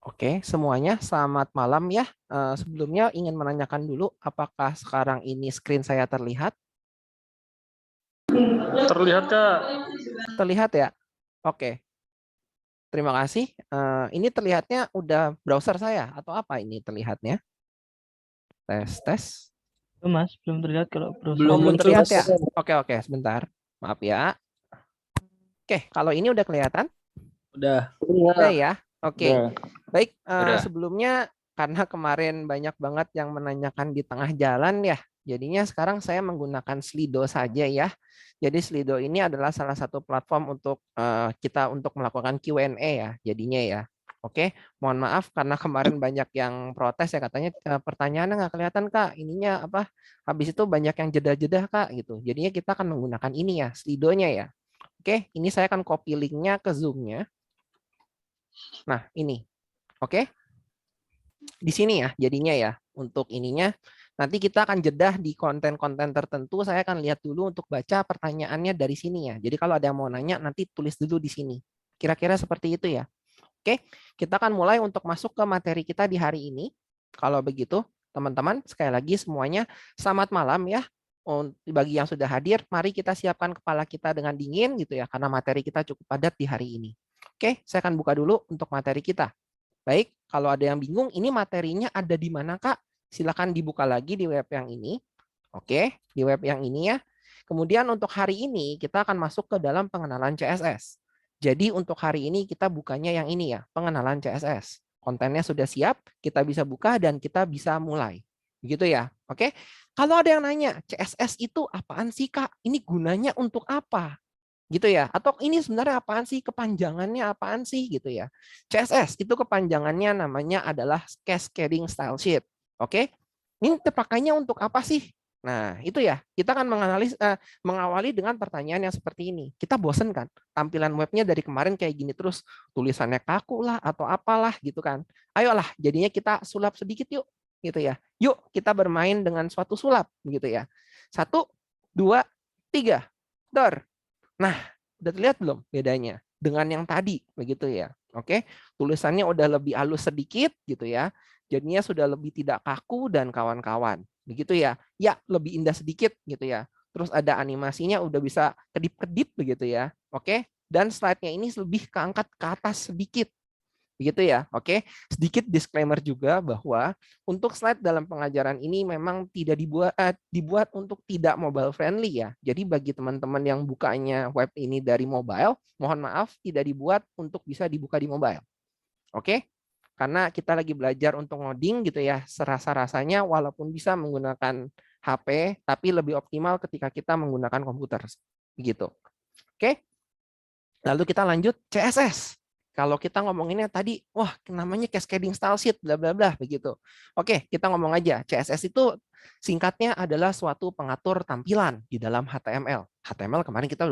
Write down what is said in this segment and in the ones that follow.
Oke, semuanya selamat malam ya. Sebelumnya ingin menanyakan dulu, apakah sekarang ini screen saya terlihat? Terlihat, Kak. Terlihat ya? Oke, terima kasih. Ini terlihatnya udah browser saya atau apa ini terlihatnya? Tes, tes. Mas, belum terlihat kalau Oh, Belum browsernya. belum muncul, terlihat Mas. ya? Oke, sebentar. Maaf ya. Oke, kalau ini udah kelihatan? Udah. Udah ya? Oke. Udah. Baik, Udah. sebelumnya karena kemarin banyak banget yang menanyakan di tengah jalan ya, jadinya sekarang saya menggunakan Slido saja ya. Jadi Slido ini adalah salah satu platform untuk kita untuk melakukan Q&A ya, jadinya ya. Oke, mohon maaf karena kemarin banyak yang protes ya katanya pertanyaannya nggak kelihatan Kak, ininya apa? Habis itu banyak yang jeda-jeda Kak gitu. Jadinya kita akan menggunakan ini ya, Slido-nya ya. Oke, ini saya akan copy linknya ke Zoom-nya. Nah, ini. Oke. Di sini ya jadinya ya untuk ininya nanti kita akan jedah di konten-konten tertentu. Saya akan lihat dulu untuk baca pertanyaannya dari sini ya. Jadi kalau ada yang mau nanya nanti tulis dulu di sini. Kira-kira seperti itu ya. Oke, kita akan mulai untuk masuk ke materi kita di hari ini. Kalau begitu, teman-teman, sekali lagi semuanya selamat malam ya. Bagi yang sudah hadir, mari kita siapkan kepala kita dengan dingin gitu ya, karena materi kita cukup padat di hari ini. Oke, saya akan buka dulu untuk materi kita. Baik, kalau ada yang bingung, ini materinya ada di mana, Kak? Silakan dibuka lagi di web yang ini. Oke, di web yang ini ya. Kemudian untuk hari ini, kita akan masuk ke dalam pengenalan CSS. Jadi untuk hari ini kita bukanya yang ini ya, pengenalan CSS. Kontennya sudah siap, kita bisa buka dan kita bisa mulai. Begitu ya, oke? Kalau ada yang nanya, CSS itu apaan sih, Kak? Ini gunanya untuk apa? Gitu ya, atau ini sebenarnya apaan sih, kepanjangannya apaan sih gitu ya. CSS itu kepanjangannya namanya adalah Cascading Style Sheet. Oke, ini terpakainya untuk apa sih? Nah itu ya, kita akan mengawali dengan pertanyaan yang seperti ini. Kita bosen kan tampilan webnya dari kemarin kayak gini terus, tulisannya kaku lah atau apalah gitu kan. Ayolah jadinya kita sulap sedikit yuk gitu ya. Yuk kita bermain dengan suatu sulap gitu ya. 1, 2, 3, dor. Nah, udah terlihat belum bedanya dengan yang tadi begitu ya? Oke, tulisannya udah lebih halus sedikit gitu ya. Jadinya sudah lebih tidak kaku dan kawan-kawan. Begitu ya. Ya, lebih indah sedikit gitu ya. Terus ada animasinya udah bisa kedip-kedip begitu ya. Oke, dan slide-nya ini lebih keangkat ke atas sedikit. Begitu ya. Oke, sedikit disclaimer juga bahwa untuk slide dalam pengajaran ini memang tidak dibuat untuk tidak mobile friendly ya. Jadi bagi teman-teman yang bukanya web ini dari mobile, mohon maaf tidak dibuat untuk bisa dibuka di mobile. Oke? Karena kita lagi belajar untuk ngoding gitu ya, serasa-rasanya walaupun bisa menggunakan HP, tapi lebih optimal ketika kita menggunakan komputer. Begitu. Oke? Lalu kita lanjut CSS. Kalau kita ngomonginnya tadi, wah namanya cascading style sheet, bla bla bla begitu. Oke, kita ngomong aja. CSS itu singkatnya adalah suatu pengatur tampilan di dalam HTML. HTML kemarin kita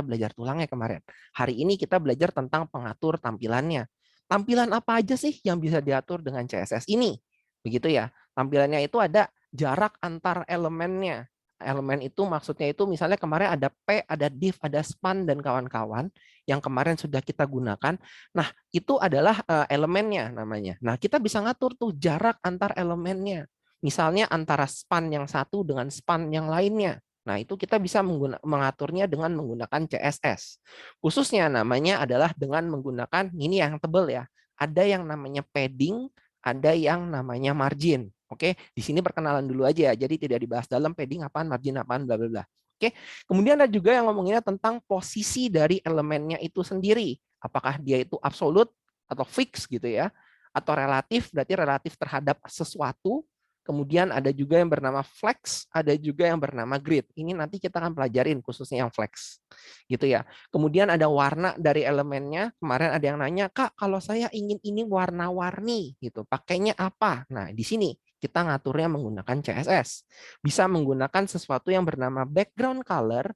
belajar tulangnya kemarin. Hari ini kita belajar tentang pengatur tampilannya. Tampilan apa aja sih yang bisa diatur dengan CSS ini? Begitu ya. Tampilannya itu ada jarak antar elemennya. Elemen itu maksudnya itu misalnya kemarin ada P, ada div, ada span dan kawan-kawan yang kemarin sudah kita gunakan. Nah, itu adalah elemennya namanya. Nah, kita bisa ngatur tuh jarak antar elemennya. Misalnya antara span yang satu dengan span yang lainnya. Nah, itu kita bisa mengaturnya dengan menggunakan CSS. Khususnya namanya adalah dengan menggunakan ini yang tebal ya. Ada yang namanya padding, ada yang namanya margin. Oke, di sini perkenalan dulu aja, jadi tidak dibahas dalam padding apaan, margin apaan, bla bla bla. Oke, kemudian ada juga yang ngomonginnya tentang posisi dari elemennya itu sendiri. Apakah dia itu absolut atau fix gitu ya, atau relatif, berarti relatif terhadap sesuatu. Kemudian ada juga yang bernama flex, ada juga yang bernama grid. Ini nanti kita akan pelajarin khususnya yang flex. Gitu ya. Kemudian ada warna dari elemennya. Kemarin ada yang nanya, "Kak, kalau saya ingin ini warna-warni gitu, pakainya apa?" Nah, di sini kita ngaturnya menggunakan CSS. Bisa menggunakan sesuatu yang bernama background color,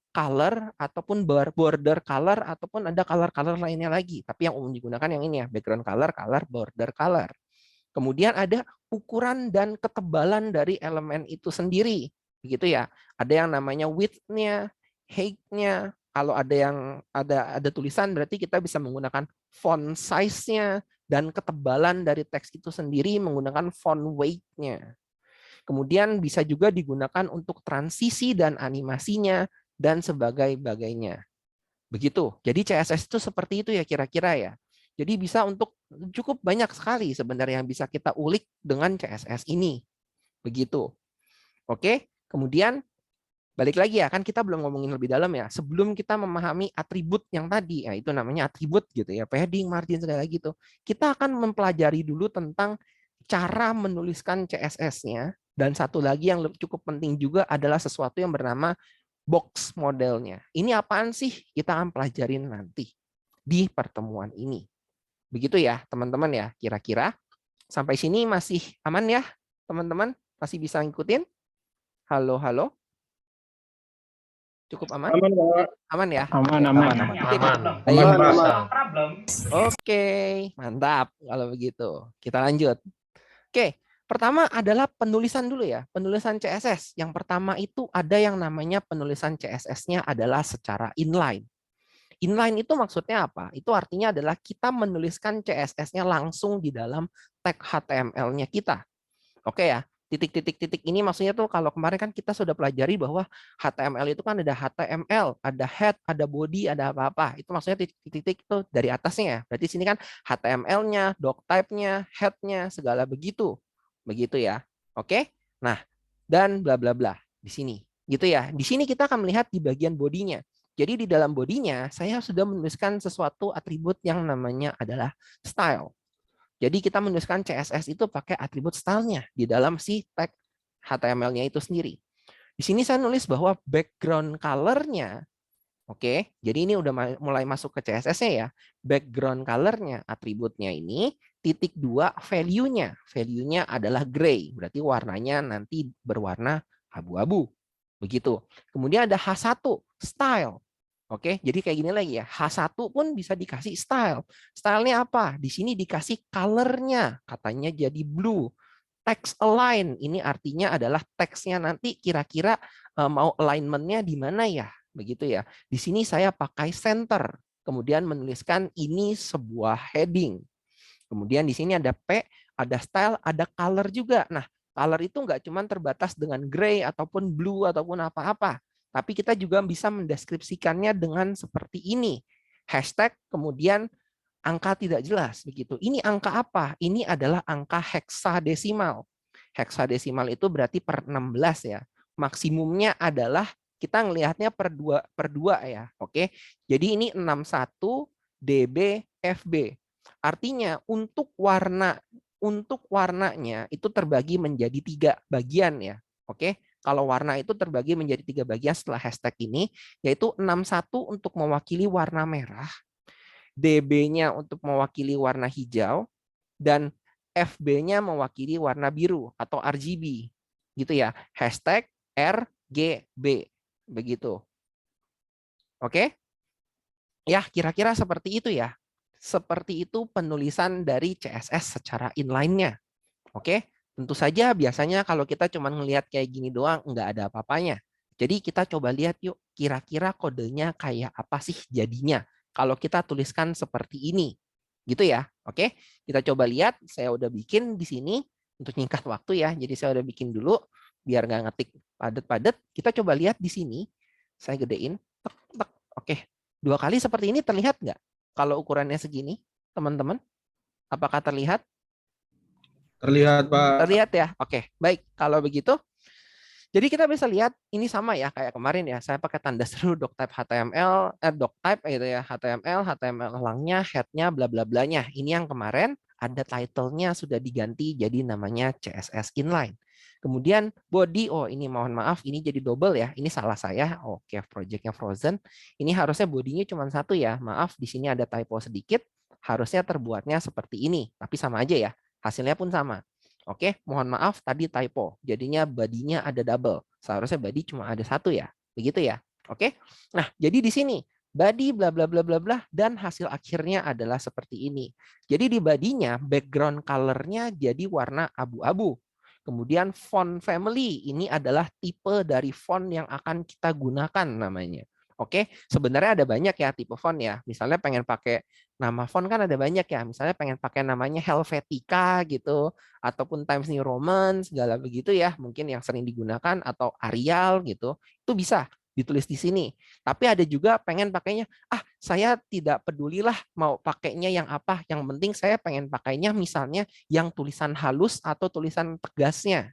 color ataupun border color ataupun ada color-color lainnya lagi. Tapi yang umum digunakan yang ini ya, background color, color, border color. Kemudian ada ukuran dan ketebalan dari elemen itu sendiri. Begitu ya. Ada yang namanya width-nya, height-nya. Kalau ada yang ada tulisan berarti kita bisa menggunakan font size-nya, dan ketebalan dari teks itu sendiri menggunakan font weight-nya. Kemudian bisa juga digunakan untuk transisi dan animasinya dan sebagainya. Begitu. Jadi CSS itu seperti itu ya kira-kira ya. Jadi bisa untuk cukup banyak sekali sebenarnya yang bisa kita ulik dengan CSS ini. Begitu. Oke, kemudian balik lagi ya, kan kita belum ngomongin lebih dalam ya. Sebelum kita memahami atribut yang tadi, ya itu namanya atribut gitu ya, padding, margin, segala gitu. Kita akan mempelajari dulu tentang cara menuliskan CSS-nya. Dan satu lagi yang cukup penting juga adalah sesuatu yang bernama box modelnya. Ini apaan sih? Kita akan pelajarin nanti di pertemuan ini. Begitu ya teman-teman ya, kira-kira. Sampai sini masih aman ya teman-teman? Masih bisa ngikutin? Halo, halo? Cukup aman? Aman, Pak. Aman ya? Aman. Oke, mantap kalau begitu. Kita lanjut. Oke, pertama adalah penulisan dulu ya. Penulisan CSS. Yang pertama itu ada yang namanya penulisan CSS-nya adalah secara inline. Inline itu maksudnya apa? Itu artinya adalah kita menuliskan CSS-nya langsung di dalam tag HTML-nya kita. Oke ya. Titik-titik ini maksudnya tuh kalau kemarin kan kita sudah pelajari bahwa HTML itu kan ada HTML, ada head, ada body, ada apa-apa. Itu maksudnya titik-titik itu dari atasnya ya. Berarti sini kan HTML-nya, doctype-nya, head-nya, segala begitu. Begitu ya. Oke? Nah, dan bla bla bla di sini. Gitu ya. Di sini kita akan melihat di bagian bodinya. Jadi di dalam bodinya saya sudah menuliskan sesuatu atribut yang namanya adalah style. Jadi kita menuliskan CSS itu pakai atribut stylenya di dalam si tag HTML-nya itu sendiri. Di sini saya nulis bahwa background color-nya, oke, jadi ini udah mulai masuk ke CSS-nya ya. Background color-nya, atributnya ini, titik 2 value-nya. Value-nya adalah gray, berarti warnanya nanti berwarna abu-abu. Begitu. Kemudian ada H1, style. Oke, jadi kayak gini lagi ya. H1 pun bisa dikasih style. Stylenya apa? Di sini dikasih color-nya. Katanya jadi blue. Text align. Ini artinya adalah teksnya nanti kira-kira mau alignment-nya di mana ya? Begitu ya. Di sini saya pakai center. Kemudian menuliskan ini sebuah heading. Kemudian di sini ada P, ada style, ada color juga. Nah, color itu nggak cuma terbatas dengan gray ataupun blue ataupun apa-apa. Tapi kita juga bisa mendeskripsikannya dengan seperti ini. Hashtag, kemudian angka tidak jelas. Begitu. Ini angka apa? Ini adalah angka heksadesimal. Heksadesimal itu berarti per 16 ya. Maksimumnya adalah kita ngelihatnya per 2 ya. Oke. Jadi ini 61 dB FB. Artinya untuk warnanya itu terbagi menjadi 3 bagian ya. Oke. Kalau warna itu terbagi menjadi 3 bagian setelah hashtag ini, yaitu 61 untuk mewakili warna merah, DB-nya untuk mewakili warna hijau, dan FB-nya mewakili warna biru atau RGB. Gitu ya. Hashtag RGB. Begitu. Oke? Ya, kira-kira seperti itu ya. Seperti itu penulisan dari CSS secara inline-nya. Oke? Tentu saja biasanya kalau kita cuma ngelihat kayak gini doang, nggak ada apa-apanya. Jadi kita coba lihat yuk, kira-kira kodenya kayak apa sih jadinya kalau kita tuliskan seperti ini. Gitu ya. Oke, kita coba lihat. Saya udah bikin di sini untuk nyingkat waktu ya. Jadi saya udah bikin dulu biar nggak ngetik padat-padat. Kita coba lihat di sini. Saya gedein. Tek, tek. Oke, 2 kali seperti ini terlihat nggak? Kalau ukurannya segini, teman-teman. Apakah terlihat? Terlihat, Pak. Terlihat ya? Oke, baik. Kalau begitu, jadi kita bisa lihat ini sama ya kayak kemarin ya. Saya pakai tanda seru doctype HTML, doctype gitu ya, HTML elangnya, head-nya, bla bla blanya. Ini yang kemarin ada title-nya sudah diganti jadi namanya CSS inline. Kemudian body, oh ini mohon maaf, ini jadi double ya. Ini salah saya. Oke, project-nya frozen. Ini harusnya bodinya cuma 1 ya. Maaf, di sini ada typo sedikit. Harusnya terbuatnya seperti ini, tapi sama aja ya. Hasilnya pun sama. Oke, mohon maaf tadi typo. Jadinya body-nya ada double. Seharusnya body cuma ada 1 ya. Begitu ya. Oke. Nah, jadi di sini body bla bla bla bla bla dan hasil akhirnya adalah seperti ini. Jadi di body-nya background color-nya jadi warna abu-abu. Kemudian font family ini adalah tipe dari font yang akan kita gunakan namanya. Oke, sebenarnya ada banyak ya tipe font ya. Misalnya pengen pakai nama font kan ada banyak ya. Misalnya pengen pakai namanya Helvetica gitu, ataupun Times New Roman, segala begitu ya. Mungkin yang sering digunakan atau Arial gitu. Itu bisa ditulis di sini. Tapi ada juga pengen pakainya, saya tidak pedulilah mau pakainya yang apa. Yang penting saya pengen pakainya misalnya yang tulisan halus atau tulisan tegasnya.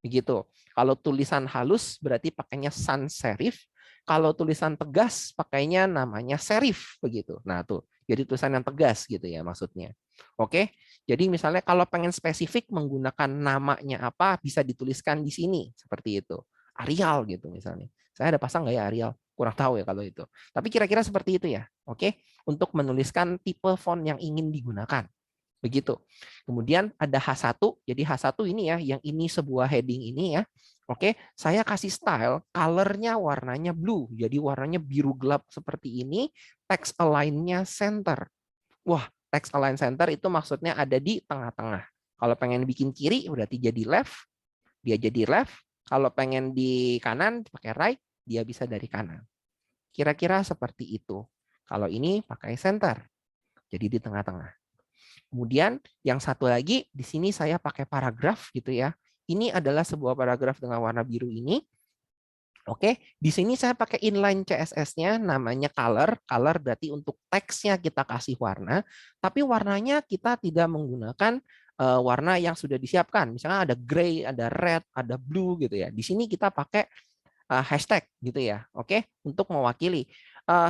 Begitu. Kalau tulisan halus berarti pakainya sans serif. Kalau tulisan tegas pakainya namanya serif begitu. Nah, tuh. Jadi tulisan yang tegas gitu ya maksudnya. Oke. Jadi misalnya kalau pengen spesifik menggunakan namanya apa bisa dituliskan di sini seperti itu. Arial gitu misalnya. Saya ada pasang nggak ya Arial? Kurang tahu ya kalau itu. Tapi kira-kira seperti itu ya. Oke. Untuk menuliskan tipe font yang ingin digunakan. Begitu. Kemudian ada H1. Jadi H1 ini ya, yang ini sebuah heading ini ya. Oke, saya kasih style, color-nya warnanya blue. Jadi warnanya biru gelap seperti ini, text align-nya center. Wah, text align center itu maksudnya ada di tengah-tengah. Kalau pengen bikin kiri berarti jadi left, dia jadi left. Kalau pengen di kanan pakai right, dia bisa dari kanan. Kira-kira seperti itu. Kalau ini pakai center. Jadi di tengah-tengah. Kemudian yang satu lagi di sini saya pakai paragraf gitu ya. Ini adalah sebuah paragraf dengan warna biru ini. Oke, di sini saya pakai inline CSS-nya namanya color. Color berarti untuk teksnya kita kasih warna, tapi warnanya kita tidak menggunakan warna yang sudah disiapkan. Misalnya ada gray, ada red, ada blue gitu ya. Di sini kita pakai hashtag gitu ya. Oke, untuk mewakili.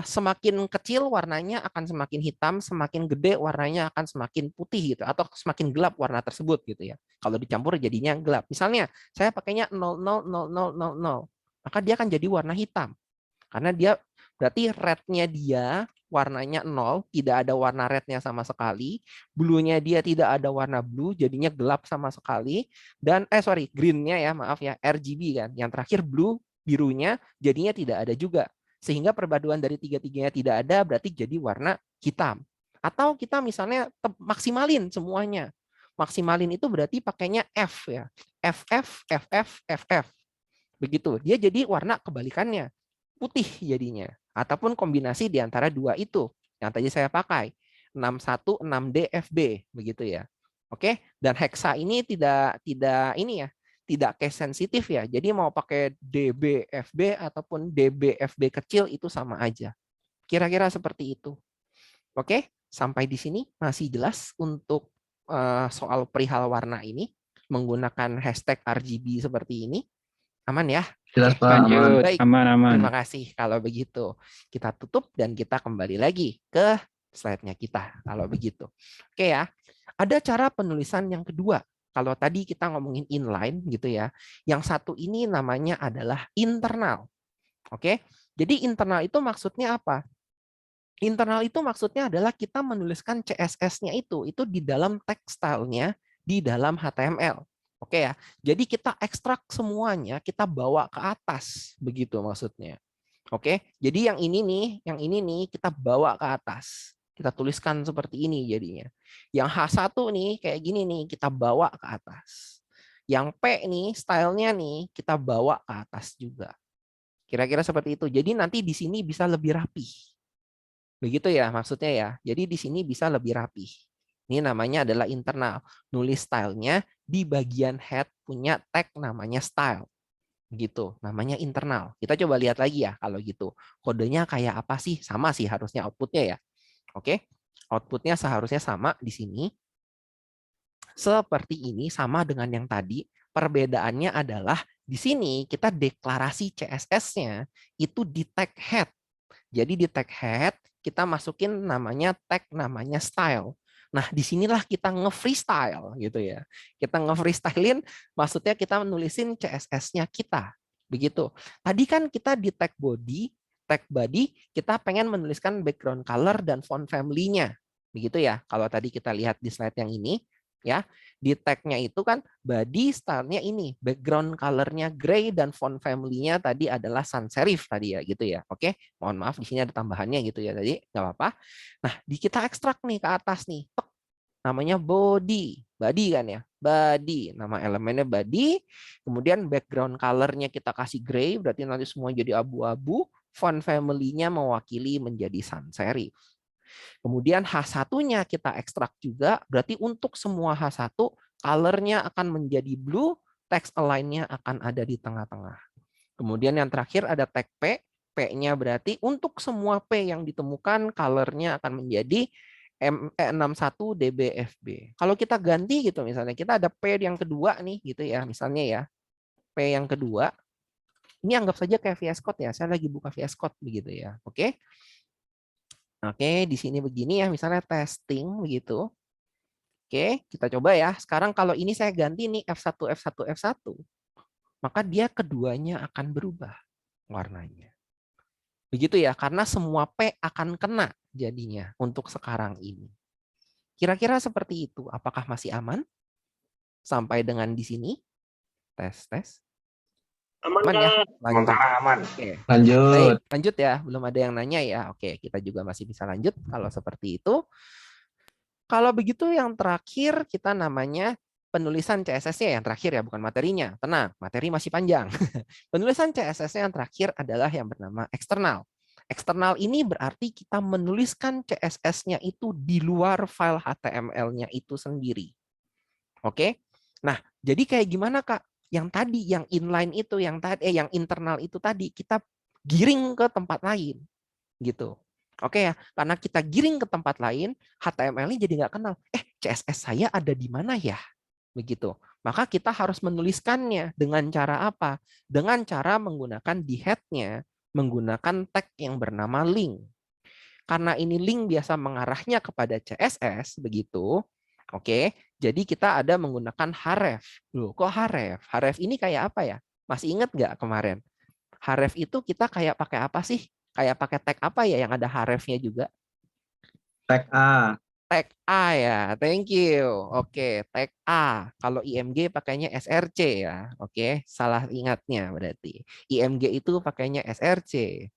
Semakin kecil warnanya akan semakin hitam, semakin gede warnanya akan semakin putih gitu, atau semakin gelap warna tersebut gitu ya. Kalau dicampur jadinya gelap. Misalnya saya pakainya 000000, maka dia akan jadi warna hitam. Karena dia berarti red-nya dia warnanya 0, tidak ada warna red-nya sama sekali, blue-nya dia tidak ada warna blue, jadinya gelap sama sekali, dan green-nya ya, maaf ya, RGB kan. Yang terakhir blue, birunya jadinya tidak ada juga. Sehingga perpaduan dari tiga-tiganya tidak ada, berarti jadi warna hitam. Atau kita misalnya maksimalin semuanya. Maksimalin itu berarti pakainya F ya. FF, FF, FF. Begitu. Dia jadi warna kebalikannya. Putih jadinya. Ataupun kombinasi di antara dua itu. Yang tadi saya pakai. 61, 6D, FB. Begitu ya. Oke. Dan hexa ini tidak ini ya. Tidak case sensitif ya. Jadi mau pakai DBFB ataupun DBFB kecil itu sama aja. Kira-kira seperti itu. Oke. Sampai di sini masih jelas untuk soal perihal warna ini. Menggunakan hashtag RGB seperti ini. Aman ya? Jelas, Oke, Pak. Lanjut. baik. Aman. Terima kasih kalau begitu. Kita tutup dan kita kembali lagi ke slide-nya kita kalau begitu. Oke ya. Ada cara penulisan yang kedua. Kalau tadi kita ngomongin inline gitu ya. Yang satu ini namanya adalah internal. Oke. Jadi internal itu maksudnya apa? Internal itu maksudnya adalah kita menuliskan CSS-nya itu di dalam text style-nya di dalam HTML. Oke ya. Jadi kita ekstrak semuanya, kita bawa ke atas, begitu maksudnya. Oke. Jadi yang ini nih kita bawa ke atas. Kita tuliskan seperti ini jadinya. Yang H1 nih kayak gini nih, kita bawa ke atas. Yang P nih stylenya nih kita bawa ke atas juga. Kira-kira seperti itu. Jadi nanti di sini bisa lebih rapi. Begitu ya maksudnya ya. Jadi di sini bisa lebih rapi. Ini namanya adalah internal. Nulis stylenya di bagian head punya tag namanya style. Gitu, namanya internal. Kita coba lihat lagi ya kalau gitu. Kodenya kayak apa sih? Sama sih harusnya outputnya ya. Oke, outputnya seharusnya sama di sini. Seperti ini, sama dengan yang tadi. Perbedaannya adalah di sini kita deklarasi CSS-nya itu di tag head. Jadi di tag head kita masukin namanya tag namanya style. Nah, disinilah kita nge-freestyle gitu ya. Kita nge-freestylein maksudnya kita menulisin CSS-nya kita. Begitu. Tadi kan kita di tag body kita pengen menuliskan background color dan font family-nya. Begitu ya. Kalau tadi kita lihat di slide yang ini ya, di tag-nya itu kan body style-nya ini, background color-nya gray dan font family-nya tadi adalah sans serif tadi ya gitu ya. Oke, mohon maaf di sini ada tambahannya gitu ya tadi, nggak apa-apa. Nah, kita ekstrak nih ke atas nih. Namanya body kan ya. Body, nama elemennya body. Kemudian background color-nya kita kasih gray, berarti nanti semua jadi abu-abu. font family-nya mewakili menjadi sans serif. Kemudian H1-nya kita ekstrak juga, berarti untuk semua H1, color-nya akan menjadi blue, text align-nya akan ada di tengah-tengah. Kemudian yang terakhir ada tag P, P-nya berarti untuk semua P yang ditemukan, color-nya akan menjadi M61DBFB. Kalau kita ganti gitu misalnya, kita ada P yang kedua nih gitu ya, misalnya ya. P yang kedua, ini anggap saja kayak VS Code ya. Saya lagi buka VS Code begitu ya. Oke. Oke, di sini begini ya, misalnya testing begitu. Oke, kita coba ya. Sekarang kalau ini saya ganti nih F1 F1 F1, maka dia keduanya akan berubah warnanya. Begitu ya, karena semua P akan kena jadinya untuk sekarang ini. Kira-kira seperti itu. Apakah masih aman? Sampai dengan di sini. Tes. Aman ya? Lanjut. Aman. Oke. Lanjut. Baik, lanjut ya. Belum ada yang nanya ya. Oke, kita juga masih bisa lanjut kalau seperti itu. Kalau begitu yang terakhir kita namanya penulisan CSS-nya yang terakhir ya, bukan materinya. Tenang, materi masih panjang. Penulisan CSS-nya yang terakhir adalah yang bernama eksternal. Eksternal ini berarti kita menuliskan CSS-nya itu di luar file HTML-nya itu sendiri. Oke? Nah, jadi kayak gimana Kak? Yang tadi, yang inline itu, yang internal itu tadi, kita giring ke tempat lain. Gitu. Oke ya, karena kita giring ke tempat lain, HTML-nya jadi nggak kenal. CSS saya ada di mana ya? Begitu. Maka kita harus menuliskannya dengan cara apa? Dengan cara menggunakan di head-nya, menggunakan tag yang bernama link. Karena ini link biasa mengarahnya kepada CSS, begitu. Oke, jadi kita ada menggunakan href. Loh, kok href? Href ini kayak apa ya? Masih ingat nggak kemarin? Href itu kita kayak pakai apa sih? Kayak pakai tag apa ya yang ada hrefnya juga? Tag A. Tag A ya, thank you. Oke, tag A. Kalau IMG pakainya SRC ya. Oke, salah ingatnya berarti. IMG itu pakainya SRC.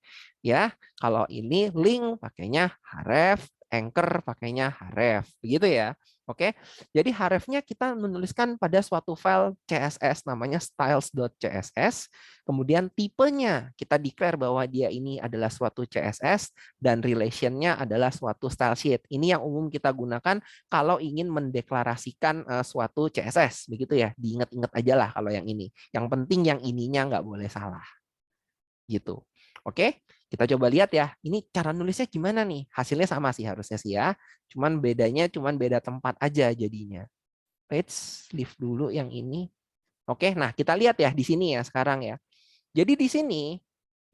Ya, kalau ini link pakainya href, anchor pakainya href. Begitu ya. Oke. Jadi hrefnya kita menuliskan pada suatu file CSS namanya styles.css. Kemudian tipenya kita declare bahwa dia ini adalah suatu CSS dan relation-nya adalah suatu style sheet. Ini yang umum kita gunakan kalau ingin mendeklarasikan suatu CSS, begitu ya. Diingat-ingat aja lah kalau yang ini. Yang penting yang ininya nggak boleh salah. Gitu. Oke, kita coba lihat ya. Ini cara nulisnya gimana nih? Hasilnya sama sih harusnya sih ya. Cuman bedanya beda tempat aja jadinya. Let's leave dulu yang ini. Oke, nah kita lihat ya di sini ya sekarang ya. Jadi di sini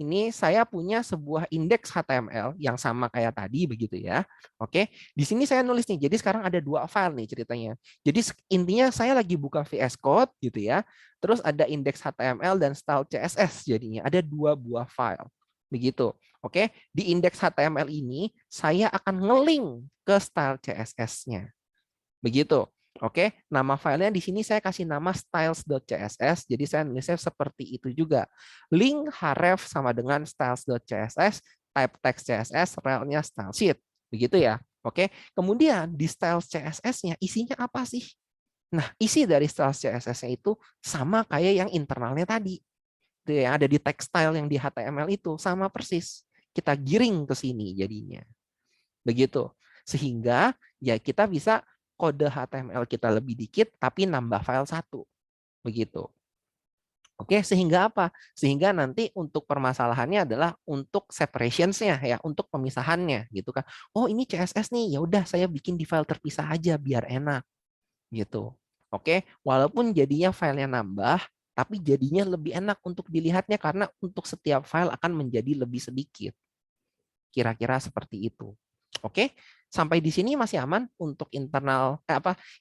ini saya punya sebuah indeks HTML yang sama kayak tadi begitu ya. Oke, di sini saya nulis nih. Jadi sekarang ada dua file nih ceritanya. Jadi intinya saya lagi buka VS Code gitu ya. Terus ada indeks HTML dan style CSS jadinya. Ada dua buah file. Begitu. Oke, di indeks HTML ini saya akan nge-link ke style CSS-nya. Begitu. Oke, nama filenya di sini saya kasih nama styles.css. Jadi saya nulisnya seperti itu juga. Link href sama dengan styles.css, type text CSS, relnya style sheet. Begitu ya. Oke, kemudian di styles CSS-nya isinya apa sih? Nah, isi dari styles CSS-nya itu sama kayak yang internalnya tadi. Yang ada di text style yang di HTML itu sama persis. Kita giring ke sini jadinya. Begitu. Sehingga ya kita bisa kode HTML kita lebih dikit, tapi nambah file satu. Begitu. Oke, sehingga apa? Sehingga nanti untuk permasalahannya adalah untuk separations-nya ya, untuk pemisahannya gitu kan. Oh, ini CSS nih, ya udah saya bikin di file terpisah aja biar enak. Gitu. Oke, walaupun jadinya filenya nambah, tapi jadinya lebih enak untuk dilihatnya karena untuk setiap file akan menjadi lebih sedikit. Kira-kira seperti itu. Oke, sampai di sini masih aman untuk internal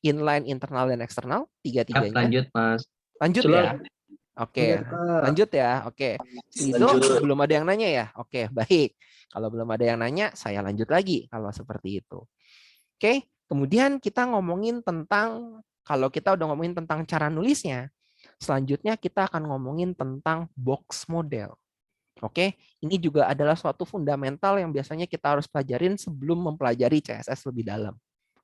inline, internal dan eksternal tiga-tiganya. Lanjut, Mas. Lanjut ya. Oke, lanjut ya. Oke. Itu belum ada yang nanya ya. Oke, baik. Kalau belum ada yang nanya, saya lanjut lagi kalau seperti itu. Oke, kemudian kita ngomongin tentang kalau kita udah ngomongin tentang cara nulisnya, selanjutnya kita akan ngomongin tentang box model. Oke, ini juga adalah suatu fundamental yang biasanya kita harus pelajarin sebelum mempelajari CSS lebih dalam.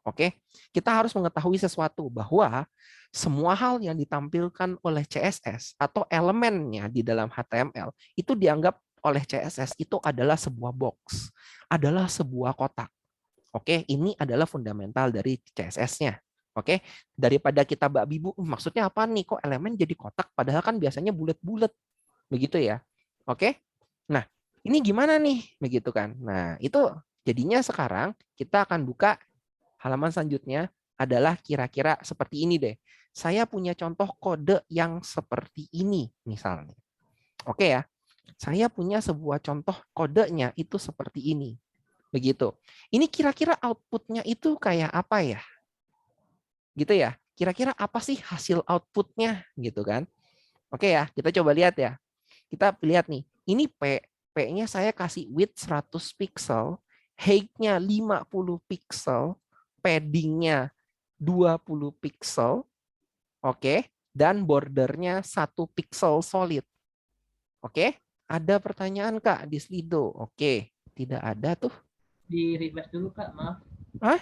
Oke, kita harus mengetahui sesuatu bahwa semua hal yang ditampilkan oleh CSS atau elemennya di dalam HTML itu dianggap oleh CSS itu adalah sebuah box, adalah sebuah kotak. Oke, ini adalah fundamental dari CSS-nya. Oke, daripada kita babi bu, maksudnya apa nih? Kok elemen jadi kotak? Padahal kan biasanya bulat-bulat, begitu ya. Oke, nah ini gimana nih, begitu kan? Nah itu jadinya sekarang kita akan buka halaman selanjutnya adalah kira-kira seperti ini deh. Saya punya contoh kode yang seperti ini, misalnya. Oke ya, saya punya sebuah contoh kodenya itu seperti ini. Begitu. Ini kira-kira outputnya itu kayak apa ya? Gitu ya. Kira-kira apa sih hasil outputnya gitu kan? Oke ya, kita coba lihat ya. Kita lihat nih. Ini P. P-nya saya kasih width 100 pixel, height-nya 50 pixel, padding-nya 20 pixel, oke, dan bordernya 1 pixel solid. Oke, ada pertanyaan Kak di Slido? Oke, tidak ada tuh. Di refresh dulu Kak, maaf. Hah?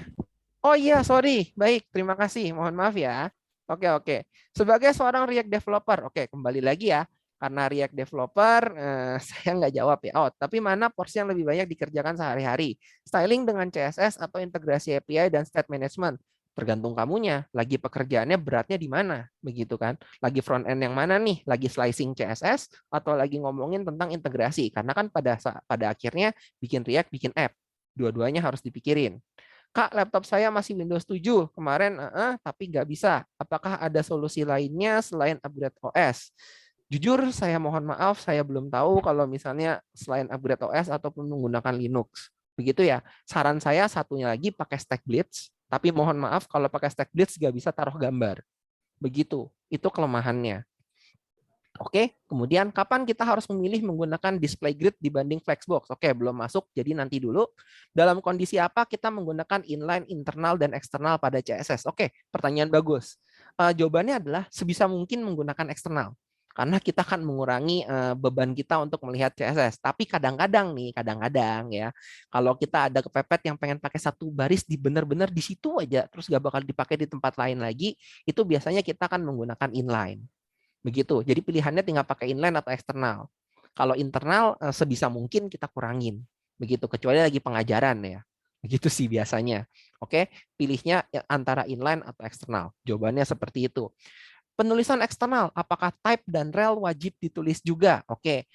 Oh iya, sorry. Baik, terima kasih. Mohon maaf ya. Oke. Sebagai seorang React developer, oke, kembali lagi ya. Karena React developer, saya nggak jawab ya. Oh, tapi mana porsi yang lebih banyak dikerjakan sehari-hari? Styling dengan CSS atau integrasi API dan state management? Tergantung kamunya. Lagi pekerjaannya beratnya di mana? Begitu kan? Lagi front end yang mana nih? Lagi slicing CSS atau lagi ngomongin tentang integrasi? Karena kan pada akhirnya bikin React, bikin app. Dua-duanya harus dipikirin. Kak, laptop saya masih Windows 7 kemarin, tapi nggak bisa. Apakah ada solusi lainnya selain upgrade OS? Jujur, saya mohon maaf, saya belum tahu kalau misalnya selain upgrade OS ataupun menggunakan Linux. Begitu ya. Saran saya satunya lagi pakai StackBlitz, tapi mohon maaf kalau pakai StackBlitz nggak bisa taruh gambar. Begitu, itu kelemahannya. Oke, kemudian kapan kita harus memilih menggunakan display grid dibanding flexbox? Oke, belum masuk, jadi nanti dulu. Dalam kondisi apa kita menggunakan inline, internal, dan eksternal pada CSS? Oke, pertanyaan bagus. Jawabannya adalah sebisa mungkin menggunakan eksternal. Karena kita akan mengurangi beban kita untuk melihat CSS. Tapi kadang-kadang ya, kalau kita ada kepepet yang pengen pakai satu baris di benar-benar di situ aja, terus gak bakal dipakai di tempat lain lagi, itu biasanya kita akan menggunakan inline. Begitu. Jadi pilihannya tinggal pakai inline atau eksternal. Kalau internal sebisa mungkin kita kurangin. Begitu, kecuali lagi pengajaran ya. Begitu sih biasanya. Oke, pilihnya antara inline atau eksternal. Jawabannya seperti itu. Penulisan eksternal, apakah type dan rel wajib ditulis juga? Oke,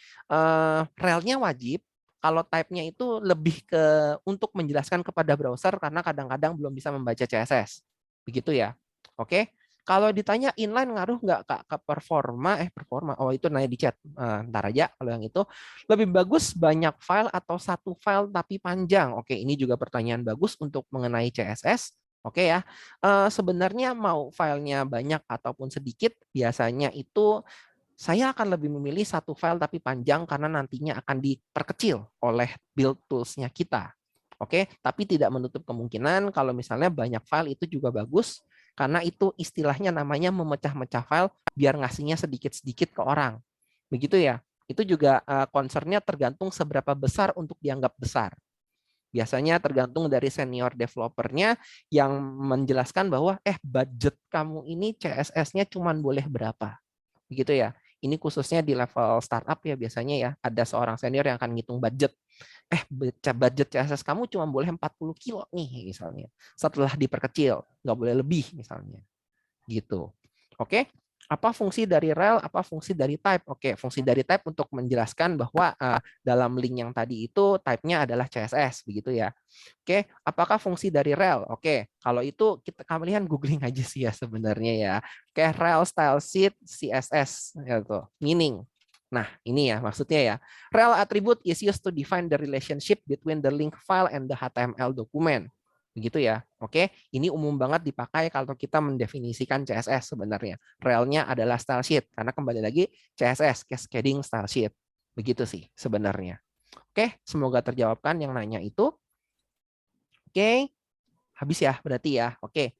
relnya wajib. Kalau type-nya itu lebih ke untuk menjelaskan kepada browser karena kadang-kadang belum bisa membaca CSS. Begitu ya. Oke. Kalau ditanya inline ngaruh nggak Kak ke performa? Oh itu nanya di chat. Ntar aja kalau yang itu. Lebih bagus banyak file atau satu file tapi panjang? Oke, ini juga pertanyaan bagus untuk mengenai CSS. Oke ya. Sebenarnya mau filenya banyak ataupun sedikit, biasanya itu saya akan lebih memilih satu file tapi panjang karena nantinya akan diperkecil oleh build tools-nya kita. Oke, tapi tidak menutup kemungkinan kalau misalnya banyak file itu juga bagus. Karena itu istilahnya namanya memecah-mecah file biar ngasihnya sedikit-sedikit ke orang. Begitu ya. Itu juga concern-nya tergantung seberapa besar untuk dianggap besar. Biasanya tergantung dari senior developernya yang menjelaskan bahwa budget kamu ini CSS-nya cuma boleh berapa. Begitu ya. Ini khususnya di level startup ya biasanya ya. Ada seorang senior yang akan ngitung budget. Budget CSS kamu cuma boleh 40 kilo nih misalnya. Setelah diperkecil, nggak boleh lebih misalnya. Gitu. Oke. Apa fungsi dari rel, apa fungsi dari type? Oke, fungsi dari type untuk menjelaskan bahwa dalam link yang tadi itu type-nya adalah CSS, begitu ya. Oke, apakah fungsi dari rel? Oke, kalau itu kalian googling aja sih ya sebenarnya ya. Oke, rel style sheet CSS gitu. Meaning. Nah, ini ya maksudnya ya. Rel attribute is used to define the relationship between the link file and the HTML document. Begitu ya. Oke, ini umum banget dipakai kalau kita mendefinisikan CSS sebenarnya. Relnya adalah style sheet karena kembali lagi CSS cascading style sheet. Begitu sih sebenarnya. Oke, semoga terjawabkan yang nanya itu. Oke, habis ya berarti ya. Oke.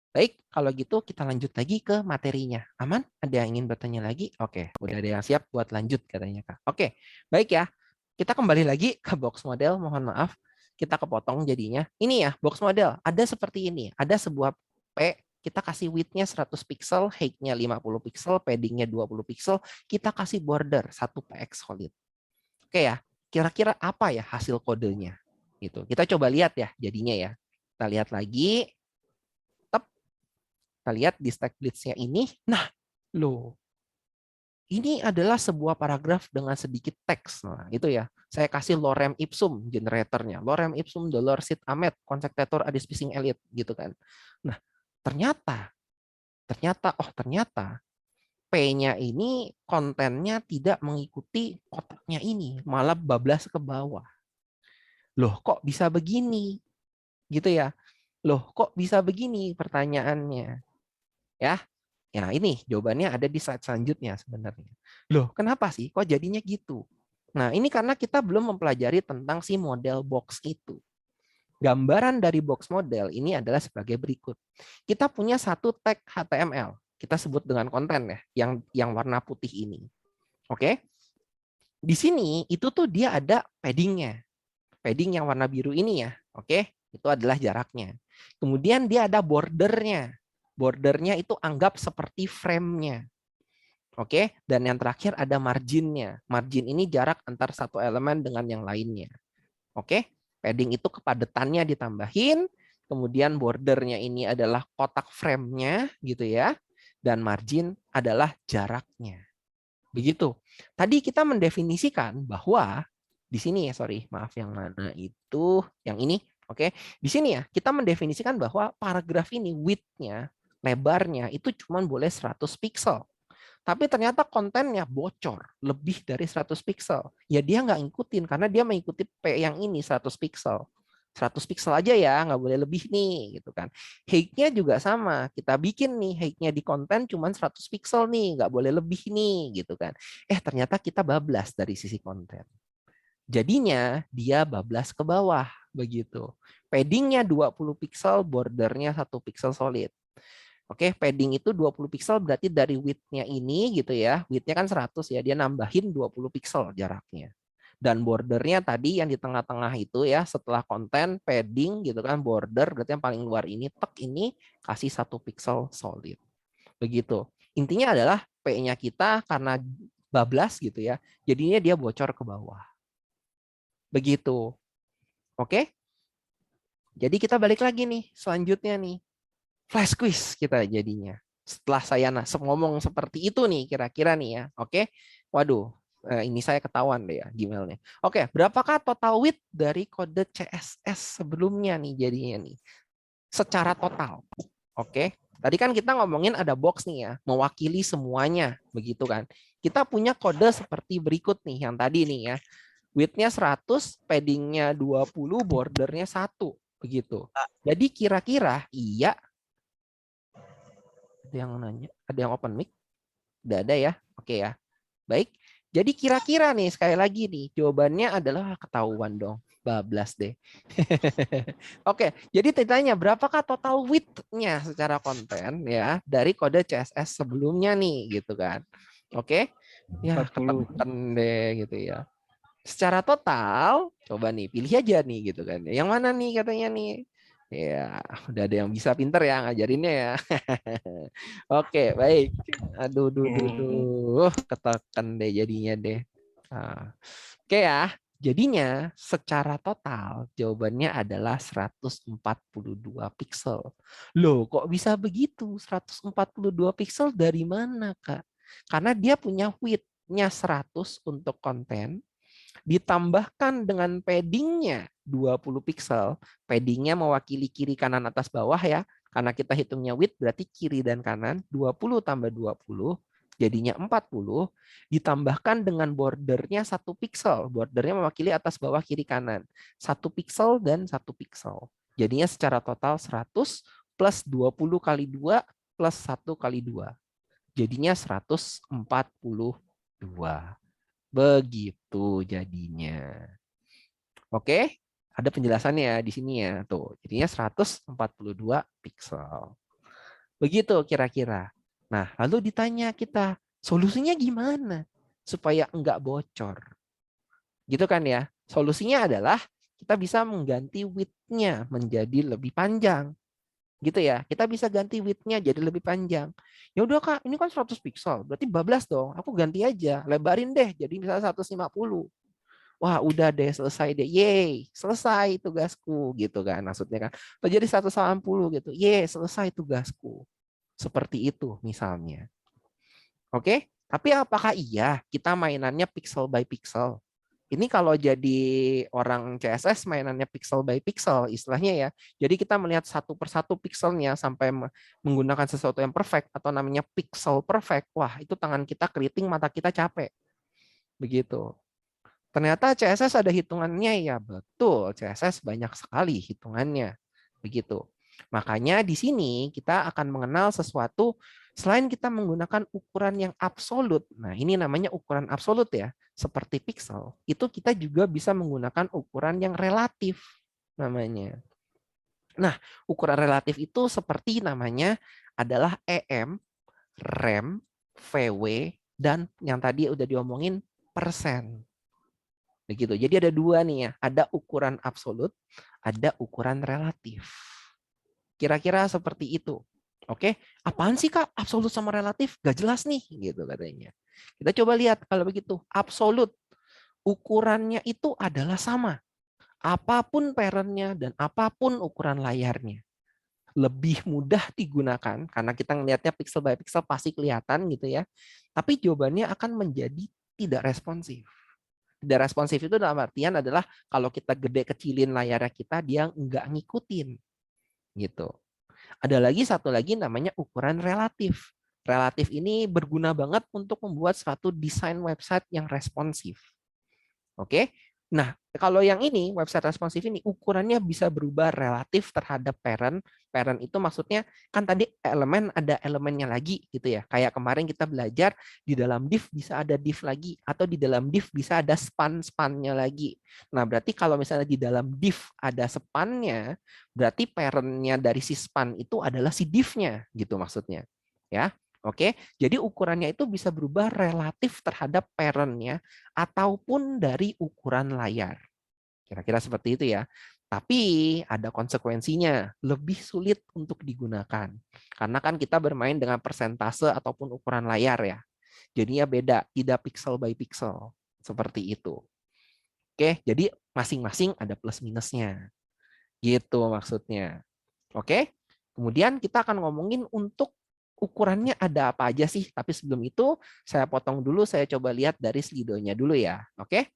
Baik, kalau gitu kita lanjut lagi ke materinya. Aman? Ada yang ingin bertanya lagi? Oke, udah ada yang siap buat lanjut katanya Kak. Oke, baik ya. Kita kembali lagi ke box model, mohon maaf. Kita kepotong jadinya. Ini ya, box model. Ada seperti ini. Ada sebuah P, kita kasih width-nya 100 pixel, height-nya 50 pixel, padding-nya 20 pixel, kita kasih border 1 px solid. Oke ya, kira-kira apa ya hasil kodenya? Gitu. Kita coba lihat ya jadinya ya. Kita lihat lagi. Tep. Kita lihat di stack blitz-nya ini. Nah, loh. Ini adalah sebuah paragraf dengan sedikit teks. Nah, itu ya. Saya kasih lorem ipsum generatornya. Lorem ipsum dolor sit amet consectetor adis pising elit gitu kan. Nah, ternyata P-nya ini kontennya tidak mengikuti kotaknya ini, malah bablas ke bawah. Loh, kok bisa begini? Gitu ya. Loh, kok bisa begini pertanyaannya? Ya. Ya, ini jawabannya ada di slide selanjutnya sebenarnya. Loh, kenapa sih kok jadinya gitu? Nah, ini karena kita belum mempelajari tentang si model box itu. Gambaran dari box model ini adalah sebagai berikut. Kita punya satu tag HTML. Kita sebut dengan konten ya, yang warna putih ini. Oke? Di sini itu tuh dia ada paddingnya. Padding yang warna biru ini ya. Oke? Itu adalah jaraknya. Kemudian dia ada bordernya. Bordernya itu anggap seperti frame-nya. Oke, dan yang terakhir ada marginnya. Margin ini jarak antar satu elemen dengan yang lainnya. Oke, padding itu kepadatannya ditambahin, kemudian bordernya ini adalah kotak frame-nya gitu ya, dan margin adalah jaraknya. Begitu. Tadi kita mendefinisikan bahwa di sini ya, maaf yang mana itu, yang ini. Oke, di sini ya kita mendefinisikan bahwa paragraf ini width-nya, lebarnya itu cuma boleh 100 pixel. Tapi ternyata kontennya bocor lebih dari 100 pixel. Ya dia nggak ngikutin karena dia mengikuti P yang ini 100 pixel. 100 pixel aja ya, nggak boleh lebih nih gitu kan. Height-nya juga sama. Kita bikin nih height-nya di konten cuma 100 pixel nih, nggak boleh lebih nih gitu kan. Ternyata kita bablas dari sisi konten. Jadinya dia bablas ke bawah begitu. Paddingnya 20 pixel, bordernya 1 pixel solid. Oke, padding itu 20 pixel berarti dari width-nya ini gitu ya. Width-nya kan 100 ya, dia nambahin 20 pixel jaraknya. Dan bordernya tadi yang di tengah-tengah itu ya, setelah konten, padding gitu kan, border berarti yang paling luar ini, tek ini kasih 1 pixel solid. Begitu. Intinya adalah P-nya kita karena bablas gitu ya, jadinya dia bocor ke bawah. Begitu. Oke? Jadi kita balik lagi nih, selanjutnya nih. Flash quiz kita jadinya. Setelah saya ngomong seperti itu nih kira-kira nih ya. Oke. Waduh, ini saya ketahuan deh ya Gmail-nya. Oke, berapakah total width dari kode CSS sebelumnya nih jadinya nih? Secara total. Oke. Tadi kan kita ngomongin ada box nih ya, mewakili semuanya, begitu kan. Kita punya kode seperti berikut nih yang tadi nih ya. Width-nya 100, padding-nya 20, bordernya 1, begitu. Jadi kira-kira iya. Ada yang nanya, ada yang open mic? Udah ada ya? Oke ya. Baik. Jadi kira-kira nih sekali lagi nih jawabannya adalah ketahuan dong. Bablas deh. Oke, jadi ditanya berapakah total width-nya secara konten ya dari kode CSS sebelumnya nih gitu kan. Oke. Ya, 40. ketemukan deh gitu ya. Secara total, coba nih pilih aja nih gitu kan. Yang mana nih katanya nih? Ya, udah ada yang bisa pinter ya ngajarinnya ya. Oke, baik. Aduh, ketekan deh jadinya deh. Nah, oke ya. Jadinya secara total jawabannya adalah 142 pixel. Loh, kok bisa begitu? 142 pixel dari mana, Kak? Karena dia punya width-nya 100 untuk konten, ditambahkan dengan paddingnya 20 pixel. Paddingnya mewakili kiri, kanan, atas, bawah ya. Karena kita hitungnya width berarti kiri dan kanan. 20 tambah 20 jadinya 40. Ditambahkan dengan bordernya 1 pixel. Bordernya mewakili atas, bawah, kiri, kanan. 1 pixel dan 1 pixel. Jadinya secara total 100 plus 20 kali 2 plus 1 kali 2. Jadinya 142. Begitu jadinya. Oke, ada penjelasannya di sini ya. Tuh, jadinya 142 pixel. Begitu kira-kira. Nah, lalu ditanya kita, solusinya gimana supaya enggak bocor? Gitu kan ya. Solusinya adalah kita bisa mengganti width-nya menjadi lebih panjang. Gitu ya. Kita bisa ganti width-nya jadi lebih panjang. Ya udah Kak, ini kan 100 pixel, berarti bablas dong. Aku ganti aja, lebarin deh jadi misalnya 150. wah udah deh selesai deh, yeay selesai tugasku gitu kan maksudnya kan. Atau jadi 180 gitu, yeay selesai tugasku. Seperti itu misalnya. Oke, tapi apakah iya kita mainannya pixel by pixel? Ini kalau jadi orang CSS mainannya pixel by pixel istilahnya ya. Jadi kita melihat satu persatu pixelnya sampai menggunakan sesuatu yang perfect atau namanya pixel perfect. Wah, itu tangan kita keriting, mata kita capek. Begitu. Ternyata CSS ada hitungannya ya, betul. CSS banyak sekali hitungannya. Begitu. Makanya di sini kita akan mengenal sesuatu selain kita menggunakan ukuran yang absolut. Nah, ini namanya ukuran absolut ya, seperti pixel. Itu kita juga bisa menggunakan ukuran yang relatif namanya. Nah, ukuran relatif itu seperti namanya adalah EM, rem, VW, dan yang tadi udah diomongin persen. Begitu. Jadi ada dua nih ya, ada ukuran absolut, ada ukuran relatif. Kira-kira seperti itu. Oke, apaan sih Kak? Absolut sama relatif? Gak jelas nih, gitu katanya. Kita coba lihat kalau begitu. Absolut, ukurannya itu adalah sama. Apapun parentnya dan apapun ukuran layarnya. Lebih mudah digunakan, karena kita ngelihatnya pixel by pixel pasti kelihatan gitu ya. Tapi jawabannya akan menjadi tidak responsif. Tidak responsif itu dalam artian adalah kalau kita gede kecilin layarnya kita, dia nggak ngikutin. Gitu. Ada lagi satu lagi namanya ukuran relatif. Relatif ini berguna banget untuk membuat suatu desain website yang responsif. Oke. Nah, kalau yang ini website responsif ini ukurannya bisa berubah relatif terhadap parent. Parent itu maksudnya kan tadi elemen ada elemennya lagi gitu ya. Kayak kemarin kita belajar di dalam div bisa ada div lagi atau di dalam div bisa ada span-spannya lagi. Nah, berarti kalau misalnya di dalam div ada spannya, berarti parentnya dari si span itu adalah si divnya gitu maksudnya. Ya. Oke, jadi ukurannya itu bisa berubah relatif terhadap parentnya ataupun dari ukuran layar. Kira-kira seperti itu ya. Tapi ada konsekuensinya, lebih sulit untuk digunakan. Karena kan kita bermain dengan persentase ataupun ukuran layar ya. Jadinya beda, tidak pixel by pixel. Seperti itu. Oke, jadi masing-masing ada plus minusnya. Gitu maksudnya. Oke, kemudian kita akan ngomongin untuk ukurannya ada apa aja sih. Tapi sebelum itu saya potong dulu, saya coba lihat dari Slido-nya dulu ya. Oke.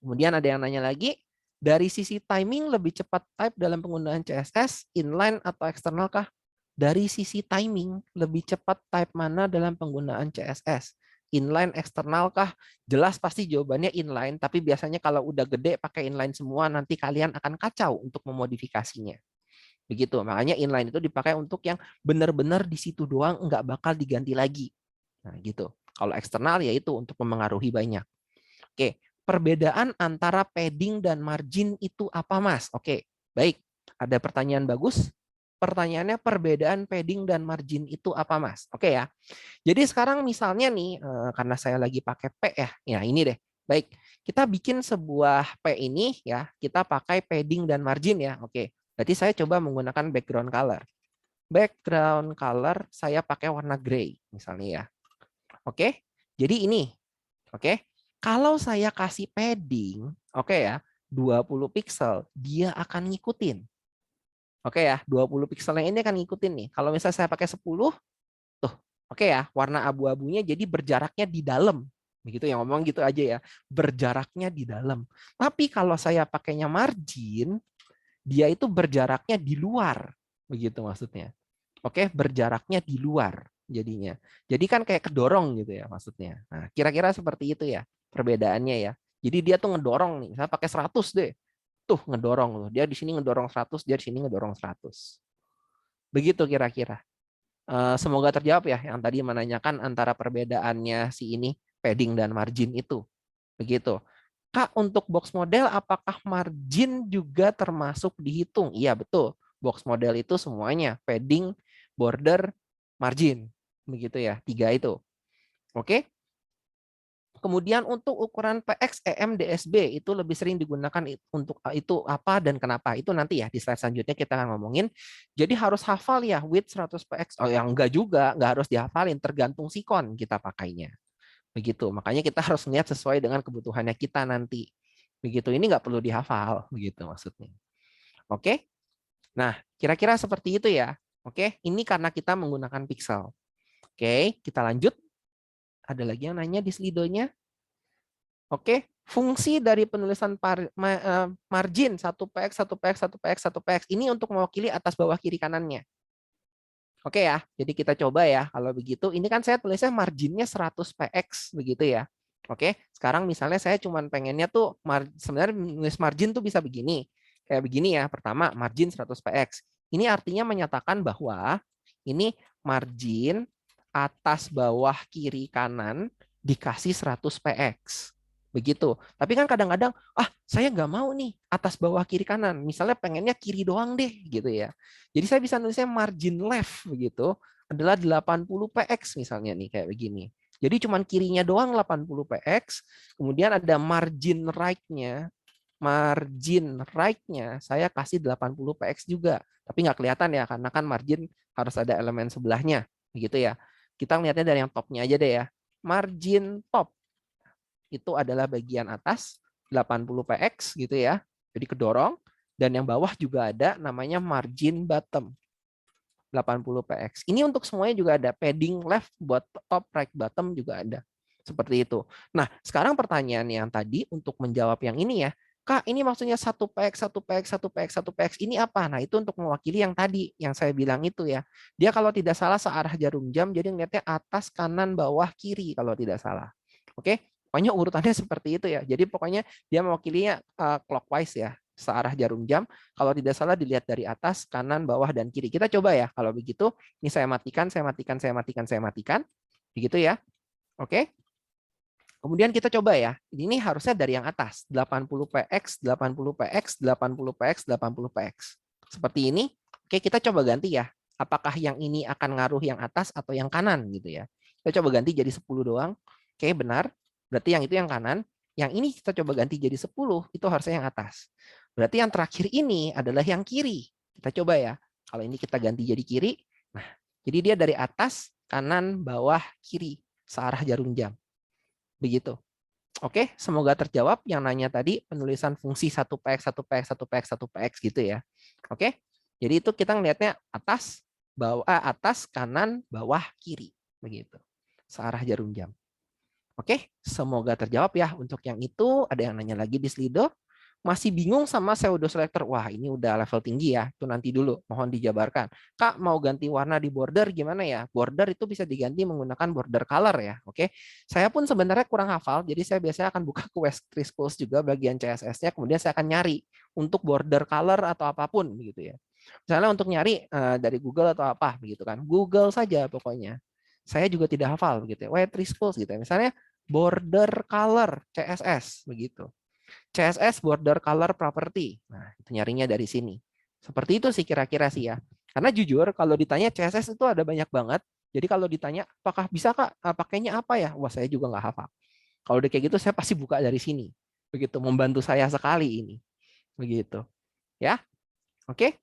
Kemudian ada yang nanya lagi, dari sisi timing lebih cepat type dalam penggunaan CSS, inline atau eksternal kah? Dari sisi timing lebih cepat type mana dalam penggunaan CSS? Inline, eksternal kah? Jelas pasti jawabannya inline, tapi biasanya kalau udah gede pakai inline semua, nanti kalian akan kacau untuk memodifikasinya. Begitu, makanya inline itu dipakai untuk yang benar-benar di situ doang, nggak bakal diganti lagi. Nah, gitu. Kalau eksternal ya itu untuk memengaruhi banyak. Oke, perbedaan antara padding dan margin itu apa, Mas? Oke, baik. Ada pertanyaan bagus. Pertanyaannya perbedaan padding dan margin itu apa, Mas? Oke ya. Jadi sekarang misalnya nih, karena saya lagi pakai P ya, ya ini deh. Baik, kita bikin sebuah P ini ya, kita pakai padding dan margin ya. Oke. Berarti saya coba menggunakan background color. Background color saya pakai warna gray misalnya ya. Oke. Jadi ini. Oke. Kalau saya kasih padding, oke ya, 20 pixel, dia akan ngikutin. Oke ya, 20 pixelnya ini akan ngikutin nih. Kalau misalnya saya pakai 10, tuh, oke ya, warna abu-abunya jadi berjaraknya di dalam. Begitu ya, ngomong gitu aja ya, berjaraknya di dalam. Tapi kalau saya pakainya margin, dia itu berjaraknya di luar, begitu maksudnya. Oke, berjaraknya di luar jadinya. Jadi kan kayak kedorong gitu ya maksudnya. Nah, kira-kira seperti itu ya perbedaannya ya. Jadi dia tuh ngedorong nih, saya pakai 100 deh. Tuh ngedorong loh. Dia di sini ngedorong 100, dia di sini ngedorong 100. Begitu kira-kira. Semoga terjawab ya yang tadi menanyakan antara perbedaannya si ini padding dan margin itu. Begitu. Kak, untuk box model apakah margin juga termasuk dihitung? Iya, betul. Box model itu semuanya padding, border, margin. Begitu ya, 3 itu. Oke. Kemudian untuk ukuran PX, EM, DSB itu lebih sering digunakan untuk itu apa dan kenapa. Itu nanti ya di slide selanjutnya kita akan ngomongin. Jadi harus hafal ya width 100 PX. Oh ya enggak juga, enggak harus dihafalin, tergantung sikon kita pakainya. Begitu. Makanya kita harus lihat sesuai dengan kebutuhannya kita nanti. Begitu. Ini nggak perlu dihafal, begitu maksudnya. Oke? Nah, kira-kira seperti itu ya. Oke, ini karena kita menggunakan pixel. Oke, kita lanjut. Ada lagi yang nanya di Slido-nya? Oke, fungsi dari penulisan margin 1px, 1px, 1px, 1px ini untuk mewakili atas, bawah, kiri, kanannya. Oke ya, jadi kita coba ya. Kalau begitu, ini kan saya tulisnya marginnya 100px, begitu ya. Oke, sekarang misalnya saya cuma pengennya tuh, sebenarnya nulis margin tuh bisa begini. Kayak begini ya, pertama margin 100px. Ini artinya menyatakan bahwa ini margin atas, bawah, kiri, kanan dikasih 100px. Begitu. Tapi kan kadang-kadang, saya nggak mau nih atas, bawah, kiri, kanan. Misalnya pengennya kiri doang deh, gitu ya. Jadi saya bisa nulisnya margin left begitu adalah 80px misalnya nih kayak begini. Jadi cuman kirinya doang 80px, kemudian ada margin right-nya. Margin right-nya saya kasih 80px juga. Tapi nggak kelihatan ya karena kan margin harus ada elemen sebelahnya, begitu ya. Kita lihatnya dari yang top-nya aja deh ya. Margin top itu adalah bagian atas 80px gitu ya. Jadi kedorong, dan yang bawah juga ada namanya margin bottom 80px. Ini untuk semuanya juga ada, padding left buat top, right, bottom juga ada. Seperti itu. Nah, sekarang pertanyaan yang tadi untuk menjawab yang ini ya, Kak, ini maksudnya 1px, 1px, 1px, 1px ini apa? Nah, itu untuk mewakili yang tadi yang saya bilang itu ya. Dia kalau tidak salah searah jarum jam, jadi ngeliatnya atas, kanan, bawah, kiri kalau tidak salah. Oke? Pokoknya urutannya seperti itu ya. Jadi pokoknya dia mewakilinya clockwise ya, searah jarum jam. Kalau tidak salah dilihat dari atas, kanan, bawah, dan kiri. Kita coba ya. Kalau begitu, ini saya matikan, saya matikan, saya matikan, saya matikan. Begitu ya. Oke. Kemudian kita coba ya. Ini harusnya dari yang atas. 80px, 80px, 80px, 80px. Seperti ini. Oke, kita coba ganti ya. Apakah yang ini akan ngaruh yang atas atau yang kanan gitu ya. Kita coba ganti jadi 10 doang. Oke, benar. Berarti yang itu yang kanan. Yang ini kita coba ganti jadi 10, itu harusnya yang atas. Berarti yang terakhir ini adalah yang kiri. Kita coba ya. Kalau ini kita ganti jadi kiri. Nah, jadi dia dari atas, kanan, bawah, kiri. Searah jarum jam. Begitu. Oke, semoga terjawab yang nanya tadi penulisan fungsi 1px, 1px, 1px, 1px gitu ya. Oke. Jadi itu kita ngelihatnya atas, bawah, atas, kanan, bawah, kiri. Begitu. Searah jarum jam. Oke, semoga terjawab ya. Untuk yang itu, ada yang nanya lagi di Slido. Masih bingung sama pseudo selector? Wah, ini udah level tinggi ya. Itu nanti dulu, mohon dijabarkan. Kak, mau ganti warna di border gimana ya? Border itu bisa diganti menggunakan border color ya. Oke, saya pun sebenarnya kurang hafal, jadi saya biasanya akan buka ke Westry Schools juga bagian CSS-nya, kemudian saya akan nyari untuk border color atau apapun gitu ya. Misalnya untuk nyari dari Google atau apa begitu kan. Google saja pokoknya. Saya juga tidak hafal begitu ya. Westry Schools gitu ya. Misalnya border color CSS begitu. CSS border color property. Nah, itu nyarinya dari sini. Seperti itu sih kira-kira sih ya. Karena jujur kalau ditanya CSS itu ada banyak banget. Jadi kalau ditanya apakah bisa Kak pakainya apa ya? Wah, saya juga nggak hafal. Kalau udah kayak gitu saya pasti buka dari sini. Begitu, membantu saya sekali ini. Begitu. Ya. Oke.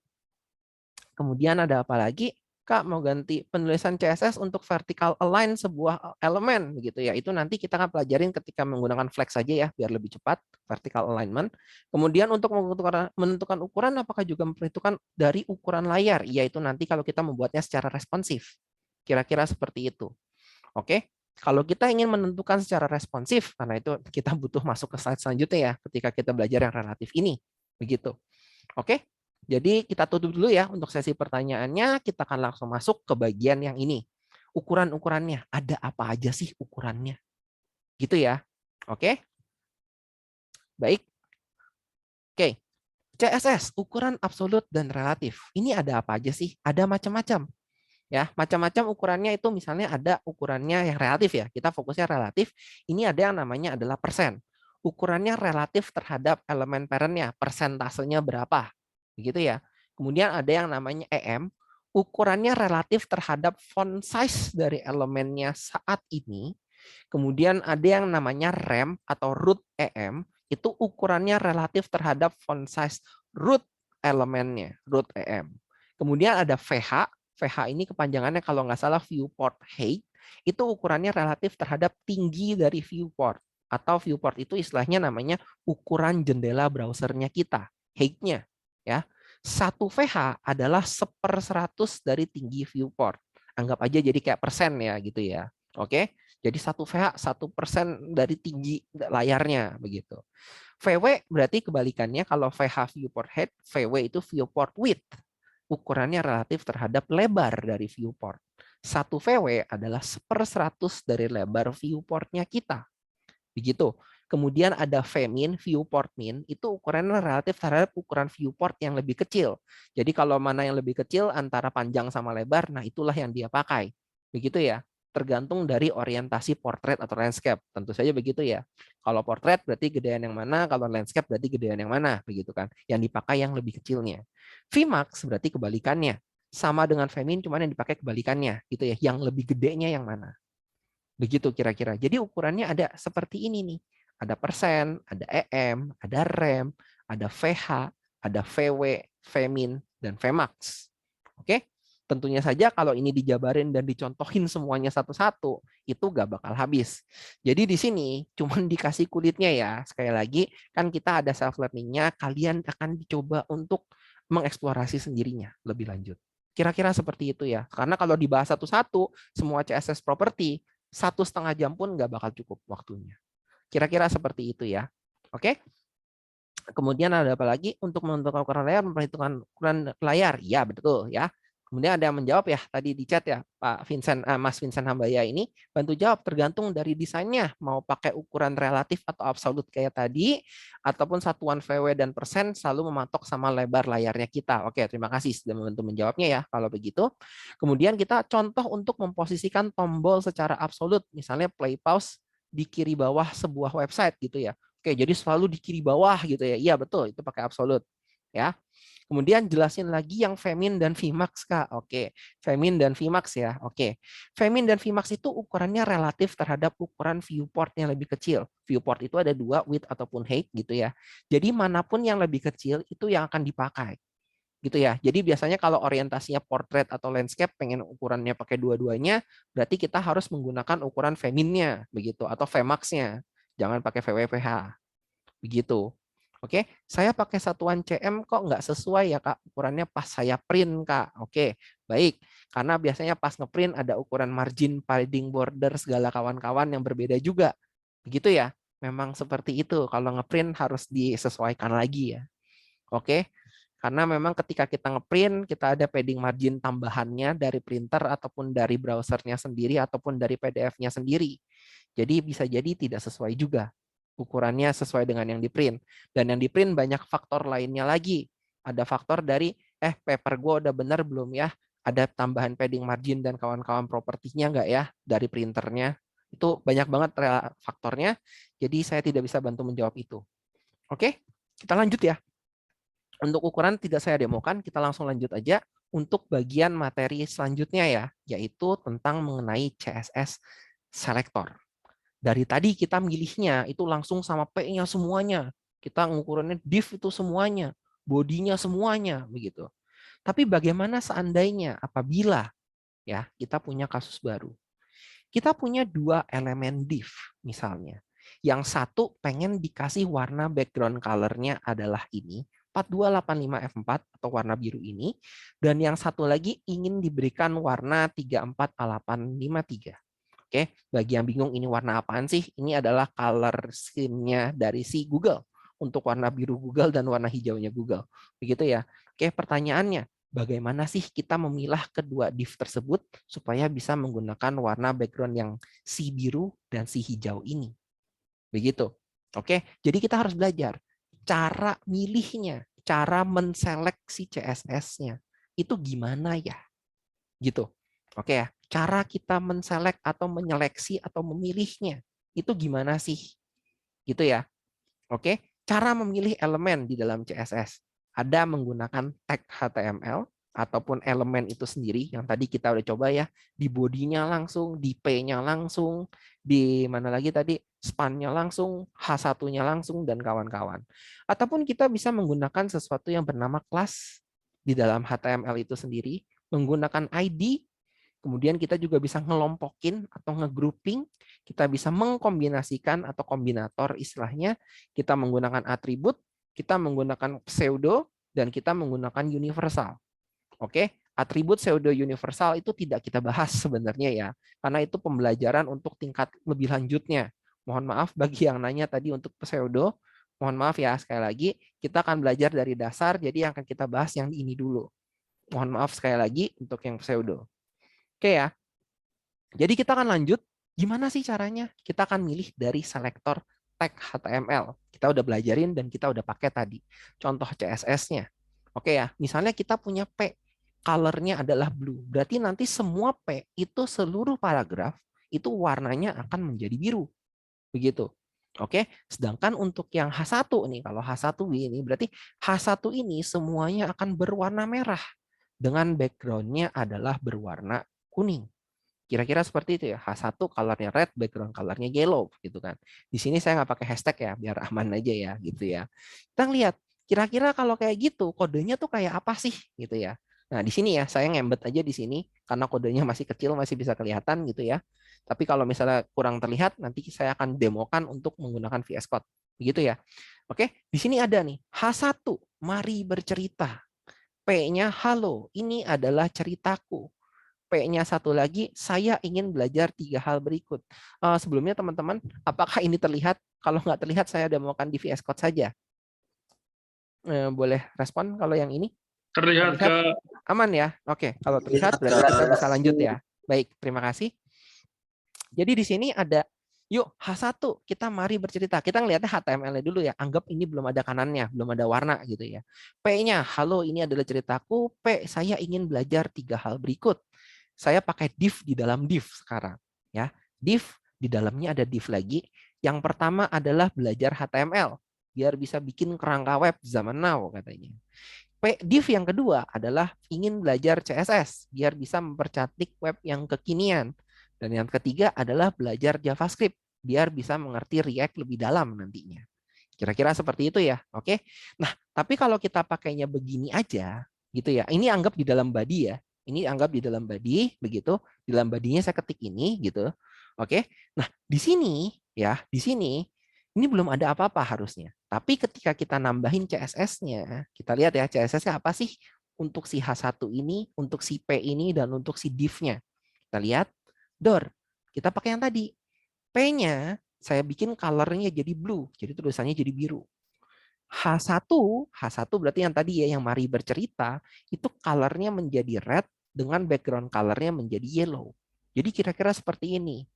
Kemudian ada apa lagi? Kak mau ganti penulisan CSS untuk vertical align sebuah elemen begitu ya. Itu nanti kita akan pelajarin ketika menggunakan flex saja ya biar lebih cepat vertical alignment. Kemudian untuk menentukan ukuran apakah juga memperhitungkan dari ukuran layar? Yaitu nanti kalau kita membuatnya secara responsif. Kira-kira seperti itu. Oke. Kalau kita ingin menentukan secara responsif, karena itu kita butuh masuk ke slide selanjutnya ya ketika kita belajar yang relatif ini. Begitu. Oke. Jadi kita tutup dulu ya untuk sesi pertanyaannya. Kita akan langsung masuk ke bagian yang ini. Ukuran-ukurannya. Ada apa aja sih ukurannya? Gitu ya. Oke. Baik. Oke. CSS, ukuran absolut dan relatif. Ini ada apa aja sih? Ada macam-macam. Ya, macam-macam ukurannya itu misalnya ada ukurannya yang relatif ya. Kita fokusnya relatif. Ini ada yang namanya adalah persen. Ukurannya relatif terhadap elemen parentnya. Persentasenya berapa? Begitu ya. Kemudian ada yang namanya EM, ukurannya relatif terhadap font size dari elemennya saat ini. Kemudian ada yang namanya REM atau root EM, itu ukurannya relatif terhadap font size root elemennya, root EM. Kemudian ada VH, VH ini kepanjangannya kalau nggak salah viewport height, Itu ukurannya relatif terhadap tinggi dari viewport. Atau viewport itu istilahnya namanya ukuran jendela browsernya kita, height-nya. Ya. 1 VH adalah 1/100 dari tinggi viewport. Anggap aja jadi kayak persen ya gitu ya. Oke, jadi 1 VH 1% dari tinggi layarnya begitu. VW berarti kebalikannya, kalau VH viewport height, VW itu viewport width. Ukurannya relatif terhadap lebar dari viewport. 1 VW adalah 1/100 dari lebar viewportnya kita. Begitu. Kemudian ada VMin, viewport min, itu ukurannya relatif terhadap ukuran viewport yang lebih kecil. Jadi kalau mana yang lebih kecil antara panjang sama lebar, nah itulah yang dia pakai. Begitu ya. Tergantung dari orientasi portrait atau landscape. Tentu saja begitu ya. Kalau portrait berarti gedean yang mana, kalau landscape berarti gedean yang mana, begitu kan. Yang dipakai yang lebih kecilnya. Vmax berarti kebalikannya. Sama dengan VMin, cuman yang dipakai kebalikannya, gitu ya. Yang lebih gedenya yang mana. Begitu kira-kira. Jadi ukurannya ada seperti ini nih. Ada persen, ada EM, ada rem, ada VH, ada VW, VMin, dan Vmax. Oke? Tentunya saja kalau ini dijabarin dan dicontohin semuanya satu-satu, itu gak bakal habis. Jadi di sini cuman dikasih kulitnya ya. Sekali lagi, kan kita ada self learning-nya, kalian akan dicoba untuk mengeksplorasi sendirinya lebih lanjut. Kira-kira seperti itu ya. Karena kalau dibahas satu-satu, semua CSS property, 1,5 jam pun nggak bakal cukup waktunya. Kira-kira seperti itu ya. Oke. Kemudian ada apa lagi? Untuk menentukan ukuran layar, memperhitungkan ukuran layar. Ya, betul ya. Kemudian ada yang menjawab ya tadi di chat ya, Pak Vincent, Mas Vincent Hambaya ini bantu jawab, tergantung dari desainnya, mau pakai ukuran relatif atau absolut kayak tadi, ataupun satuan VW dan persen selalu mematok sama lebar layarnya kita. Oke, terima kasih sudah membantu menjawabnya ya kalau begitu. Kemudian kita contoh untuk memposisikan tombol secara absolut, misalnya play pause di kiri bawah sebuah website gitu ya. Oke, jadi selalu di kiri bawah gitu ya. Iya betul, itu pakai absolut ya. Kemudian jelasin lagi yang VMin dan Vmax, Kak. Oke, VMin dan Vmax ya. Oke, VMin dan Vmax itu ukurannya relatif terhadap ukuran viewport yang lebih kecil. Viewport itu ada 2, width ataupun height gitu ya. Jadi manapun yang lebih kecil itu yang akan dipakai. Gitu ya. Jadi biasanya kalau orientasinya portrait atau landscape pengen ukurannya pakai dua-duanya, berarti kita harus menggunakan ukuran VMin-nya begitu atau Vmax-nya. Jangan pakai VWPH. Begitu. Oke, saya pakai satuan CM kok nggak sesuai ya Kak, ukurannya pas saya print Kak. Oke, baik. Karena biasanya pas ngeprint ada ukuran margin, padding, border, segala kawan-kawan yang berbeda juga. Begitu ya, memang seperti itu. Kalau ngeprint harus disesuaikan lagi ya. Oke, karena memang ketika kita ngeprint, kita ada padding margin tambahannya dari printer ataupun dari browsernya sendiri ataupun dari PDF-nya sendiri. Jadi bisa jadi tidak sesuai juga ukurannya sesuai dengan yang di print. Dan yang di print banyak faktor lainnya lagi. Ada faktor dari, paper gue udah benar belum ya? Ada tambahan padding margin dan kawan-kawan propertinya nggak ya dari printernya? Itu banyak banget faktornya. Jadi saya tidak bisa bantu menjawab itu. Oke, kita lanjut ya. Untuk ukuran tidak saya demokan, kita langsung lanjut aja untuk bagian materi selanjutnya ya, yaitu tentang mengenai CSS selector. Dari tadi kita milihnya itu langsung sama P-nya semuanya. Kita ngukurannya div itu semuanya, bodinya semuanya begitu. Tapi bagaimana seandainya apabila ya kita punya kasus baru. Kita punya 2 elemen div misalnya. Yang satu pengen dikasih warna background color-nya adalah ini, 4285F4 atau warna biru ini, dan yang satu lagi ingin diberikan warna 34A853. Oke, bagi yang bingung ini warna apaan sih? Ini adalah color scheme-nya dari si Google untuk warna biru Google dan warna hijaunya Google. Begitu ya. Oke, pertanyaannya, bagaimana sih kita memilah kedua div tersebut supaya bisa menggunakan warna background yang si biru dan si hijau ini? Begitu. Oke, jadi kita harus belajar cara milihnya, cara menseleksi CSS-nya. Itu gimana ya? Gitu. Oke ya, cara kita menselect atau menyeleksi atau memilihnya itu gimana sih? Gitu ya. Oke, cara memilih elemen di dalam CSS. Ada menggunakan tag HTML ataupun elemen itu sendiri yang tadi kita udah coba ya, di bodinya langsung, di P-nya langsung, di mana lagi tadi span-nya langsung, H1-nya langsung dan kawan-kawan. Ataupun kita bisa menggunakan sesuatu yang bernama kelas di dalam HTML itu sendiri, menggunakan ID. Kemudian kita juga bisa ngelompokin atau ngegrouping, kita bisa mengkombinasikan atau kombinator istilahnya, kita menggunakan atribut, kita menggunakan pseudo, dan kita menggunakan universal. Oke, atribut pseudo universal itu tidak kita bahas sebenarnya ya, karena itu pembelajaran untuk tingkat lebih lanjutnya. Mohon maaf bagi yang nanya tadi untuk pseudo, mohon maaf ya sekali lagi, kita akan belajar dari dasar, jadi yang akan kita bahas yang ini dulu. Mohon maaf sekali lagi untuk yang pseudo. Oke ya. Jadi kita akan lanjut. Gimana sih caranya? Kita akan milih dari selektor tag HTML. Kita udah belajarin dan kita udah pakai tadi. Contoh CSS-nya. Oke ya, misalnya kita punya P. Color-nya adalah blue. Berarti nanti semua P itu seluruh paragraf itu warnanya akan menjadi biru. Begitu. Oke, sedangkan untuk yang H1 nih, kalau H1 ini berarti H1 ini semuanya akan berwarna merah dengan background-nya adalah berwarna kuning. Kira-kira seperti itu ya. H1 color-nya red, background color-nya yellow gitu kan. Di sini saya nggak pakai hashtag ya, biar aman aja ya gitu ya. Kita lihat kira-kira kalau kayak gitu kodenya tuh kayak apa sih gitu ya. Nah, di sini ya saya ngembet aja di sini karena kodenya masih kecil, masih bisa kelihatan gitu ya. Tapi kalau misalnya kurang terlihat nanti saya akan demokan untuk menggunakan VS Code. Begitu ya. Oke, di sini ada nih H1, mari bercerita. P-nya halo, ini adalah ceritaku. P-nya satu lagi, saya ingin belajar 3 hal berikut. Sebelumnya teman-teman, apakah ini terlihat? Kalau nggak terlihat, saya demokan di VS Code saja. Boleh respon kalau yang ini? Terlihat, Kak. Aman ya? Oke, kalau terlihat berarti kita bisa lanjut ya. Baik, terima kasih. Jadi di sini ada, yuk H1, kita mari bercerita. Kita ngelihatnya HTML-nya dulu ya. Anggap ini belum ada kanannya, belum ada warna gitu ya. P-nya, halo ini adalah ceritaku. P, saya ingin belajar 3 hal berikut. Saya pakai div di dalam div sekarang. Ya, div di dalamnya ada div lagi. Yang pertama adalah belajar HTML. Biar bisa bikin kerangka web zaman now katanya. Div yang kedua adalah ingin belajar CSS. Biar bisa mempercantik web yang kekinian. Dan yang ketiga adalah belajar JavaScript, biar bisa mengerti React lebih dalam nantinya. Kira-kira seperti itu ya, oke? Nah, tapi kalau kita pakainya begini aja, gitu ya. Ini anggap di dalam body ya. Ini anggap di dalam body, begitu. Di dalam body-nya saya ketik ini, gitu. Oke. Nah, di sini ya, di sini ini belum ada apa-apa harusnya. Tapi ketika kita nambahin CSS-nya, kita lihat ya CSS-nya apa sih untuk si H1 ini, untuk si P ini, dan untuk si div-nya. Kita lihat. Kita pakai yang tadi. P-nya saya bikin color-nya jadi blue, jadi tulisannya jadi biru. H1 berarti yang tadi ya yang mari bercerita, itu color-nya menjadi red dengan background color-nya menjadi yellow. Jadi kira-kira seperti ini.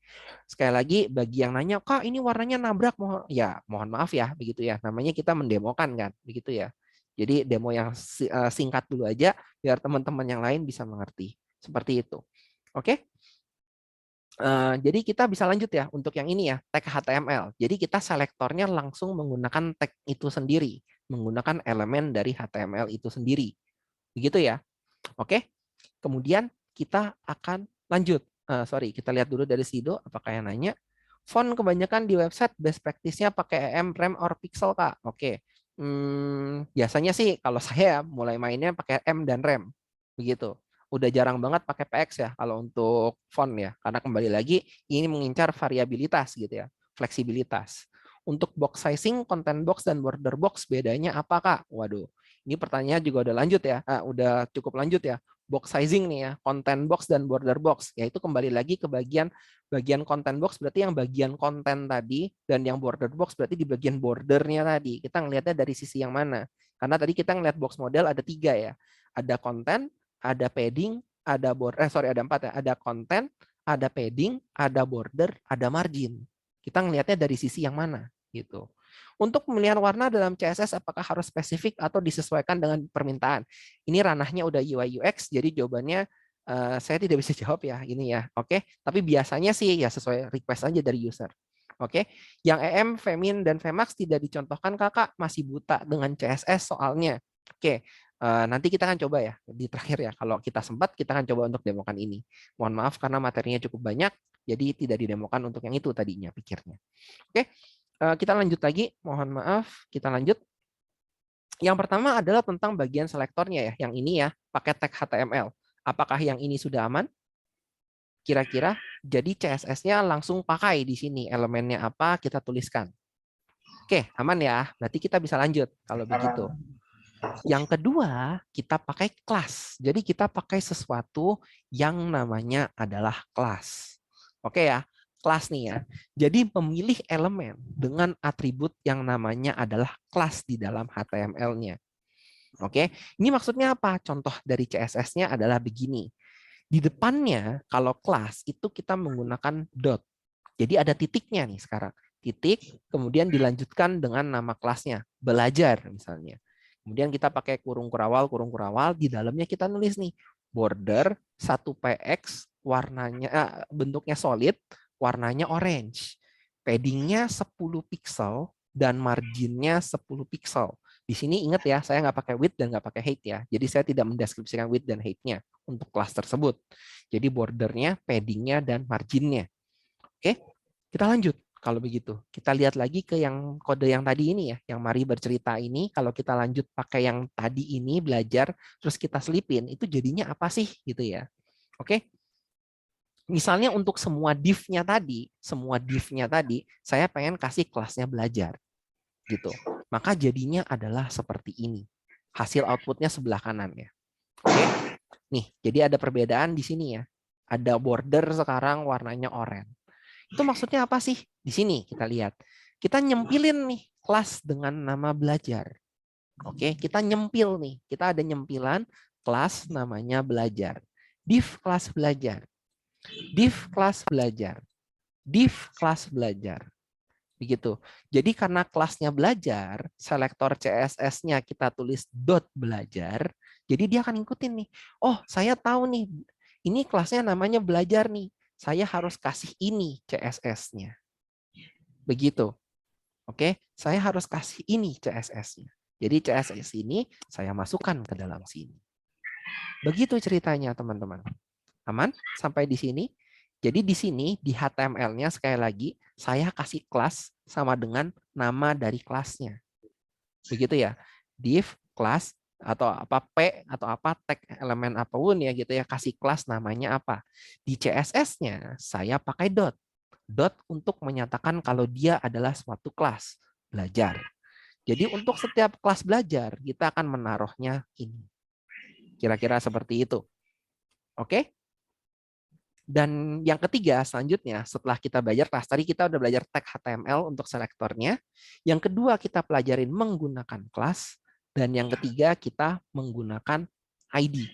Sekali lagi bagi yang nanya, "Kak, ini warnanya nabrak." Ya, mohon maaf ya, begitu ya. Namanya kita mendemokan kan, begitu ya. Jadi demo yang singkat dulu aja biar teman-teman yang lain bisa mengerti. Seperti itu. Oke? Jadi kita bisa lanjut ya untuk yang ini ya, tag HTML. Jadi kita selektornya langsung menggunakan tag itu sendiri, menggunakan elemen dari HTML itu sendiri. Begitu ya. Oke. Kemudian kita akan lanjut. Kita lihat dulu dari Sido, apakah yang nanya. Font kebanyakan di website best practice-nya pakai EM, Rem, or Pixel, Kak. Oke. Biasanya sih kalau saya mulai mainnya pakai M dan Rem. Begitu. Udah jarang banget pakai PX ya kalau untuk font ya, karena kembali lagi ini mengincar variabilitas gitu ya, fleksibilitas. Untuk box sizing, content box dan border box bedanya apa Kak? Waduh, ini pertanyaan juga udah lanjut ya, udah cukup lanjut ya. Box sizing nih ya, content box dan border box, yaitu kembali lagi ke bagian content box berarti yang bagian konten tadi, dan yang border box berarti di bagian bordernya tadi. Kita ngelihatnya dari sisi yang mana? Karena tadi kita ngelihat box model ada 3 ya, ada konten, ada padding, ada ada 4 ya, ada konten, ada padding, ada border, ada margin. Kita ngelihatnya dari sisi yang mana gitu. Untuk pemilihan warna dalam CSS apakah harus spesifik atau disesuaikan dengan permintaan? Ini ranahnya udah UI UX, jadi jawabannya saya tidak bisa jawab ya ini ya. Oke, tapi biasanya sih ya sesuai request aja dari user. Oke, yang EM, Femin, dan Vmax tidak dicontohkan Kakak, masih buta dengan CSS soalnya. Oke, nanti kita akan coba ya di terakhir ya, kalau kita sempat kita akan coba untuk demokan ini. Mohon maaf karena materinya cukup banyak, jadi tidak didemokan untuk yang itu tadinya pikirnya. Oke, kita lanjut lagi. Mohon maaf, kita lanjut. Yang pertama adalah tentang bagian selektornya ya, yang ini ya, pakai tag HTML. Apakah yang ini sudah aman? Kira-kira jadi CSS-nya langsung pakai di sini. Elemennya apa kita tuliskan. Oke, aman ya. Berarti kita bisa lanjut kalau begitu. Yang kedua, kita pakai kelas. Jadi kita pakai sesuatu yang namanya adalah kelas. Oke ya, kelas nih ya. Jadi memilih elemen dengan atribut yang namanya adalah kelas di dalam HTML-nya. Oke, ini maksudnya apa? Contoh dari CSS-nya adalah begini. Di depannya, kalau kelas itu kita menggunakan dot. Jadi ada titiknya nih sekarang. Titik, kemudian dilanjutkan dengan nama kelasnya. Belajar misalnya. Kemudian kita pakai kurung kurawal, di dalamnya kita nulis nih, border 1px, warnanya bentuknya solid, warnanya orange. Paddingnya 10 pixel, dan marginnya 10 pixel. Di sini ingat ya, saya nggak pakai width dan nggak pakai height ya. Jadi saya tidak mendeskripsikan width dan height-nya untuk kelas tersebut. Jadi bordernya, paddingnya, dan marginnya. Oke, kita lanjut. Kalau begitu, kita lihat lagi ke yang kode yang tadi ini ya, yang mari bercerita ini. Kalau kita lanjut pakai yang tadi ini, belajar, terus kita selipin, itu jadinya apa sih gitu ya. Oke. Misalnya untuk semua div-nya tadi, saya pengen kasih kelasnya belajar. Gitu. Maka jadinya adalah seperti ini. Hasil outputnya sebelah kanan ya. Oke. Nih, jadi ada perbedaan di sini ya. Ada border sekarang warnanya oranye. Itu maksudnya apa sih? Di sini kita lihat. Kita nyempilin nih kelas dengan nama belajar. Oke, kita nyempil nih. Kita ada nyempilan kelas namanya belajar. Div kelas belajar. Div kelas belajar. Div kelas belajar. Begitu. Jadi karena kelasnya belajar, selektor CSS-nya kita tulis dot belajar, jadi dia akan ngikutin nih. Oh, saya tahu nih, ini kelasnya namanya belajar nih. Saya harus kasih ini CSS-nya. Begitu. Oke, saya harus kasih ini CSS-nya. Jadi CSS ini saya masukkan ke dalam sini. Begitu ceritanya, teman-teman. Aman? Sampai di sini? Jadi di sini, di HTML-nya sekali lagi, saya kasih kelas sama dengan nama dari kelasnya. Begitu ya. Div, kelas, atau apa P atau apa tag elemen apapun ya gitu ya, kasih kelas namanya apa. Di CSS-nya saya pakai dot. Dot untuk menyatakan kalau dia adalah suatu kelas belajar. Jadi untuk setiap kelas belajar kita akan menaruhnya ini. Kira-kira seperti itu. Oke? Dan yang ketiga selanjutnya setelah kita belajar kelas tadi kita udah belajar tag HTML untuk selektornya. Yang kedua kita pelajarin menggunakan kelas. Dan yang ketiga, kita menggunakan ID.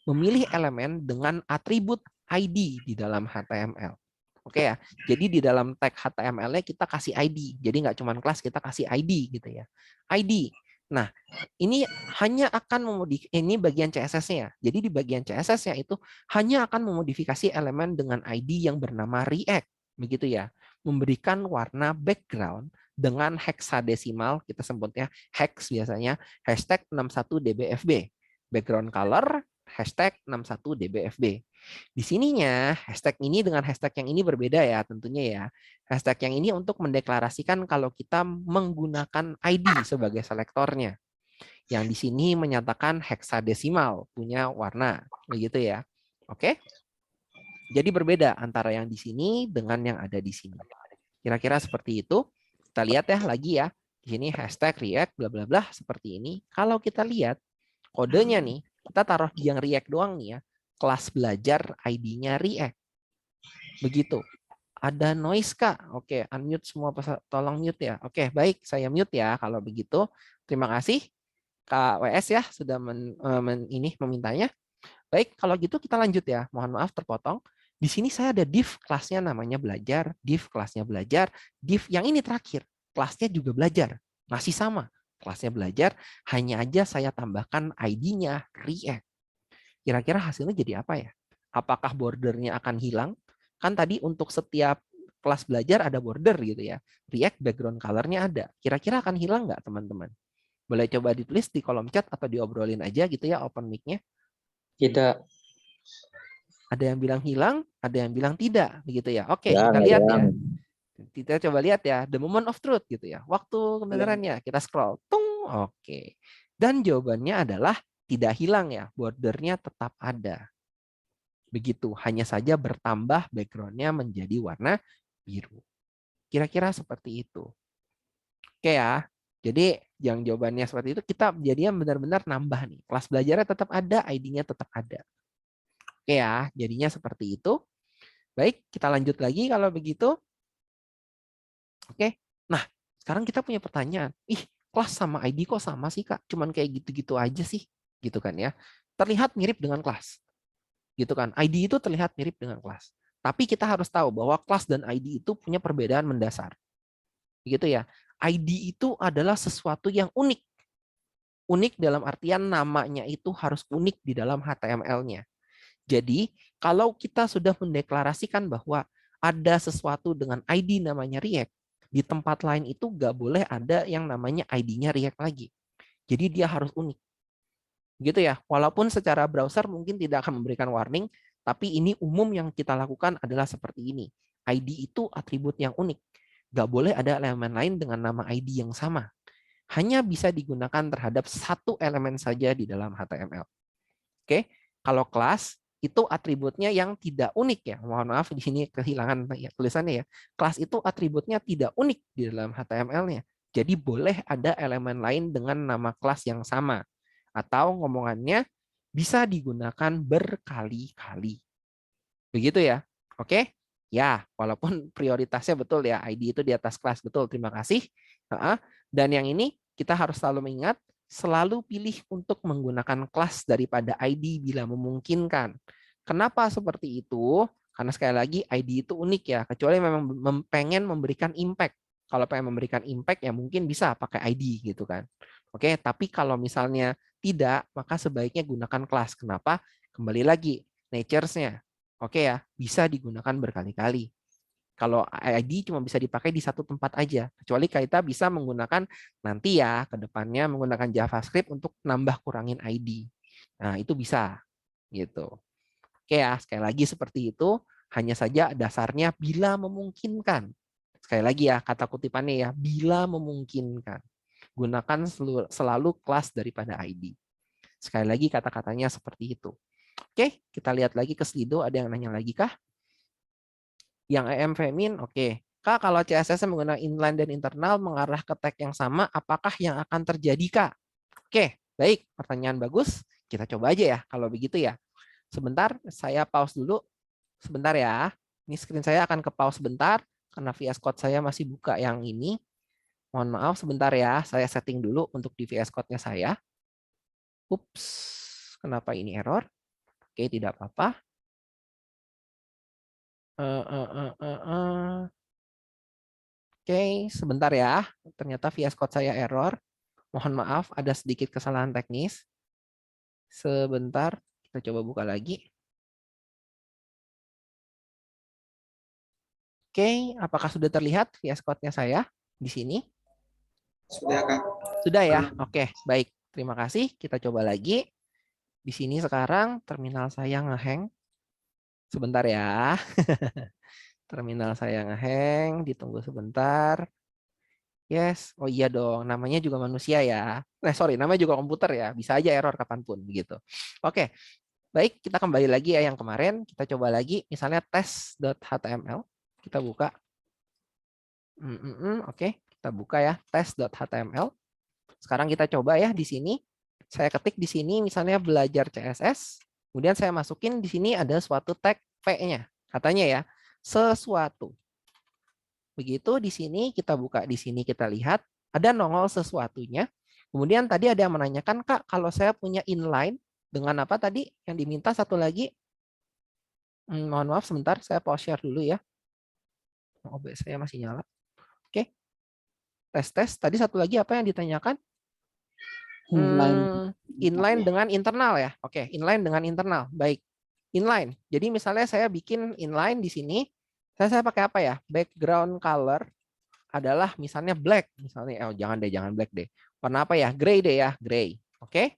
Memilih elemen dengan atribut ID di dalam HTML. Oke ya, jadi di dalam tag HTML-nya kita kasih ID. Jadi nggak cuma kelas, kita kasih ID gitu ya. ID. Nah, ini hanya akan memodifikasi, ini bagian CSS-nya. Jadi di bagian CSS-nya itu hanya akan memodifikasi elemen dengan ID yang bernama React. Begitu ya. Memberikan warna background dengan heksadesimal, kita sebutnya hex biasanya, hashtag 61dbfb. Background color, hashtag 61dbfb. Di sininya, hashtag ini dengan hashtag yang ini berbeda ya tentunya ya. Hashtag yang ini untuk mendeklarasikan kalau kita menggunakan ID sebagai selektornya. Yang di sini menyatakan heksadesimal, punya warna. Begitu ya. Oke? Jadi berbeda antara yang di sini dengan yang ada di sini. Kira-kira seperti itu. Kita lihat ya lagi ya. Di sini hashtag React bla bla bla seperti ini. Kalau kita lihat kodenya nih, kita taruh di yang React doang nih ya. Kelas belajar ID-nya React. Begitu. Ada noise Kak. Oke, unmute semua, tolong mute ya. Oke, baik, saya mute ya kalau begitu. Terima kasih Kak WS ya sudah memintanya. Baik, kalau gitu kita lanjut ya. Mohon maaf terpotong. Di sini saya ada div kelasnya namanya belajar, div kelasnya belajar, div yang ini terakhir, kelasnya juga belajar. Masih sama, kelasnya belajar, hanya aja saya tambahkan ID-nya React. Kira-kira hasilnya jadi apa ya? Apakah bordernya akan hilang? Kan tadi untuk setiap kelas belajar ada border gitu ya. React background color-nya ada. Kira-kira akan hilang nggak teman-teman? Boleh coba ditulis di kolom chat atau diobrolin aja gitu ya open mic-nya. Tidak. Ada yang bilang hilang, ada yang bilang tidak, begitu ya. Oke, Ya, kita lihat ya. yang. Kita coba lihat ya, the moment of truth gitu ya. Waktu kebenarannya, kita scroll. Tung, oke. Dan jawabannya adalah tidak hilang ya, bordernya tetap ada. Begitu, hanya saja bertambah background-nya menjadi warna biru. Kira-kira seperti itu. Oke ya. Jadi yang jawabannya seperti itu, kita jadinya benar-benar nambah nih. Kelas belajarnya tetap ada, ID-nya tetap ada. Oke ya, jadinya seperti itu. Baik, kita lanjut lagi kalau begitu. Oke. Nah, sekarang kita punya pertanyaan. Kelas sama ID kok sama sih, Kak? Cuman kayak gitu-gitu aja sih. Gitu kan ya. Terlihat mirip dengan kelas. Gitu kan. ID itu terlihat mirip dengan kelas. Tapi kita harus tahu bahwa kelas dan ID itu punya perbedaan mendasar. Begitu ya. ID itu adalah sesuatu yang unik. Unik dalam artian namanya itu harus unik di dalam HTML-nya. Jadi, kalau kita sudah mendeklarasikan bahwa ada sesuatu dengan ID namanya React, di tempat lain itu nggak boleh ada yang namanya ID-nya React lagi. Jadi dia harus unik. Gitu ya. Walaupun secara browser mungkin tidak akan memberikan warning, tapi ini umum yang kita lakukan adalah seperti ini. ID itu atribut yang unik. Nggak boleh ada elemen lain dengan nama ID yang sama. Hanya bisa digunakan terhadap satu elemen saja di dalam HTML. Oke, kalau kelas itu atributnya yang tidak unik ya. Mohon maaf di sini kehilangan tulisannya ya. Kelas itu atributnya tidak unik di dalam HTML-nya. Jadi boleh ada elemen lain dengan nama kelas yang sama. Atau ngomongannya bisa digunakan berkali-kali. Begitu ya. Oke? Ya, walaupun prioritasnya betul ya, ID itu di atas kelas, betul, terima kasih. Dan yang ini kita harus selalu mengingat, selalu pilih untuk menggunakan kelas daripada ID bila memungkinkan. Kenapa seperti itu? Karena sekali lagi ID itu unik ya, kecuali memang pengen memberikan impact. Kalau pengen memberikan impact ya mungkin bisa pakai ID gitu kan. Oke, tapi kalau misalnya tidak, maka sebaiknya gunakan kelas. Kenapa? Kembali lagi, natures-nya. Oke ya, bisa digunakan berkali-kali. Kalau ID cuma bisa dipakai di satu tempat aja, kecuali kita bisa menggunakan nanti ya ke depannya menggunakan JavaScript untuk nambah kurangin ID. Nah, itu bisa gitu. Oke ya, sekali lagi seperti itu, hanya saja dasarnya bila memungkinkan. Sekali lagi ya, kata kutipannya ya, bila memungkinkan. Gunakan selalu kelas daripada ID. Sekali lagi kata-katanya seperti itu. Oke, kita lihat lagi ke Slido. Ada yang nanya lagi kah? Yang EM Femin, oke. Kak, kalau CSS menggunakan inline dan internal mengarah ke tag yang sama, apakah yang akan terjadi, Kak? Oke, baik. Pertanyaan bagus. Kita coba aja ya, kalau begitu ya. Sebentar, saya pause dulu. Sebentar ya. Ini screen saya akan ke pause sebentar, karena VS Code saya masih buka yang ini. Mohon maaf sebentar ya, saya setting dulu untuk di VS Code-nya saya. Ups, kenapa ini error? Oke, tidak apa-apa. Oke, sebentar ya. Ternyata VS Code saya error. Mohon maaf, ada sedikit kesalahan teknis. Sebentar, kita coba buka lagi. Oke, apakah sudah terlihat VS Code-nya saya di sini? Sudah, Kak. Sudah ya? Oke, baik. Terima kasih. Kita coba lagi. Di sini sekarang terminal saya ngehang. Sebentar ya. Terminal saya ngehang, ditunggu sebentar. Yes, oh iya dong, namanya juga manusia ya. Sorry, namanya juga komputer ya. Bisa aja error kapanpun begitu. Oke, baik, kita kembali lagi ya yang kemarin. Kita coba lagi, misalnya tes.html. Kita buka. Oke, kita buka ya, tes.html. Sekarang kita coba ya di sini. Saya ketik di sini misalnya belajar CSS. Kemudian saya masukin di sini ada suatu tag P-nya. Katanya ya, sesuatu. Begitu di sini kita buka di sini kita lihat ada nongol sesuatunya. Kemudian tadi ada yang menanyakan, Kak, kalau saya punya inline dengan apa tadi yang diminta satu lagi? Mohon maaf sebentar, saya pause share dulu ya. OBS saya masih nyala. Oke. Tes. Tadi satu lagi apa yang ditanyakan? Inline dengan internal ya. Oke, inline dengan internal. Baik. Inline. Jadi misalnya saya bikin inline di sini. Saya pakai apa ya? Background color adalah misalnya black. Misalnya, jangan black deh. Warna apa ya? Gray deh ya, gray. Oke.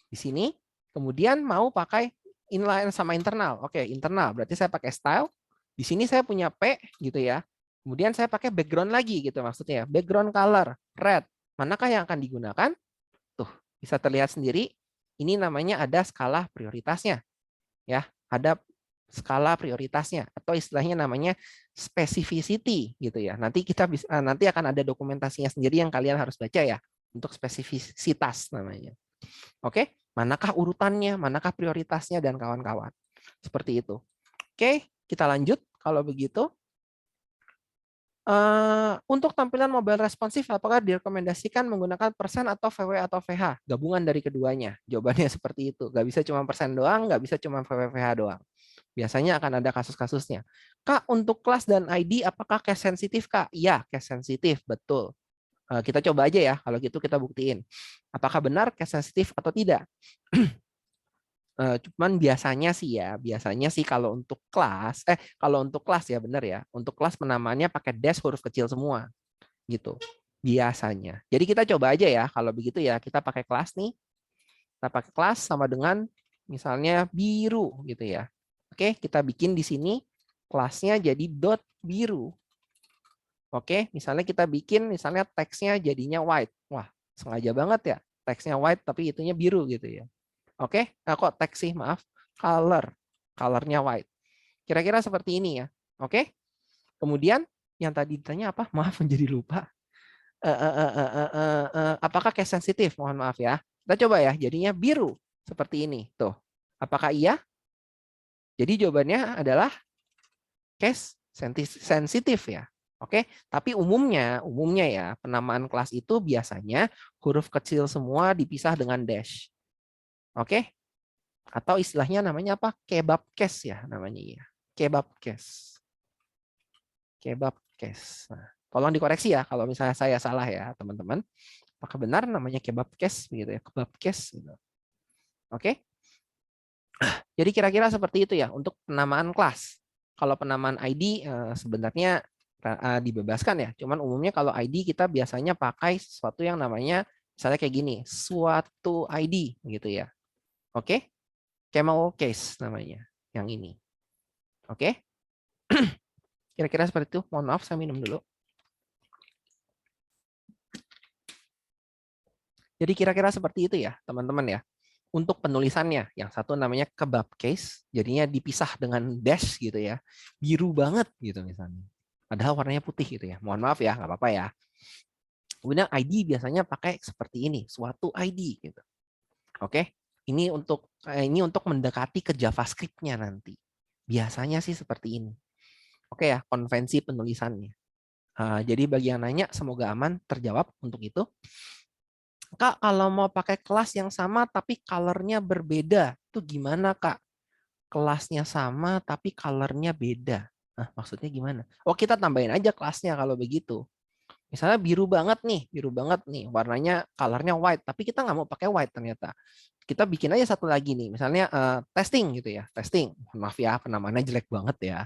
Di sini. Kemudian mau pakai inline sama internal. Oke, internal. Berarti saya pakai style. Di sini saya punya P gitu ya. Kemudian saya pakai background lagi gitu maksudnya. Background color, red. Manakah yang akan digunakan? Tuh, bisa terlihat sendiri. Ini namanya ada skala prioritasnya. Ya, ada skala prioritasnya, atau istilahnya namanya specificity gitu ya. Nanti nanti akan ada dokumentasinya sendiri yang kalian harus baca ya, untuk spesifisitas namanya. Oke, manakah urutannya, manakah prioritasnya, dan kawan-kawan. Seperti itu. Oke, kita lanjut kalau begitu. Untuk tampilan mobile responsif, apakah direkomendasikan menggunakan persen atau VW atau VH? Gabungan dari keduanya. Jawabannya seperti itu. Nggak bisa cuma persen doang, nggak bisa cuma VW VH doang. Biasanya akan ada kasus-kasusnya. Kak, untuk kelas dan ID, apakah case sensitif, Kak? Iya, case sensitif, betul. Kita coba aja ya, kalau gitu kita buktiin. Apakah benar case sensitif atau tidak? Cuman biasanya sih kalau untuk kelas ya benar ya. Untuk kelas penamaannya pakai dash huruf kecil semua gitu. Biasanya. Jadi kita coba aja ya, kalau begitu ya kita pakai kelas nih. Kita pakai kelas sama dengan misalnya biru gitu ya. Oke, kita bikin di sini kelasnya jadi dot biru. Oke, misalnya kita bikin misalnya teksnya jadinya white. Wah, sengaja banget ya. Teksnya white tapi itunya biru gitu ya. Oke, kok teks sih, maaf. Colornya white. Kira-kira seperti ini ya. Oke. Kemudian yang tadi ditanya apa? Maaf, menjadi lupa. Apakah case sensitif? Mohon maaf ya. Kita coba ya. Jadinya biru seperti ini. Tuh. Apakah iya? Jadi jawabannya adalah case sensitif ya. Oke, tapi umumnya ya penamaan kelas itu biasanya huruf kecil semua dipisah dengan dash. Oke? Atau istilahnya namanya apa? Kebab case ya namanya ya. Kebab case. Kebab case. Nah, tolong dikoreksi ya kalau misalnya saya salah ya, teman-teman. Apakah benar namanya kebab case gitu ya, kebab case gitu. Oke? Jadi kira-kira seperti itu ya untuk penamaan kelas. Kalau penamaan ID sebenarnya dibebaskan ya. Cuman umumnya kalau ID kita biasanya pakai sesuatu yang namanya misalnya kayak gini, suatu ID gitu ya. Oke? Camel case namanya yang ini. Oke? Kira-kira seperti itu. Mohon maaf, saya minum dulu. Jadi kira-kira seperti itu ya, teman-teman ya. Untuk penulisannya, yang satu namanya kebab case, jadinya dipisah dengan dash gitu ya. Biru banget gitu misalnya. Padahal warnanya putih gitu ya. Mohon maaf ya, nggak apa-apa ya. Kemudian ID biasanya pakai seperti ini, suatu ID gitu. Oke, ini untuk mendekati ke JavaScript-nya nanti. Biasanya sih seperti ini. Oke ya, konvensi penulisannya. Jadi bagi yang nanya, semoga aman terjawab untuk itu. Kak, kalau mau pakai kelas yang sama tapi color-nya berbeda, itu gimana, Kak? Kelasnya sama tapi color-nya beda. Nah, maksudnya gimana? Oh, kita tambahin aja kelasnya kalau begitu. Misalnya biru banget nih, warnanya color-nya white, tapi kita nggak mau pakai white ternyata. Kita bikin aja satu lagi nih, misalnya testing gitu ya, testing. Maaf ya, penamaannya jelek banget ya.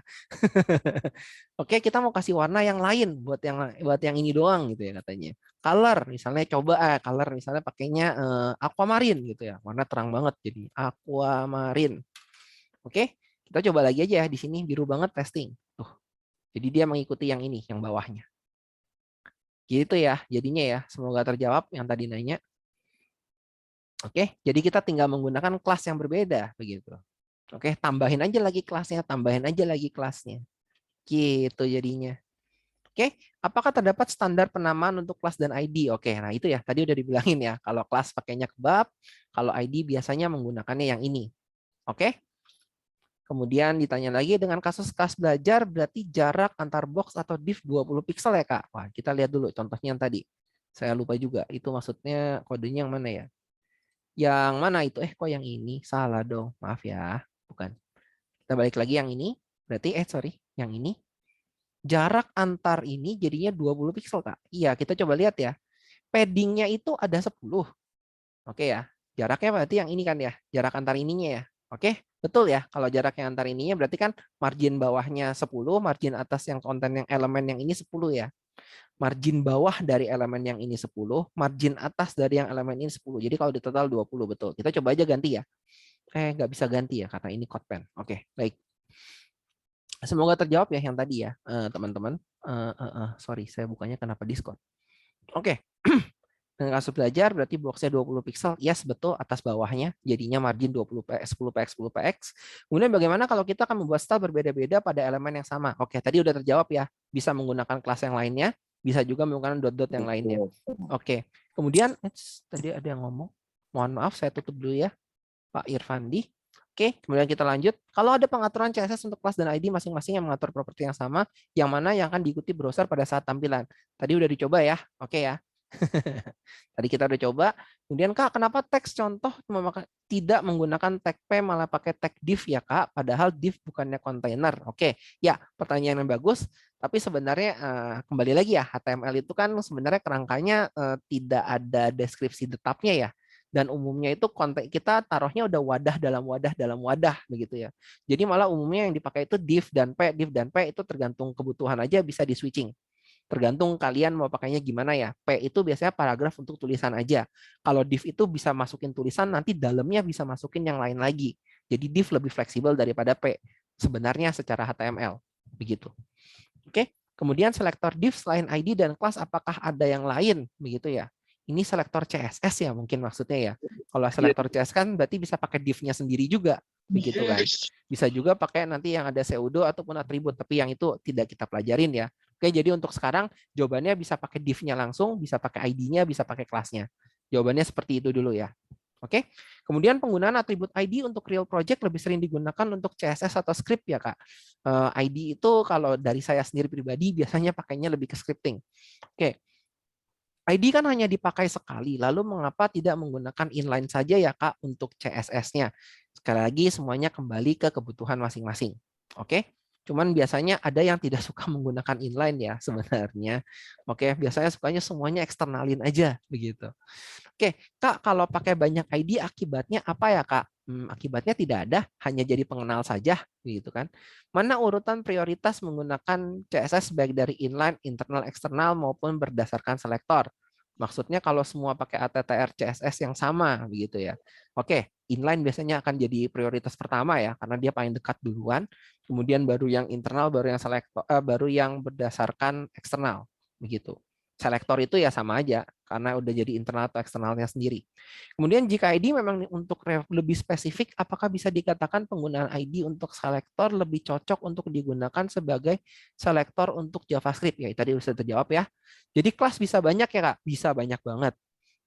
Oke, kita mau kasih warna yang lain buat yang ini doang gitu ya katanya. Color, misalnya color misalnya pakainya aquamarine gitu ya, warna terang banget jadi aquamarine. Oke, kita coba lagi aja ya di sini biru banget testing. Tuh, jadi dia mengikuti yang ini, yang bawahnya. Gitu ya, jadinya ya. Semoga terjawab yang tadi nanya. Oke, jadi kita tinggal menggunakan kelas yang berbeda begitu. Oke, tambahin aja lagi kelasnya. Gitu jadinya. Oke, apakah terdapat standar penamaan untuk kelas dan ID? Oke, nah itu ya, tadi udah dibilangin ya. Kalau kelas pakainya kebab, kalau ID biasanya menggunakannya yang ini. Oke. Kemudian ditanya lagi dengan kasus kelas belajar berarti jarak antar box atau div 20 pixel ya, Kak? Wah, kita lihat dulu contohnya yang tadi. Saya lupa juga, itu maksudnya kodenya yang mana ya? Yang mana itu? Kok yang ini? Salah dong, maaf ya. Bukan. Kita balik lagi yang ini. Berarti, yang ini. Jarak antar ini jadinya 20 pixel, Kak. Iya, kita coba lihat ya. Paddingnya itu ada 10. Oke ya. Jaraknya berarti yang ini kan ya. Jarak antar ininya ya. Oke, betul ya. Kalau jaraknya antar ininya berarti kan margin bawahnya 10, margin atas yang konten yang elemen yang ini 10 ya. Margin bawah dari elemen yang ini 10, margin atas dari yang elemen ini 10. Jadi kalau di total 20 betul. Kita coba aja ganti ya. Nggak bisa ganti ya karena ini code pen. Oke, baik. Semoga terjawab ya yang tadi ya, teman-teman. Sorry, saya bukanya kenapa Discord. Oke. Dengan kasus belajar berarti boxnya 20 pixel. Yes, betul, atas bawahnya. Jadinya margin 20px, 10px, 10px. Kemudian bagaimana kalau kita akan membuat style berbeda-beda pada elemen yang sama? Oke, tadi udah terjawab ya. Bisa menggunakan kelas yang lainnya, bisa juga menggunakan dot-dot yang lainnya. Oke, kemudian tadi ada yang ngomong. Mohon maaf, saya tutup dulu ya, Pak Irfandi. Oke, kemudian kita lanjut. Kalau ada pengaturan CSS untuk kelas dan ID masing-masing yang mengatur properti yang sama, yang mana yang akan diikuti browser pada saat tampilan. Tadi udah dicoba ya, oke ya. Tadi kita udah coba. Kemudian Kak, kenapa teks contoh tidak menggunakan tag P malah pakai tag div ya Kak? Padahal div bukannya kontainer. Oke, ya pertanyaan yang bagus. Tapi sebenarnya kembali lagi ya, HTML itu kan sebenarnya kerangkanya tidak ada deskripsi tetapnya ya. Dan umumnya itu konteks kita taruhnya udah wadah dalam wadah begitu ya. Jadi malah umumnya yang dipakai itu div dan P itu tergantung kebutuhan aja bisa di switching. Tergantung kalian mau pakainya gimana ya. P itu biasanya paragraf untuk tulisan aja. Kalau div itu bisa masukin tulisan, nanti dalamnya bisa masukin yang lain lagi. Jadi div lebih fleksibel daripada P sebenarnya secara HTML. Begitu. Oke. Kemudian selektor div selain ID dan kelas apakah ada yang lain begitu ya? Ini selektor CSS ya mungkin maksudnya ya. Kalau selektor CSS kan berarti bisa pakai div-nya sendiri juga begitu kan. Bisa juga pakai nanti yang ada pseudo ataupun atribut, tapi yang itu tidak kita pelajarin ya. Oke, jadi untuk sekarang jawabannya bisa pakai div-nya langsung, bisa pakai ID-nya, bisa pakai kelasnya. Jawabannya seperti itu dulu ya. Oke. Kemudian penggunaan atribut ID untuk real project lebih sering digunakan untuk CSS atau script ya Kak. ID itu kalau dari saya sendiri pribadi biasanya pakainya lebih ke scripting. Oke. ID kan hanya dipakai sekali, lalu mengapa tidak menggunakan inline saja ya Kak untuk CSS-nya? Sekali lagi semuanya kembali ke kebutuhan masing-masing. Oke. Cuman biasanya ada yang tidak suka menggunakan inline ya sebenarnya. Oke, biasanya sukanya semuanya eksternalin aja begitu. Oke, Kak, kalau pakai banyak ID akibatnya apa ya, Kak? Akibatnya tidak ada, hanya jadi pengenal saja gitu kan. Mana urutan prioritas menggunakan CSS baik dari inline, internal, eksternal maupun berdasarkan selektor. Maksudnya kalau semua pakai ATTR CSS yang sama begitu ya. Oke, inline biasanya akan jadi prioritas pertama ya karena dia paling dekat duluan. Kemudian baru yang internal, baru yang selektor, baru yang berdasarkan eksternal begitu. Selektor itu ya sama aja karena udah jadi internal atau eksternalnya sendiri. Kemudian jika ID memang untuk lebih spesifik, apakah bisa dikatakan penggunaan ID untuk selektor lebih cocok untuk digunakan sebagai selektor untuk JavaScript? Ya tadi sudah terjawab ya. Jadi kelas bisa banyak ya Kak? Bisa banyak banget.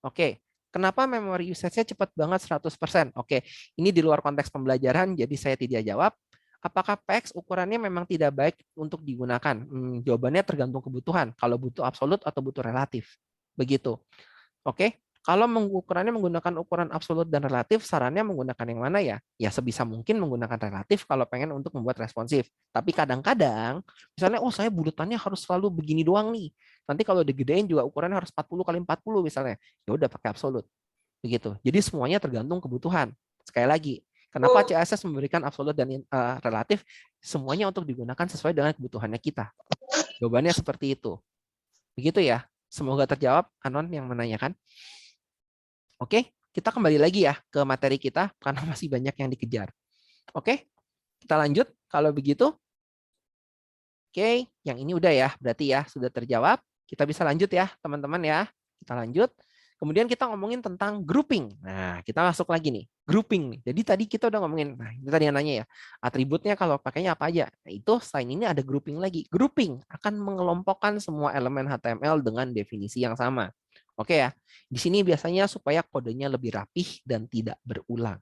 Oke. Kenapa memory usage-nya cepat banget 100%? Oke, ini di luar konteks pembelajaran, jadi saya tidak jawab. Apakah PX ukurannya memang tidak baik untuk digunakan? Jawabannya tergantung kebutuhan. Kalau butuh absolut atau butuh relatif. Begitu. Oke. Kalau ukurannya menggunakan ukuran absolut dan relatif, sarannya menggunakan yang mana ya? Ya sebisa mungkin menggunakan relatif kalau pengen untuk membuat responsif. Tapi kadang-kadang, misalnya, oh saya bulutannya harus selalu begini doang nih. Nanti kalau digedein juga ukurannya harus 40 kali 40 misalnya. Ya udah pakai absolut. Begitu. Jadi semuanya tergantung kebutuhan. Sekali lagi, kenapa CSS memberikan absolut dan relatif? Semuanya untuk digunakan sesuai dengan kebutuhannya kita. Jawabannya seperti itu. Begitu ya. Semoga terjawab, Anon yang menanyakan. Oke, kita kembali lagi ya ke materi kita karena masih banyak yang dikejar. Oke, kita lanjut kalau begitu. Oke, yang ini udah ya, berarti ya sudah terjawab. Kita bisa lanjut ya teman-teman ya. Kita lanjut. Kemudian kita ngomongin tentang grouping. Nah, kita masuk lagi nih, grouping nih. Jadi tadi kita udah ngomongin, nah itu tadi yang nanya ya, atributnya kalau pakainya apa aja. Nah, itu selain ini ada grouping lagi. Grouping akan mengelompokkan semua elemen HTML dengan definisi yang sama. Oke ya, di sini biasanya supaya kodenya lebih rapih dan tidak berulang.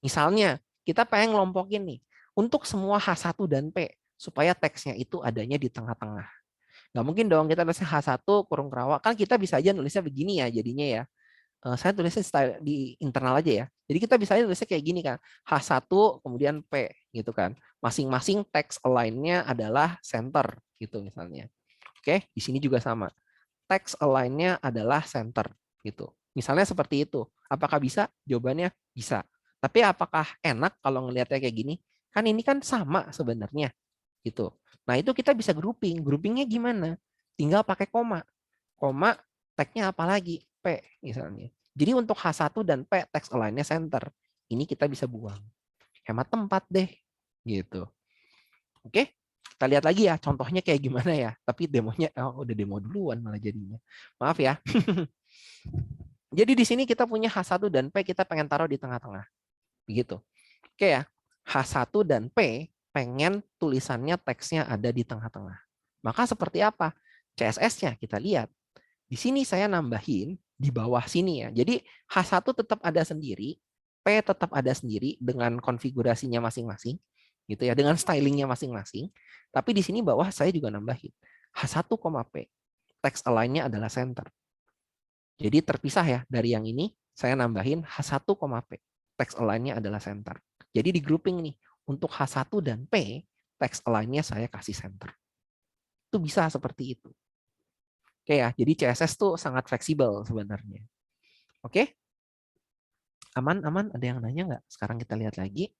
Misalnya, kita pengen ngelompokin nih, untuk semua H1 dan P, supaya teksnya itu adanya di tengah-tengah. Nggak mungkin dong kita tulisnya H1 kurung kerawak, kan kita bisa aja nulisnya begini ya jadinya ya. Saya tulisnya style di internal aja ya. Jadi kita bisa aja tulisnya kayak gini kan, H1 kemudian P gitu kan. Masing-masing teks align-nya adalah center gitu misalnya. Oke, di sini juga sama. Text align-nya adalah center gitu. Misalnya seperti itu. Apakah bisa? Jawabannya bisa. Tapi apakah enak kalau ngelihatnya kayak gini? Kan ini kan sama sebenarnya gitu. Nah, itu kita bisa grouping. Groupingnya gimana? Tinggal pakai koma. Koma tag-nya apa lagi? P misalnya. Jadi untuk H1 dan P text align-nya center. Ini kita bisa buang. Hemat tempat deh gitu. Oke? Kita lihat lagi ya, contohnya kayak gimana ya. Tapi demonya, udah demo duluan malah jadinya. Maaf ya. Jadi di sini kita punya H1 dan P, kita pengen taruh di tengah-tengah. Begitu. Oke ya, H1 dan P pengen tulisannya, teksnya ada di tengah-tengah. Maka seperti apa? CSS-nya kita lihat. Di sini saya nambahin di bawah sini ya. Jadi H1 tetap ada sendiri, P tetap ada sendiri dengan konfigurasinya masing-masing, gitu ya, dengan stylingnya masing-masing. Tapi di sini bawah saya juga nambahin H1, P. Text align-nya adalah center. Jadi terpisah ya dari yang ini, saya nambahin H1, P. Text align-nya adalah center. Jadi di grouping nih, untuk H1 dan P, text align-nya saya kasih center. Itu bisa seperti itu. Oke ya, jadi CSS tuh sangat fleksibel sebenarnya. Oke? Aman? Ada yang nanya nggak? Sekarang kita lihat lagi.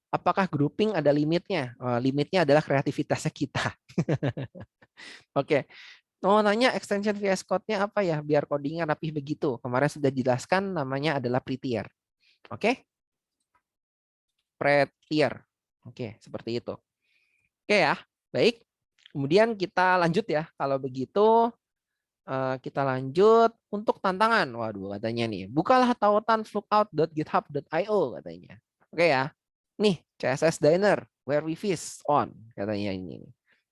Apakah grouping ada limitnya? Limitnya adalah kreativitasnya kita. Oke. Mau nanya extension VS Code-nya apa ya? Biar codingnya rapih begitu. Kemarin sudah dijelaskan, namanya adalah Prettier. Oke? Prettier. Oke, seperti itu. Oke ya, baik. Kemudian kita lanjut ya. Kalau begitu, kita lanjut untuk tantangan. Waduh, katanya nih, bukalah tautan lookout.github.io katanya. Oke ya. Nih, CSS Diner, where we fish on katanya ini.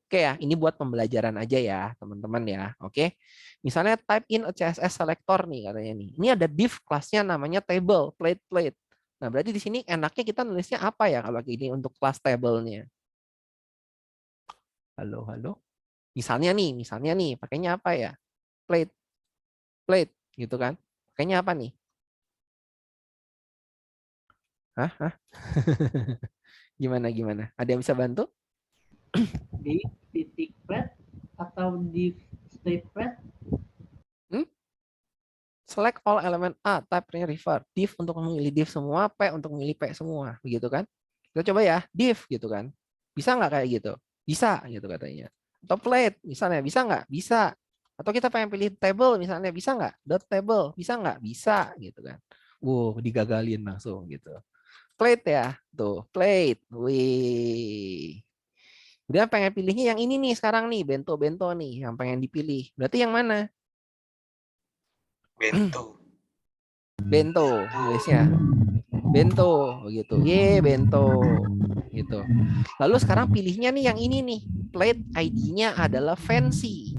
Oke ya, ini buat pembelajaran aja ya, teman-teman ya. Oke. Misalnya type in a CSS selector nih katanya nih. Ini ada div kelasnya namanya table, plate. Nah, berarti di sini enaknya kita nulisnya apa ya kalau ini untuk kelas table-nya? Halo. Misalnya nih, pakainya apa ya? Plate gitu kan. Pakainya apa nih? Hah? Gimana? Ada yang bisa bantu? Di titik plat atau di stay plat? Select all element A, type-nya refer. Div untuk memilih div semua, P untuk memilih P semua, begitu kan? Kita coba ya, div gitu kan. Bisa nggak kayak gitu? Bisa gitu katanya. Atau plate misalnya, bisa nggak? Bisa. Atau kita pengen pilih table misalnya, bisa nggak? Dot table, bisa nggak? Bisa gitu kan. Digagalin langsung gitu. Plate ya, tuh plate. Wih. Udah pengen pilihnya yang ini nih sekarang nih, bento nih yang pengen dipilih. Berarti yang mana? Bento nulisnya. Bento begitu. Bento gitu. Lalu sekarang pilihnya nih yang ini nih. Plate ID-nya adalah fancy.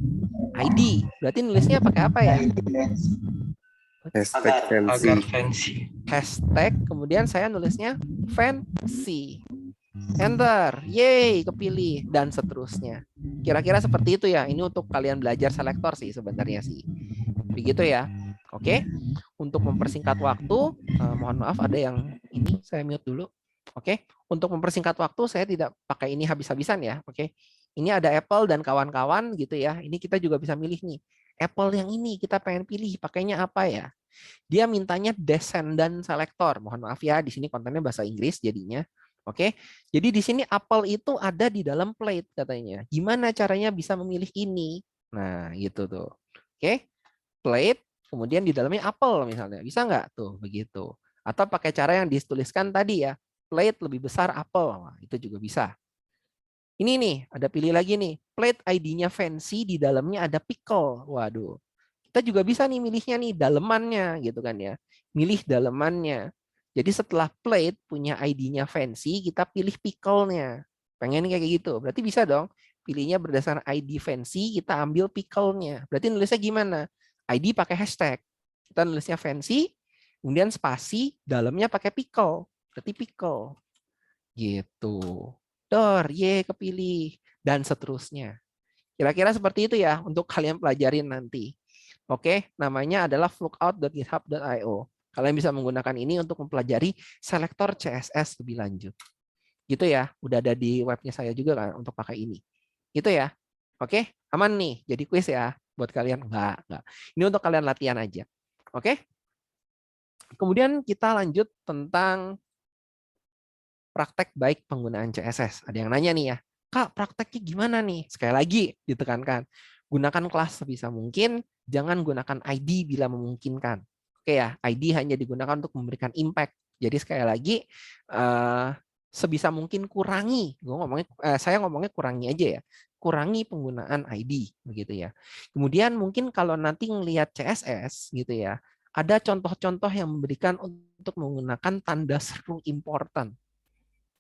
ID. Berarti nulisnya pakai apa ya? Fancy. Hashtag, kemudian saya nulisnya fancy. Enter. Yeay, kepilih dan seterusnya. Kira-kira seperti itu ya. Ini untuk kalian belajar selektor sih sebenarnya sih. Begitu ya. Oke. Untuk mempersingkat waktu, mohon maaf ada yang ini saya mute dulu. Oke. Untuk mempersingkat waktu saya tidak pakai ini habis-habisan ya. Oke. Ini ada Apple dan kawan-kawan gitu ya. Ini kita juga bisa milih nih. Apple yang ini kita pengen pilih pakainya apa ya? Dia mintanya descendant selector. Mohon maaf ya, di sini kontennya bahasa Inggris jadinya. Oke. Jadi di sini Apple itu ada di dalam plate katanya. Gimana caranya bisa memilih ini? Nah, gitu tuh. Oke. Plate, kemudian di dalamnya apel misalnya. Bisa nggak tuh begitu? Atau pakai cara yang dituliskan tadi ya. Plate lebih besar apel. Wah, itu juga bisa. Ini nih, ada pilih lagi nih. Plate ID-nya fancy, di dalamnya ada pickle. Waduh. Kita juga bisa nih milihnya nih dalemannya gitu kan ya. Milih dalemannya. Jadi setelah plate punya ID-nya fancy, kita pilih pickle-nya. Pengen kayak gitu. Berarti bisa dong. Pilihnya berdasarkan ID fancy, kita ambil pickle-nya. Berarti nulisnya gimana? ID pakai hashtag. Kita nulisnya fancy, kemudian spasi, dalamnya pakai pickle. Berarti pickle. Gitu. Kepilih. Dan seterusnya. Kira-kira seperti itu ya untuk kalian pelajarin nanti. Oke, namanya adalah lookout.github.io. Kalian bisa menggunakan ini untuk mempelajari selektor CSS lebih lanjut. Gitu ya, udah ada di webnya saya juga kan untuk pakai ini. Gitu ya. Oke, aman nih. Jadi quiz ya buat kalian. Enggak. Ini untuk kalian latihan aja. Oke. Kemudian kita lanjut tentang praktek baik penggunaan CSS. Ada yang nanya nih ya, Kak, prakteknya gimana nih? Sekali lagi ditekankan, gunakan kelas sebisa mungkin, jangan gunakan ID bila memungkinkan. Oke ya, ID hanya digunakan untuk memberikan impact. Jadi sekali lagi, sebisa mungkin kurangi. Saya ngomongnya kurangi aja ya. Kurangi penggunaan ID begitu ya. Kemudian mungkin kalau nanti ngelihat CSS gitu ya, ada contoh-contoh yang memberikan untuk menggunakan tanda seru important.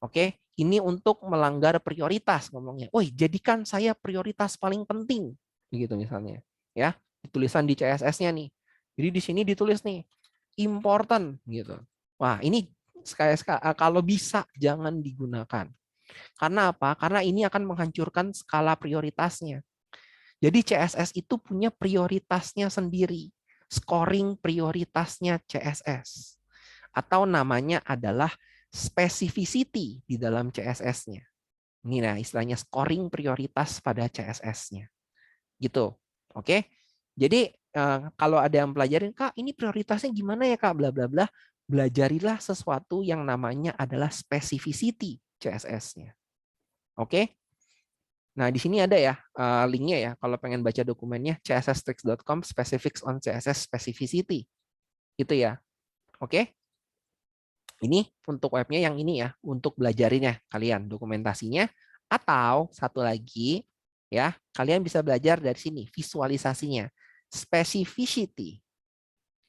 Oke, ini untuk melanggar prioritas ngomongnya. Woi, jadikan saya prioritas paling penting, begitu misalnya. Ya, tulisan di CSS-nya nih. Jadi di sini ditulis nih important gitu. Wah, ini kalau bisa jangan digunakan. Karena apa? Karena ini akan menghancurkan skala prioritasnya. Jadi CSS itu punya prioritasnya sendiri. Scoring prioritasnya CSS. Atau namanya adalah specificity di dalam CSS-nya. Ini nah istilahnya scoring prioritas pada CSS-nya. Gitu. Oke. Jadi kalau ada yang pelajarin, Kak, ini prioritasnya gimana ya, Kak? Bla bla bla. Belajarilah sesuatu yang namanya adalah specificity CSS-nya. Oke. Nah, di sini ada ya linknya ya. Kalau pengen baca dokumennya csstricks.com specifics on CSS specificity. Gitu ya. Oke. Ini untuk webnya yang ini ya, untuk belajarinnya kalian dokumentasinya. Atau satu lagi ya, kalian bisa belajar dari sini visualisasinya, specificity.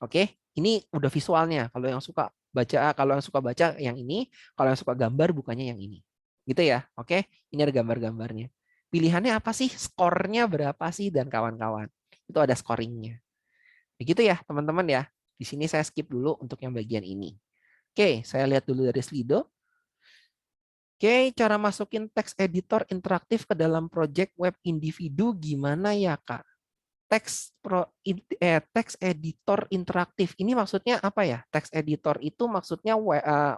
Oke, ini udah visualnya. Kalau yang suka baca yang ini, kalau yang suka gambar bukannya yang ini. Gitu ya. Oke, ini ada gambar-gambarnya. Pilihannya apa sih? Skornya berapa sih dan kawan-kawan? Itu ada scoringnya. Begitu ya, teman-teman ya. Di sini saya skip dulu untuk yang bagian ini. Oke, saya lihat dulu dari Slido. Oke, cara masukin teks editor interaktif ke dalam project web individu gimana ya, Kak? Teks editor interaktif. Ini maksudnya apa ya? Teks editor itu maksudnya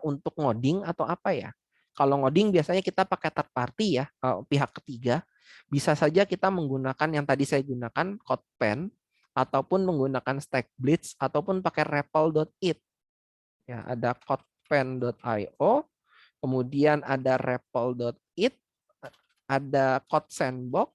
untuk ngoding atau apa ya? Kalau ngoding biasanya kita pakai third party ya, pihak ketiga. Bisa saja kita menggunakan yang tadi saya gunakan, CodePen, ataupun menggunakan StackBlitz, ataupun pakai REPL.it. Ya, ada codepen.io, kemudian ada REPL.it, ada Code Sandbox,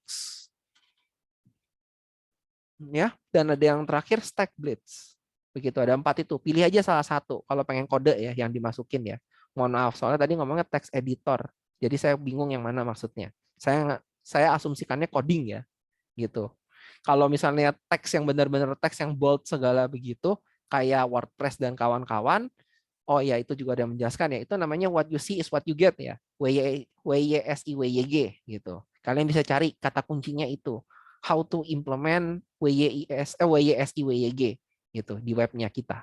ya, dan ada yang terakhir StackBlitz. Begitu, ada 4 itu. Pilih aja salah satu kalau pengen kode ya yang dimasukin ya. Mohon maaf, soalnya tadi ngomongnya text editor. Jadi saya bingung yang mana maksudnya. Saya asumsikannya coding ya, gitu. Kalau misalnya teks yang benar-benar teks yang bold segala begitu, kayak WordPress dan kawan-kawan, oh ya, itu juga ada yang menjelaskan ya. Itu namanya what you see is what you get ya. WYSIWYG gitu. Kalian bisa cari kata kuncinya itu. How to implement WYSIWYG gitu di webnya kita.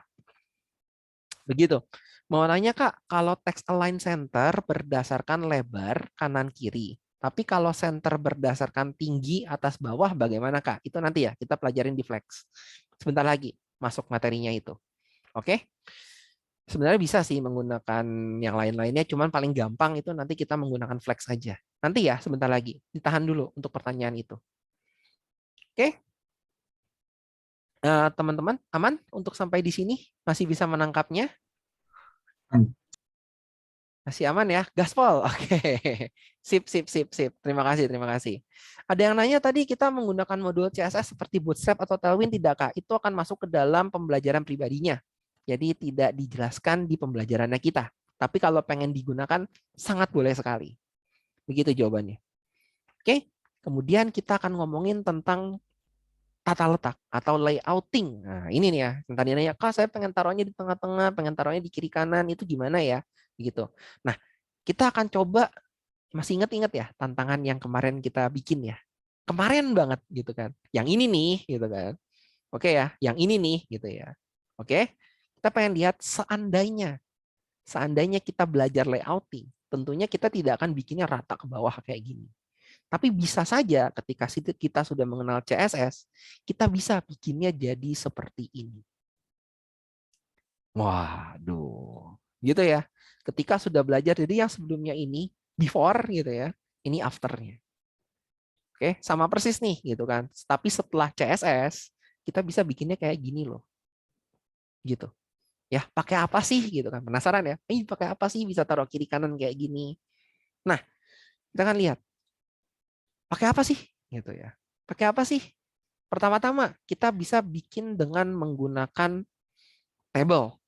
Begitu. Mau nanya, Kak, kalau text align center berdasarkan lebar kanan kiri. Tapi kalau center berdasarkan tinggi atas bawah bagaimana, Kak? Itu nanti ya kita pelajarin di Flex. Sebentar lagi masuk materinya itu. Oke? Sebenarnya bisa sih menggunakan yang lain-lainnya, cuman paling gampang itu nanti kita menggunakan Flex aja. Nanti ya, sebentar lagi. Ditahan dulu untuk pertanyaan itu. Oke? Teman-teman, aman untuk sampai di sini? Masih bisa menangkapnya? Masih aman ya? Gaspol. Oke. Sip, sip, sip, sip. Terima kasih, terima kasih. Ada yang nanya tadi kita menggunakan modul CSS seperti Bootstrap atau Tailwind tidak, Kak? Itu akan masuk ke dalam pembelajaran pribadinya. Jadi tidak dijelaskan di pembelajarannya kita. Tapi kalau pengen digunakan, sangat boleh sekali. Begitu jawabannya. Oke, kemudian kita akan ngomongin tentang tata letak atau layouting. Nah, ini nih ya, yang tadi nanya, Kak, saya pengen taruhnya di tengah-tengah, pengen taruhnya di kiri kanan, itu gimana ya? Begitu. Nah, kita akan coba, masih ingat-ingat ya, tantangan yang kemarin kita bikin ya. Kemarin banget gitu kan. Yang ini nih, gitu kan. Oke ya, yang ini nih, gitu ya. Oke. Kita pengen lihat seandainya kita belajar layouting, tentunya kita tidak akan bikinnya rata ke bawah kayak gini. Tapi bisa saja ketika kita sudah mengenal CSS, kita bisa bikinnya jadi seperti ini. Waduh, gitu ya. Ketika sudah belajar, jadi yang sebelumnya ini before gitu ya, ini afternya. Oke, sama persis nih gitu kan. Tapi setelah CSS, kita bisa bikinnya kayak gini loh. Gitu. Ya, pakai apa sih gitu kan? Penasaran ya? Pakai apa sih bisa taruh kiri kanan kayak gini? Nah, kita kan lihat. Pakai apa sih? Gitu ya. Pakai apa sih? Pertama-tama, kita bisa bikin dengan menggunakan table.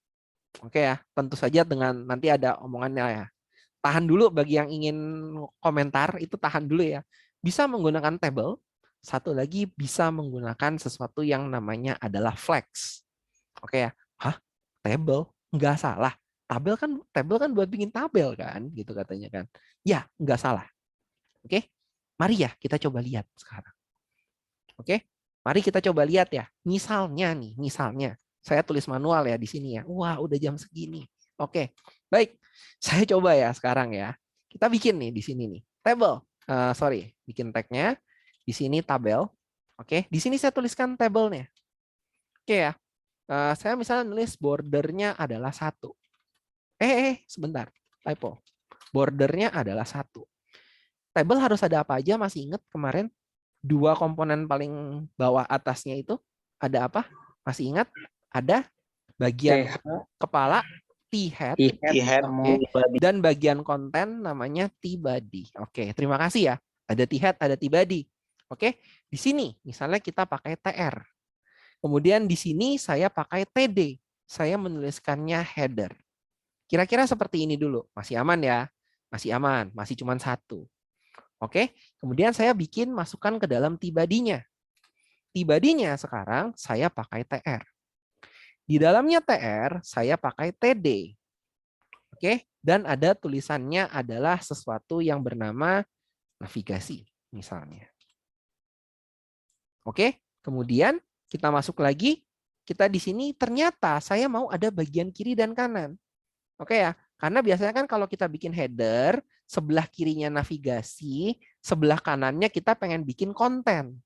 Oke ya, tentu saja dengan nanti ada omongannya ya. tahan dulu bagi yang ingin komentar, itu tahan dulu ya. Bisa menggunakan table, satu lagi bisa menggunakan sesuatu yang namanya adalah flex. Oke ya. Hah? Table? Nggak salah. Tabel kan buat bikin tabel kan, gitu katanya kan. Ya, nggak salah. Oke. Mari ya kita coba lihat sekarang. Oke. Mari kita coba lihat ya. Misalnya saya tulis manual ya di sini ya. Wah, udah jam segini. Oke. Baik. Saya coba ya sekarang ya. Kita bikin nih di sini nih. Table. Bikin tag-nya. Di sini tabel. Oke, di sini saya tuliskan tabelnya. Oke ya. Saya misalnya nulis bordernya adalah 1. Sebentar. Typo. Bordernya adalah 1. Table harus ada apa aja? Masih ingat kemarin 2 komponen paling bawah atasnya itu ada apa? Masih ingat? Ada bagian kepala T-head, dan bagian konten namanya T-body. Oke, terima kasih ya. Ada T-head, ada T-body. Oke, di sini misalnya kita pakai TR. Kemudian di sini saya pakai TD. Saya menuliskannya header. Kira-kira seperti ini dulu. Masih aman ya? Masih aman, masih cuma 1. Oke, kemudian saya masukkan ke dalam T-body-nya. T-body-nya sekarang saya pakai TR. Di dalamnya TR, saya pakai TD. Oke, dan ada tulisannya adalah sesuatu yang bernama navigasi, misalnya. Oke, kemudian kita masuk lagi. Kita di sini ternyata saya mau ada bagian kiri dan kanan. Oke ya, karena biasanya kan kalau kita bikin header, sebelah kirinya navigasi, sebelah kanannya kita pengen bikin konten.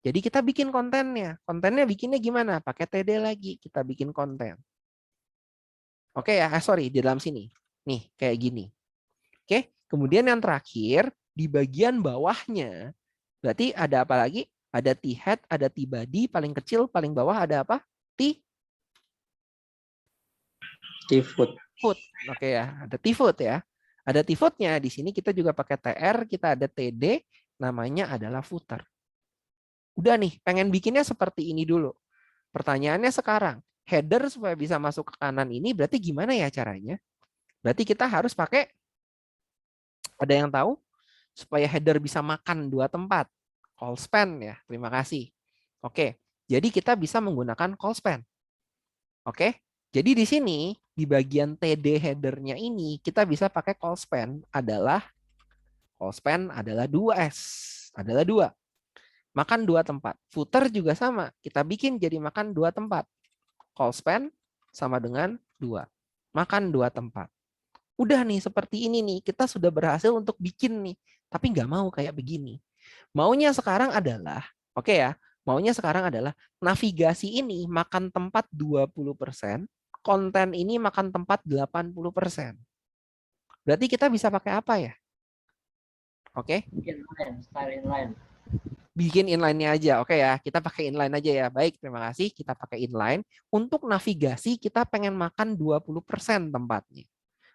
Jadi kita bikin kontennya. Kontennya bikinnya gimana? Pakai TD lagi. Kita bikin konten. Oke ya, di dalam sini. Nih, kayak gini. Oke, kemudian yang terakhir, di bagian bawahnya, berarti ada apa lagi? Ada T-head, ada T-body, paling kecil, paling bawah ada apa? T-foot. Oke ya, ada T-foot ya. Ada T-footnya, di sini kita juga pakai TR, kita ada TD, namanya adalah footer. Udah nih, pengen bikinnya seperti ini dulu. Pertanyaannya sekarang, header supaya bisa masuk ke kanan ini berarti gimana ya caranya? Berarti kita harus pakai, ada yang tahu? Supaya header bisa makan 2 tempat. Call span ya, terima kasih. Oke, jadi kita bisa menggunakan call span. Oke, jadi di sini, di bagian TD header-nya ini, kita bisa pakai call span adalah 2S. Adalah 2. Makan 2 tempat. Footer juga sama. Kita bikin jadi makan 2 tempat. Call span sama dengan 2. Makan 2 tempat. Udah nih, seperti ini nih. Kita sudah berhasil untuk bikin nih. Tapi nggak mau kayak begini. Maunya sekarang adalah, oke ya, maunya sekarang adalah navigasi ini makan tempat 20%, konten ini makan tempat 80%. Berarti kita bisa pakai apa ya? Oke. Style inline. Bikin inline-nya aja. Oke ya, kita pakai inline aja ya. Baik, terima kasih. Kita pakai inline. Untuk navigasi kita pengen makan 20% tempatnya.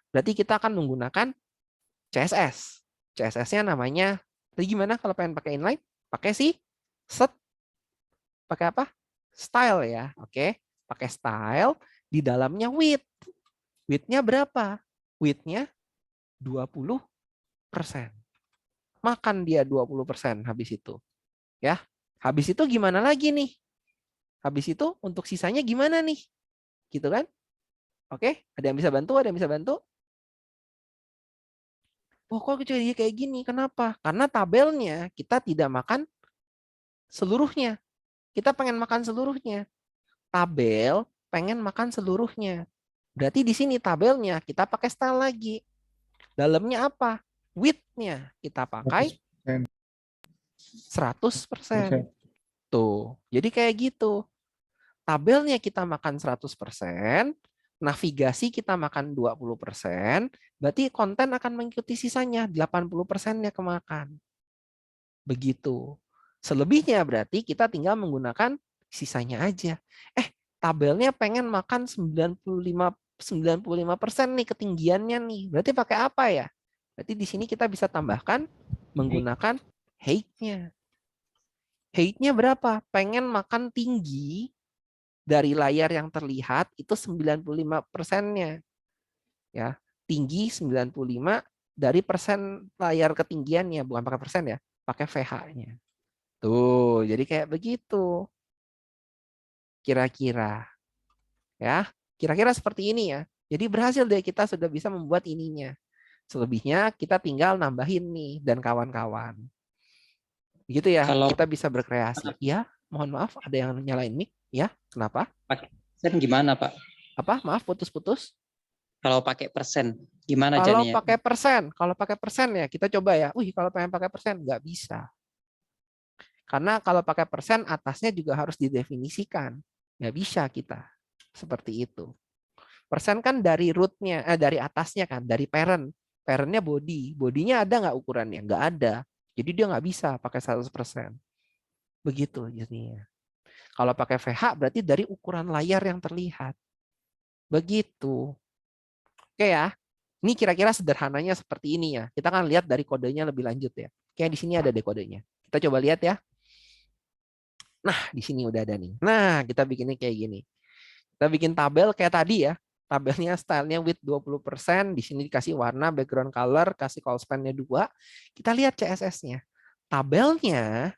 Berarti kita akan menggunakan CSS. CSS-nya namanya, gimana kalau pengen pakai inline? Pakai set. Pakai apa? Style ya. Oke, pakai style. Di dalamnya width. Width-nya berapa? Width-nya 20%. Makan dia 20% habis itu. Ya, habis itu gimana lagi nih? Habis itu untuk sisanya gimana nih? Gitu kan? Oke, ada yang bisa bantu? Ada yang bisa bantu? Oh, kok jadi kayak gini? Kenapa? Karena tabelnya kita tidak makan seluruhnya. Kita pengen makan seluruhnya. Tabel pengen makan seluruhnya. Berarti di sini tabelnya kita pakai style lagi. Dalamnya apa? Width-nya kita pakai 100%. Tuh, jadi kayak gitu. Tabelnya kita makan 100%, navigasi kita makan 20%, berarti konten akan mengikuti sisanya, 80%-nya kemakan. Begitu. Selebihnya berarti kita tinggal menggunakan sisanya aja. Tabelnya pengen makan 95% nih ketinggiannya nih. Berarti pakai apa ya? Berarti di sini kita bisa tambahkan menggunakan height-nya. Height-nya berapa? Pengen makan tinggi dari layar yang terlihat itu 95%-nya. Ya. tinggi 95 dari persen layar ketinggiannya, bukan pakai persen ya, pakai VH-nya. Tuh, jadi kayak begitu. Kira-kira. Ya, kira-kira seperti ini ya. Jadi berhasil deh, kita sudah bisa membuat ininya. Selebihnya kita tinggal nambahin nih dan kawan-kawan. Begitu ya, Kalau kita bisa berkreasi. Ya, mohon maaf ada yang nyalain mic. Ya, kenapa? pakai persen gimana, Pak? Apa? Maaf, putus-putus. Kalau pakai persen gimana Kalau jadinya? pakai persen ya kita coba ya. Kalau pengen pakai persen nggak bisa. Karena kalau pakai persen atasnya juga harus didefinisikan. Nggak bisa kita seperti itu. Persen kan dari rootnya, dari atasnya kan, dari parent. Parentnya body. Bodinya ada nggak ukurannya? Nggak ada. Jadi dia nggak bisa pakai 100%. Begitu jadinya. Kalau pakai VH berarti dari ukuran layar yang terlihat. Begitu. Oke ya. Ini kira-kira sederhananya seperti ini ya. Kita akan lihat dari kodenya lebih lanjut ya. Kayak di sini ada deh kodenya. Kita coba lihat ya. Nah, di sini udah ada nih. Nah, kita bikinnya kayak gini. Kita bikin tabel kayak tadi ya. Tabelnya stylenya width 20%. Di sini dikasih warna, background color, kasih call span-nya 2. Kita lihat CSS-nya. Tabelnya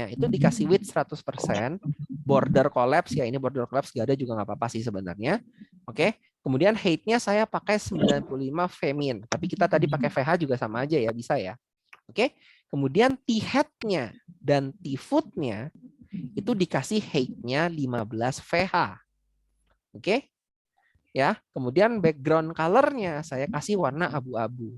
itu dikasih width 100%. Border collapse ya. Ini border collapse gak ada juga nggak apa-apa sih sebenarnya. Oke. Kemudian height-nya saya pakai 95 femin. Tapi kita tadi pakai VH juga sama aja ya. Bisa ya. Oke. Kemudian T-head-nya dan T-foot-nya itu dikasih height-nya 15 VH. Oke. Ya, kemudian background color-nya saya kasih warna abu-abu.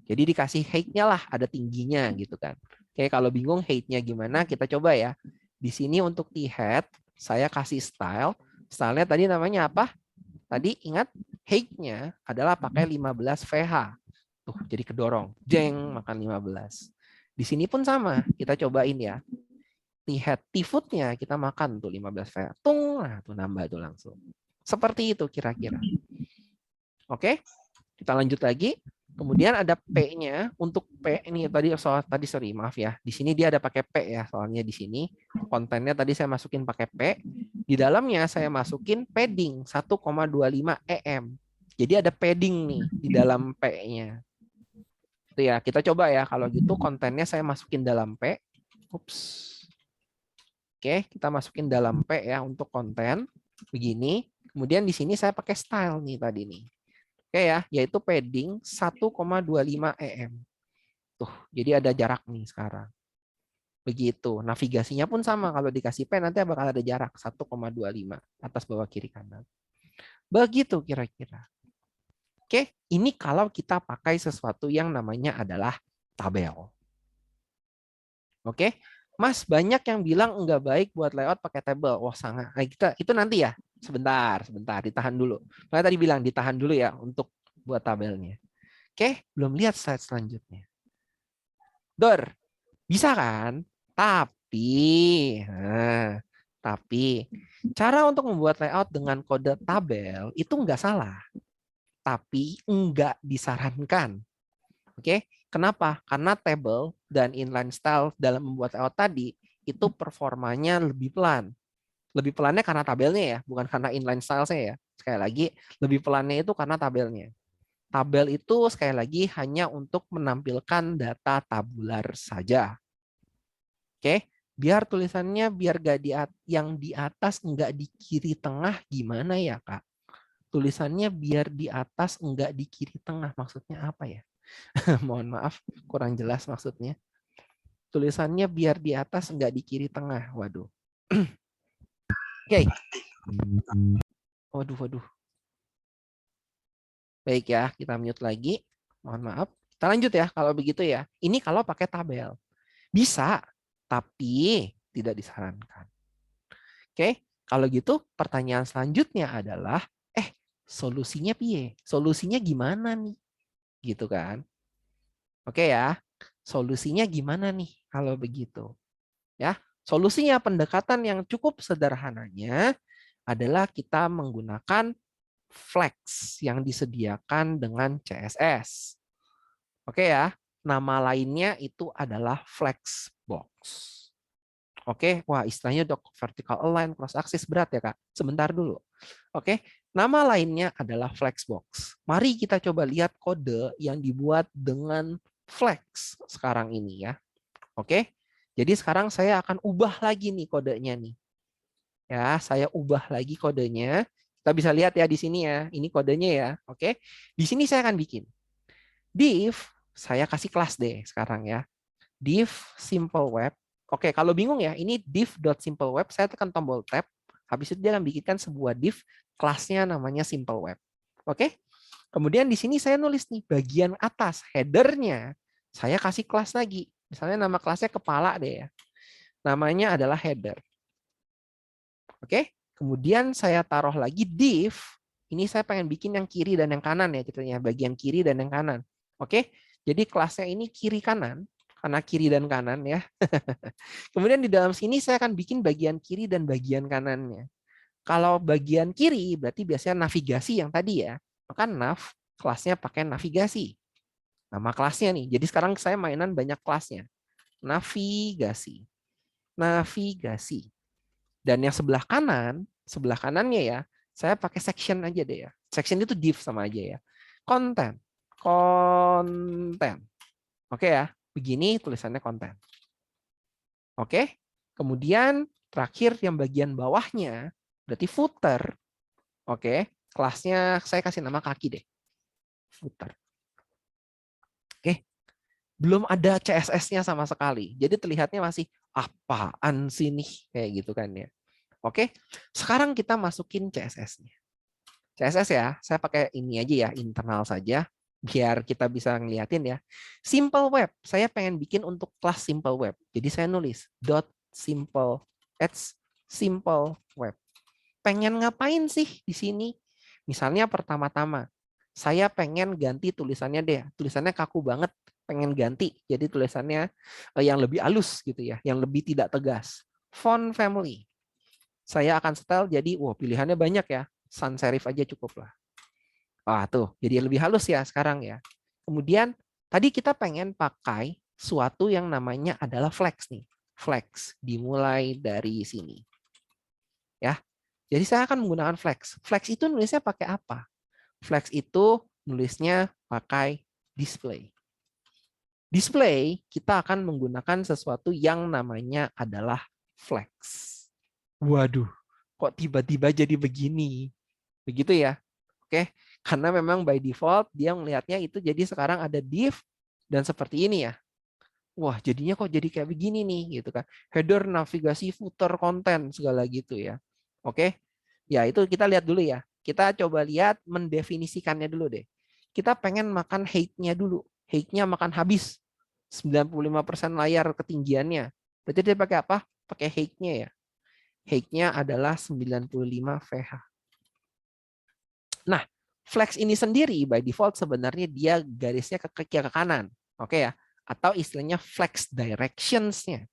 Jadi dikasih height-nya lah, ada tingginya gitu kan. Oke, kalau bingung height-nya gimana, kita coba ya. Di sini untuk T-head, saya kasih style. Style-nya tadi namanya apa? Tadi ingat height-nya adalah pakai 15 VH. Tuh, jadi kedorong. Jeng, makan 15. Di sini pun sama, kita cobain ya. T-head, T-foot-nya kita makan tuh 15 VH. Tung, nah tuh nambah tuh langsung. Seperti itu kira-kira. Oke, kita lanjut lagi. Kemudian ada P-nya. Untuk P ini sorry maaf ya. Di sini dia ada pakai P ya, soalnya di sini kontennya tadi saya masukin pakai P. Di dalamnya saya masukin padding 1,25 em. Jadi ada padding nih di dalam P-nya. Itu ya, kita coba ya. Kalau gitu kontennya saya masukin dalam P. Ups. Oke, kita masukin dalam P ya untuk konten. Begini. Kemudian di sini saya pakai style nih tadi nih. Oke ya, yaitu padding 1,25 em. Tuh, jadi ada jarak nih sekarang. Begitu. Navigasinya pun sama. Kalau dikasih P nanti bakal ada jarak 1,25 atas bawah kiri kanan. Begitu kira-kira. Oke, ini kalau kita pakai sesuatu yang namanya adalah tabel. Oke, Mas, banyak yang bilang enggak baik buat layout pakai tabel. Wah, sangat. Nah, kita itu nanti ya. Sebentar, ditahan dulu. Saya tadi bilang ditahan dulu ya untuk buat tabelnya. Oke, belum lihat slide selanjutnya. Dor, bisa kan? Tapi cara untuk membuat layout dengan kode tabel itu enggak salah. Tapi enggak disarankan. Oke, kenapa? Karena table dan inline style dalam membuat layout tadi itu performanya lebih pelan. Lebih pelannya karena tabelnya ya, bukan karena inline style saya ya. Sekali lagi, lebih pelannya itu karena tabelnya. Tabel itu sekali lagi hanya untuk menampilkan data tabular saja. Oke, biar tulisannya biar gak yang di atas enggak di kiri tengah gimana ya, Kak? Tulisannya biar di atas enggak di kiri tengah, maksudnya apa ya? Mohon maaf, kurang jelas maksudnya. Tulisannya biar di atas enggak di kiri tengah. Waduh. Oke. Waduh. Baik ya, kita mute lagi. Mohon maaf. Kita lanjut ya kalau begitu ya. Ini kalau pakai tabel. Bisa, tapi tidak disarankan. Oke, kalau gitu pertanyaan selanjutnya adalah, solusinya piye? Solusinya gimana nih? Gitu kan. Oke ya, solusinya gimana nih kalau begitu? Ya, solusinya pendekatan yang cukup sederhananya adalah kita menggunakan flex yang disediakan dengan CSS. Oke ya, nama lainnya itu adalah flexbox. Oke, wah istilahnya vertical align, cross axis berat ya Kak. Sebentar dulu. Oke, Nama lainnya adalah Flexbox. Mari kita coba lihat kode yang dibuat dengan Flex sekarang ini ya. Oke. Jadi sekarang saya akan ubah lagi nih kodenya nih. Ya, saya ubah lagi kodenya. Kita bisa lihat ya di sini ya. Ini kodenya ya. Oke. Di sini saya akan bikin div, saya kasih kelas deh sekarang ya. Div simple web. Oke, kalau bingung ya, ini div.simpleweb, saya tekan tombol tab. Habis itu dia akan bikinkan sebuah div, kelasnya namanya simple web. Oke. Kemudian di sini saya nulis nih bagian atas headernya, saya kasih kelas lagi. Misalnya nama kelasnya kepala deh ya. Namanya adalah header. Oke. Kemudian saya taruh lagi div. Ini saya pengen bikin yang kiri dan yang kanan ya ceritanya, bagian kiri dan yang kanan. Oke. Jadi kelasnya ini kiri kanan karena kiri dan kanan ya. Kemudian di dalam sini saya akan bikin bagian kiri dan bagian kanannya. Kalau bagian kiri berarti biasanya navigasi yang tadi ya. Maka nav kelasnya pakai navigasi. Nama kelasnya nih. Jadi sekarang saya mainan banyak kelasnya. Navigasi. Navigasi. Dan yang sebelah kanannya ya, saya pakai section aja deh ya. Section itu div sama aja ya. Konten. Konten. Oke ya. Begini tulisannya konten. Oke. Kemudian terakhir yang bagian bawahnya berarti footer. Oke. Kelasnya saya kasih nama kaki deh. Footer. Oke. Belum ada CSS-nya sama sekali. Jadi terlihatnya masih apaan sih nih kayak gitu kan ya. Oke. Sekarang kita masukin CSS-nya. CSS ya, saya pakai ini aja ya, internal saja. Biar kita bisa ngeliatin ya. Simple web, saya pengen bikin untuk kelas simple web. Jadi saya nulis .simple simple web. Pengen ngapain sih di sini? Misalnya pertama-tama, saya pengen ganti tulisannya deh. Tulisannya kaku banget, pengen ganti. Jadi tulisannya yang lebih halus gitu ya, yang lebih tidak tegas. Font family. Saya akan setel jadi, pilihannya banyak ya. Sans serif aja cukup lah. Tuh, jadi lebih halus ya sekarang ya. Kemudian tadi kita pengen pakai suatu yang namanya adalah flex nih. Flex dimulai dari sini. Ya. Jadi saya akan menggunakan flex. Flex itu nulisnya pakai apa? Flex itu nulisnya pakai display. Display kita akan menggunakan sesuatu yang namanya adalah flex. Waduh, kok tiba-tiba jadi begini? Begitu ya. Oke. Karena memang by default dia melihatnya itu jadi sekarang ada div dan seperti ini ya. Wah, jadinya kok jadi kayak begini nih gitu kan. Header, navigasi, footer, konten segala gitu ya. Oke. Ya, itu kita lihat dulu ya. Kita coba lihat mendefinisikannya dulu deh. Kita pengen makan height-nya dulu. Height-nya makan habis 95% layar ketinggiannya. Berarti dia pakai apa? Pakai height-nya ya. Height-nya adalah 95 VH. Nah, flex ini sendiri by default sebenarnya dia garisnya ke kiri ke kanan. Oke ya. Atau istilahnya flex directions-nya.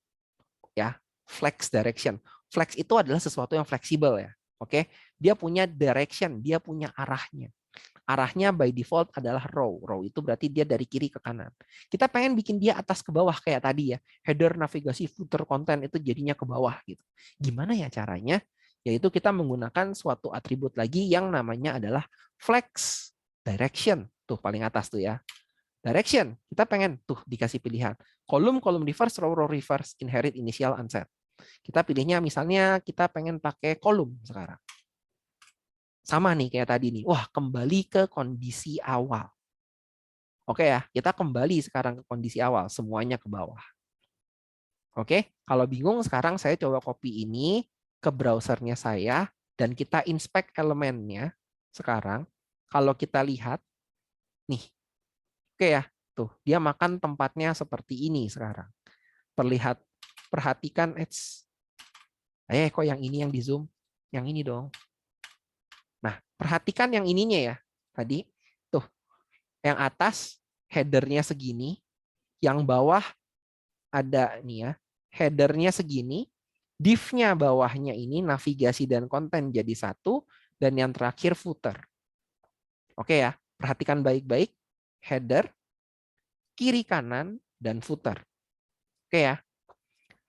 Ya, flex direction. Flex itu adalah sesuatu yang fleksibel ya. Oke. Dia punya direction, dia punya arahnya. Arahnya by default adalah row. Row itu berarti dia dari kiri ke kanan. Kita pengen bikin dia atas ke bawah kayak tadi ya. Header, navigasi, footer, konten itu jadinya ke bawah gitu. Gimana ya caranya? Yaitu kita menggunakan suatu atribut lagi yang namanya adalah flex direction. Tuh paling atas tuh ya. Direction, kita pengen tuh dikasih pilihan. Kolom reverse, row reverse, inherit, initial, unset. Kita pilihnya misalnya kita pengen pakai kolom sekarang. Sama nih kayak tadi nih. Wah, kembali ke kondisi awal. Oke ya, kita kembali sekarang ke kondisi awal. Semuanya ke bawah. Oke, kalau bingung sekarang saya coba copy ini ke browsernya saya dan kita inspect elemennya sekarang. Kalau kita lihat, nih, oke ya, tuh dia makan tempatnya seperti ini sekarang. Perhatikan, kok yang ini yang di zoom, yang ini dong. Nah, perhatikan yang ininya ya, tadi, tuh, yang atas headernya segini, yang bawah ada nih ya, headernya segini. Div-nya bawahnya ini navigasi dan konten jadi satu, dan yang terakhir footer. Oke ya, perhatikan baik-baik. Header, kiri kanan, dan footer. Oke ya,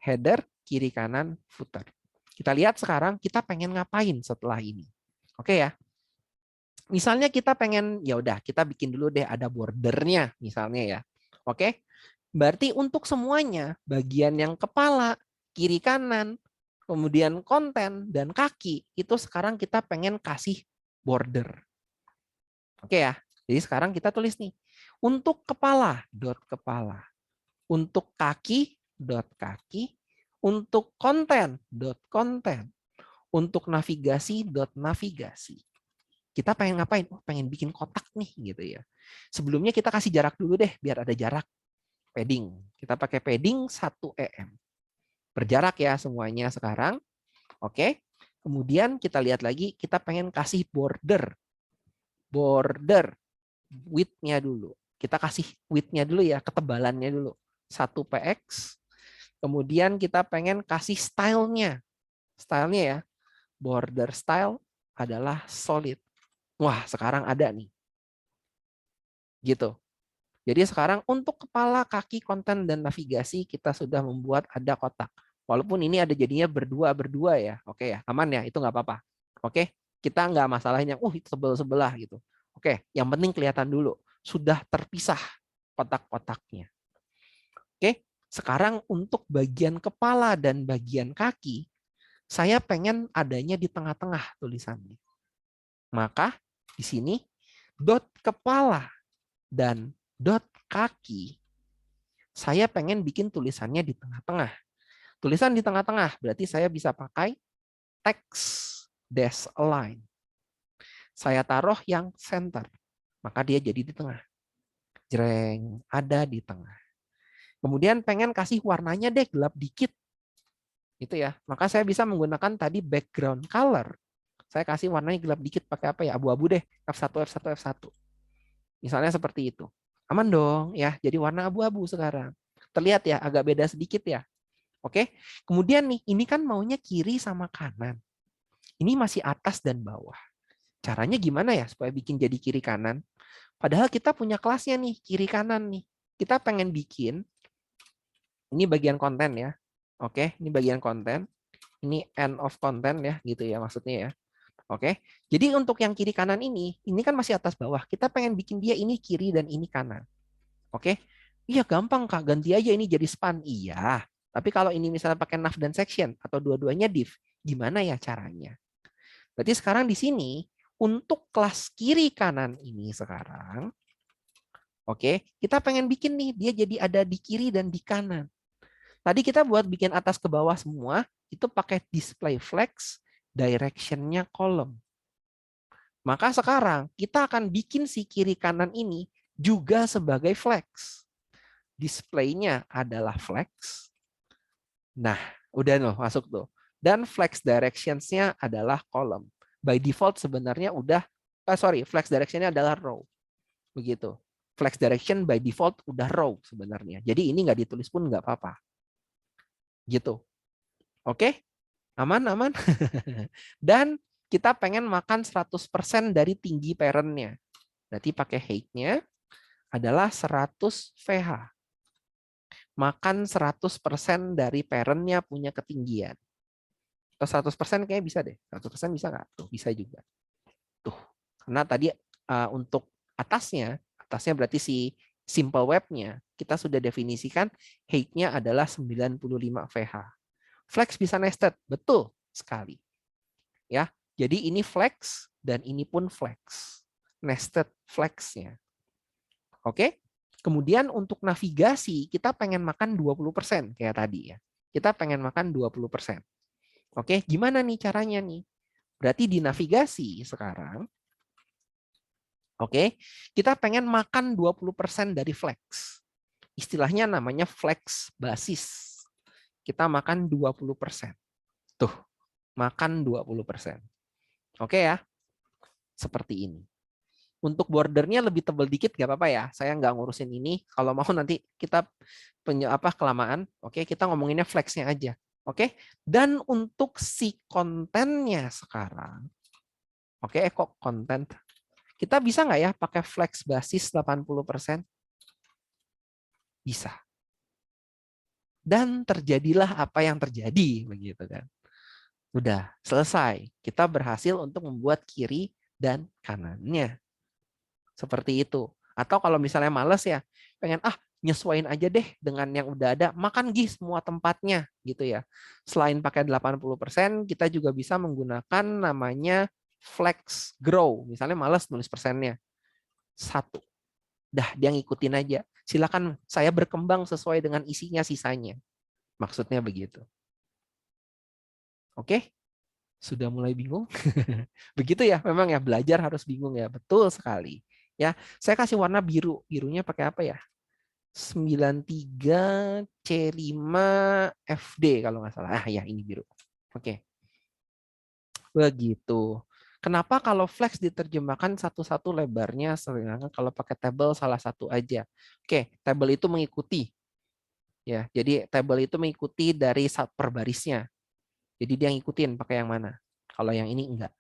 header, kiri kanan, footer. Kita lihat sekarang kita pengen ngapain setelah ini. Oke ya, Misalnya kita pengen, ya udah kita bikin dulu deh ada bordernya misalnya ya. Oke. Berarti untuk semuanya, bagian yang kepala, kiri kanan, kemudian konten dan kaki, itu sekarang kita pengen kasih border. Oke ya. Jadi sekarang kita tulis nih. Untuk kepala, dot kepala. Untuk kaki, dot kaki. Untuk konten, dot konten. Untuk navigasi, dot navigasi. Kita pengen ngapain? Oh, pengen bikin kotak nih gitu ya. Sebelumnya kita kasih jarak dulu deh biar ada jarak. Padding. Kita pakai padding 1 EM. Berjarak ya semuanya sekarang. Oke. Kemudian kita lihat lagi, kita pengen kasih border. Border. Width-nya dulu. Kita kasih width-nya dulu ya, ketebalannya dulu. 1 px. Kemudian kita pengen kasih style-nya. Style-nya ya. Border style adalah solid. Wah, sekarang ada nih. Gitu. Jadi sekarang untuk kepala, kaki, konten, dan navigasi kita sudah membuat ada kotak. Walaupun ini ada jadinya berdua ya. Oke ya, aman ya, itu nggak apa-apa. Oke, kita nggak masalahnya, itu sebelah gitu. Oke, yang penting kelihatan dulu. Sudah terpisah kotak-kotaknya. Oke, sekarang untuk bagian kepala dan bagian kaki, saya pengen adanya di tengah-tengah tulisannya. Maka di sini dot kepala dan dot kaki, saya pengen bikin tulisannya di tengah-tengah. Tulisan di tengah-tengah berarti saya bisa pakai text dash align. Saya taruh yang center, maka dia jadi di tengah. Jreng, ada di tengah. Kemudian pengen kasih warnanya deh gelap dikit. Itu ya. Maka saya bisa menggunakan tadi background color. Saya kasih warnanya gelap dikit pakai apa ya? Abu-abu deh. F1, F1, F1. Misalnya seperti itu. Aman dong ya. Jadi warna abu-abu sekarang. Terlihat ya, agak beda sedikit ya. Oke. Kemudian nih, ini kan maunya kiri sama kanan. Ini masih atas dan bawah. Caranya gimana ya supaya bikin jadi kiri kanan? Padahal kita punya kelasnya nih, kiri kanan nih. Kita pengen bikin, ini bagian konten ya. Oke, ini bagian konten. Ini end of content ya, gitu ya maksudnya ya. Oke, jadi untuk yang kiri kanan ini kan masih atas bawah. Kita pengen bikin dia ini kiri dan ini kanan. Oke, iya gampang Kak, ganti aja ini jadi span. Iya, tapi kalau ini misalnya pakai nav dan section atau dua-duanya div, gimana ya caranya? Berarti sekarang di sini untuk kelas kiri kanan ini sekarang, oke, kita pengen bikin nih dia jadi ada di kiri dan di kanan. Tadi kita buat bikin atas ke bawah semua, itu pakai display flex, direction-nya column. Maka sekarang kita akan bikin si kiri kanan ini juga sebagai flex. Display-nya adalah flex. Nah, udah loh masuk tuh. Dan flex directions-nya adalah column. By default sebenarnya udah, flex direction-nya adalah row. Begitu. Flex direction by default udah row sebenarnya. Jadi ini nggak ditulis pun nggak apa-apa. Gitu. Oke? Aman? Dan kita pengen makan 100% dari tinggi parent-nya. Berarti pakai height-nya adalah 100 VH. Makan 100% dari parent-nya punya ketinggian. Atau 100% kayaknya bisa deh. 100% bisa nggak? Tuh, bisa juga. Tuh. Karena tadi untuk atasnya berarti si simple web-nya, kita sudah definisikan height-nya adalah 95 VH. Flex bisa nested, betul sekali. Ya, jadi ini flex dan ini pun flex. Nested flex-nya. Oke? Kemudian untuk navigasi, kita pengen makan 20% kayak tadi ya. Kita pengen makan 20%. Oke, gimana nih caranya nih? Berarti di navigasi sekarang, oke, kita pengen makan 20% dari flex. Istilahnya namanya flex basis. Kita makan 20%. Tuh, makan 20%. Oke ya, seperti ini. Untuk bordernya lebih tebal dikit nggak apa-apa ya. Saya nggak ngurusin ini. Kalau mau nanti kita kelamaan. Oke, kita ngomonginnya flexnya aja. Oke. Dan untuk si kontennya sekarang, oke, kok konten. Kita bisa nggak ya pakai flex basis 80%? Bisa. Dan terjadilah apa yang terjadi, begitu kan. Udah selesai. Kita berhasil untuk membuat kiri dan kanannya. Seperti itu. Atau kalau misalnya males ya, pengen nyesuaiin aja deh dengan yang udah ada, makan semua tempatnya gitu ya. Selain pakai 80%, kita juga bisa menggunakan namanya flex grow. Misalnya males nulis persennya. 1. Dah, dia ngikutin aja. Silakan saya berkembang sesuai dengan isinya sisanya. Maksudnya begitu. Oke? Sudah mulai bingung? Begitu ya, memang ya belajar harus bingung ya. Betul sekali. Ya, saya kasih warna biru. Birunya pakai apa ya? 93 C5 FD kalau nggak salah. Ya ini biru. Oke. Begitu. Kenapa kalau flex diterjemahkan satu-satu lebarnya, sedangkan kalau pakai table salah satu aja? Oke, table itu mengikuti. Ya, jadi table itu mengikuti dari per barisnya. Jadi dia ngikutin pakai yang mana. Kalau yang ini enggak.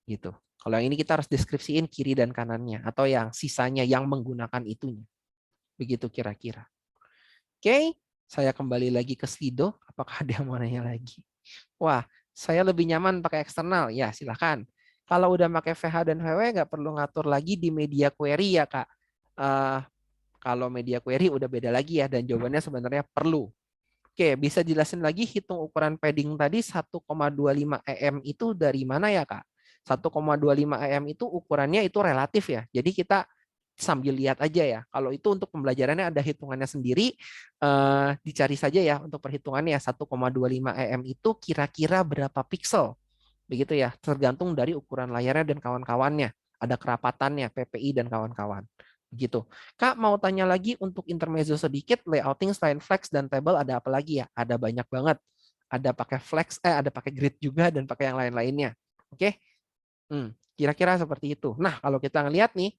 Gitu. Kalau yang ini kita harus deskripsiin kiri dan kanannya, atau yang sisanya yang menggunakan itunya. Begitu kira-kira. Oke, saya kembali lagi ke Slido. Apakah ada yang mau nanya lagi? Wah, saya lebih nyaman pakai eksternal. Ya, silakan. Kalau udah pakai VH dan VW, nggak perlu ngatur lagi di media query ya, Kak. Kalau media query udah beda lagi ya, dan jawabannya sebenarnya perlu. Oke, bisa jelasin lagi hitung ukuran padding tadi 1,25 EM itu dari mana ya, Kak? 1,25 EM itu ukurannya itu relatif ya. Jadi kita sambil lihat aja ya. Kalau itu untuk pembelajarannya ada hitungannya sendiri, dicari saja ya untuk perhitungannya. 1,25 EM itu kira-kira berapa piksel? Begitu ya, tergantung dari ukuran layarnya dan kawan-kawannya. Ada kerapatannya, PPI dan kawan-kawan. Begitu. Kak, mau tanya lagi untuk intermezzo sedikit, layouting selain flex dan table ada apa lagi ya? Ada banyak banget. Ada pakai flex, ada pakai grid juga dan pakai yang lain-lainnya. Oke? Kira-kira seperti itu. Nah, kalau kita ngelihat nih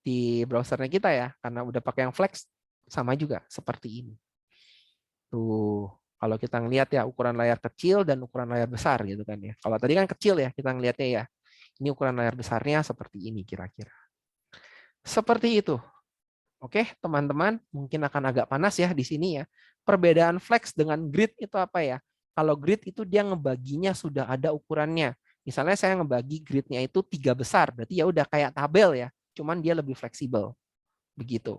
di browsernya kita ya, karena udah pakai yang flex, sama juga seperti ini. Tuh, kalau kita ngelihat ya ukuran layar kecil dan ukuran layar besar gitu kan ya. Kalau tadi kan kecil ya kita ngelihatnya ya. Ini ukuran layar besarnya seperti ini kira-kira. Seperti itu. Oke, teman-teman, mungkin akan agak panas ya di sini ya. Perbedaan flex dengan grid itu apa ya? Kalau grid itu dia ngebaginya sudah ada ukurannya. Misalnya saya ngebagi gridnya itu 3 besar, berarti ya udah kayak tabel ya. Cuman dia lebih fleksibel. Begitu.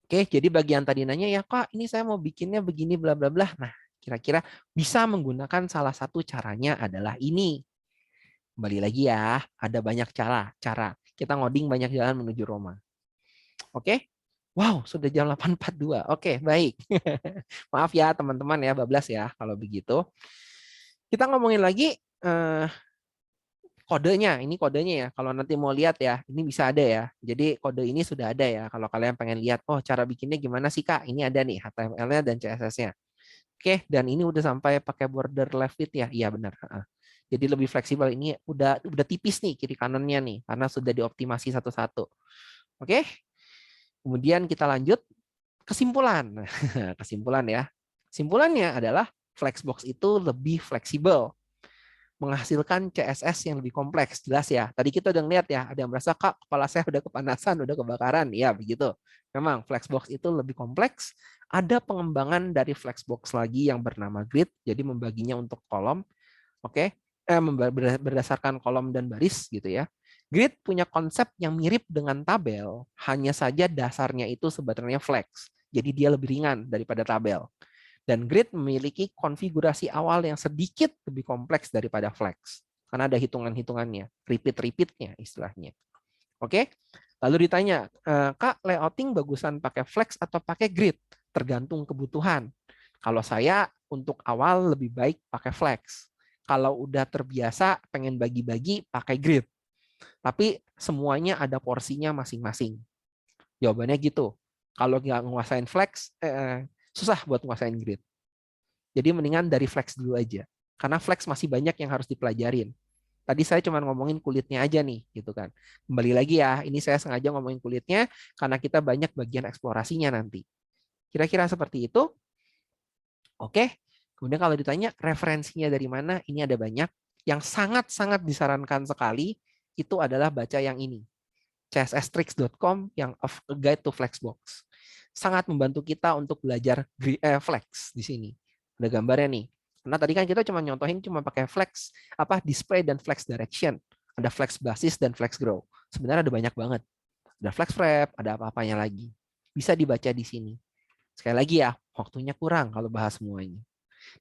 Oke, jadi bagian tadi nanya ya, Kak, ini saya mau bikinnya begini bla bla bla. Nah, kira-kira bisa menggunakan salah satu caranya adalah ini. Kembali lagi ya, ada banyak cara. Kita ngoding banyak jalan menuju Roma. Oke? Wow, sudah jam 8.42. Oke, baik. Maaf ya teman-teman ya, bablas ya kalau begitu. Kita ngomongin lagi kodenya. Ini kodenya ya. Kalau nanti mau lihat ya, ini bisa ada ya. Jadi kode ini sudah ada ya. Kalau kalian pengen lihat, oh cara bikinnya gimana sih Kak? Ini ada nih HTML-nya dan CSS-nya. Oke, dan ini udah sampai pakai border left width ya. Iya benar. Jadi lebih fleksibel. Ini udah tipis nih kiri kanannya nih karena sudah dioptimasi satu-satu. Oke? Kemudian kita lanjut kesimpulan. Kesimpulan ya. Kesimpulannya adalah Flexbox itu lebih fleksibel, menghasilkan CSS yang lebih kompleks. Jelas ya. Tadi kita udah ngeliat ya, ada yang merasa Kak, kepala saya udah kepanasan, udah kebakaran. Ya, begitu. Memang Flexbox itu lebih kompleks. Ada pengembangan dari Flexbox lagi yang bernama grid, jadi membaginya untuk kolom. Oke. Berdasarkan kolom dan baris gitu ya. Grid punya konsep yang mirip dengan tabel, hanya saja dasarnya itu sebenarnya flex. Jadi dia lebih ringan daripada tabel. Dan grid memiliki konfigurasi awal yang sedikit lebih kompleks daripada flex. Karena ada hitungan-hitungannya, repeat-repeatnya istilahnya. Oke? Lalu ditanya, Kak, layouting bagusan pakai flex atau pakai grid? Tergantung kebutuhan. Kalau saya untuk awal lebih baik pakai flex. Kalau udah terbiasa pengen bagi-bagi pakai grid. Tapi semuanya ada porsinya masing-masing. Jawabannya gitu. Kalau nggak nguasain flex, susah buat nguasain grid. Jadi mendingan dari flex dulu aja. Karena flex masih banyak yang harus dipelajarin. Tadi saya cuma ngomongin kulitnya aja nih, gitu kan. Kembali lagi ya, ini saya sengaja ngomongin kulitnya karena kita banyak bagian eksplorasinya nanti. Kira-kira seperti itu. Oke. Kemudian kalau ditanya referensinya dari mana, ini ada banyak. Yang sangat-sangat disarankan sekali itu adalah baca yang ini. csstricks.com yang A Guide to Flexbox. Sangat membantu kita untuk belajar flex di sini. Ada gambarnya nih. Karena tadi kan kita cuma nyontohin cuma pakai flex, display dan flex direction. Ada flex basis dan flex grow. Sebenarnya ada banyak banget. Ada flex wrap, ada apa-apanya lagi. Bisa dibaca di sini. Sekali lagi ya, waktunya kurang kalau bahas semuanya.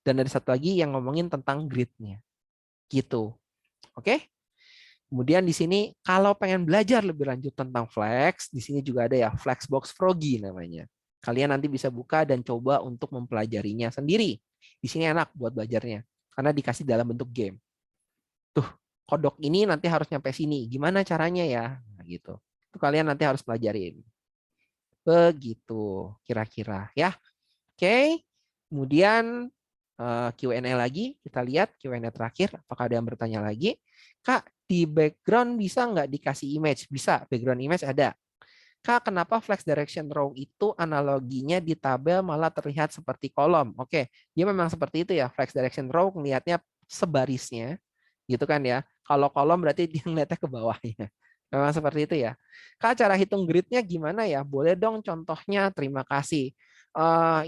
Dan ada satu lagi yang ngomongin tentang grid-nya. Gitu. Oke? Kemudian di sini kalau pengen belajar lebih lanjut tentang flex, di sini juga ada ya Flexbox Froggy namanya. Kalian nanti bisa buka dan coba untuk mempelajarinya sendiri. Di sini enak buat belajarnya karena dikasih dalam bentuk game. Tuh, kodok ini nanti harus nyampe sini. Gimana caranya ya? Nah, gitu. Itu kalian nanti harus pelajarin. Begitu kira-kira ya. Oke. Kemudian Q&A lagi, kita lihat Q&A terakhir. Apakah ada yang bertanya lagi? Kak, di background bisa nggak dikasih image? Bisa, background image ada. Kak, kenapa flex direction row itu analoginya di tabel malah terlihat seperti kolom? Oke, dia memang seperti itu ya. Flex direction row ngelihatnya sebarisnya, gitu kan ya. Kalau kolom berarti dia ngeliatnya ke bawahnya. Memang seperti itu ya. Kak, cara hitung gridnya gimana ya? Boleh dong contohnya, terima kasih.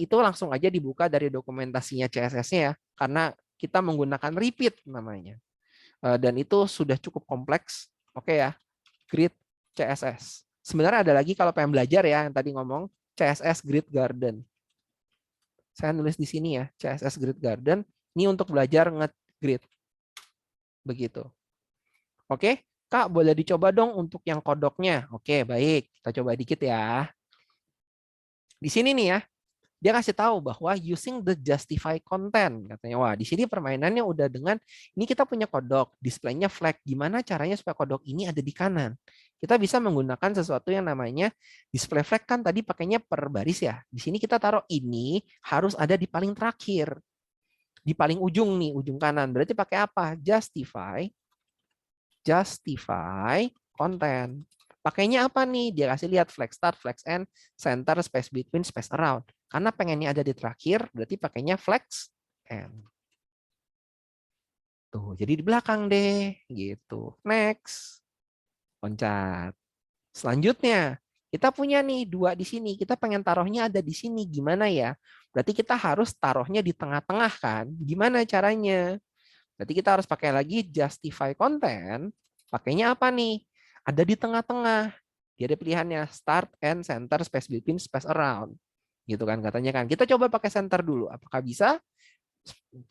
Itu langsung aja dibuka dari dokumentasinya CSS-nya ya, karena kita menggunakan repeat namanya. Dan itu sudah cukup kompleks. Oke ya, grid CSS. Sebenarnya ada lagi kalau pengen belajar ya, yang tadi ngomong CSS Grid Garden. Saya nulis di sini ya, CSS Grid Garden. Ini untuk belajar nge-grid. Begitu. Oke, Kak, boleh dicoba dong untuk yang kodoknya. Oke, baik. Kita coba dikit ya. Di sini nih ya, dia kasih tahu bahwa using the justify content. Katanya, wah di sini permainannya udah dengan, ini kita punya kodok, displaynya flag. Gimana caranya supaya kodok ini ada di kanan? Kita bisa menggunakan sesuatu yang namanya display flag, kan tadi pakainya per baris ya. Di sini kita taruh ini harus ada di paling terakhir. Di paling ujung nih, ujung kanan. Berarti pakai apa? Justify content. Pakainya apa nih? Dia kasih lihat flag start, flag end, center, space between, space around. Karena pengennya ada di terakhir, berarti pakainya flex end. Tuh, jadi di belakang deh, gitu. Next. Loncat. Selanjutnya, kita punya nih dua di sini. Kita pengen taruhnya ada di sini. Gimana ya? Berarti kita harus taruhnya di tengah-tengah kan? Gimana caranya? Berarti kita harus pakai lagi justify content. Pakainya apa nih? Ada di tengah-tengah. Dia ada pilihannya start, end, center, space between, space around. Gitu kan katanya kan. Kita coba pakai center dulu. Apakah bisa?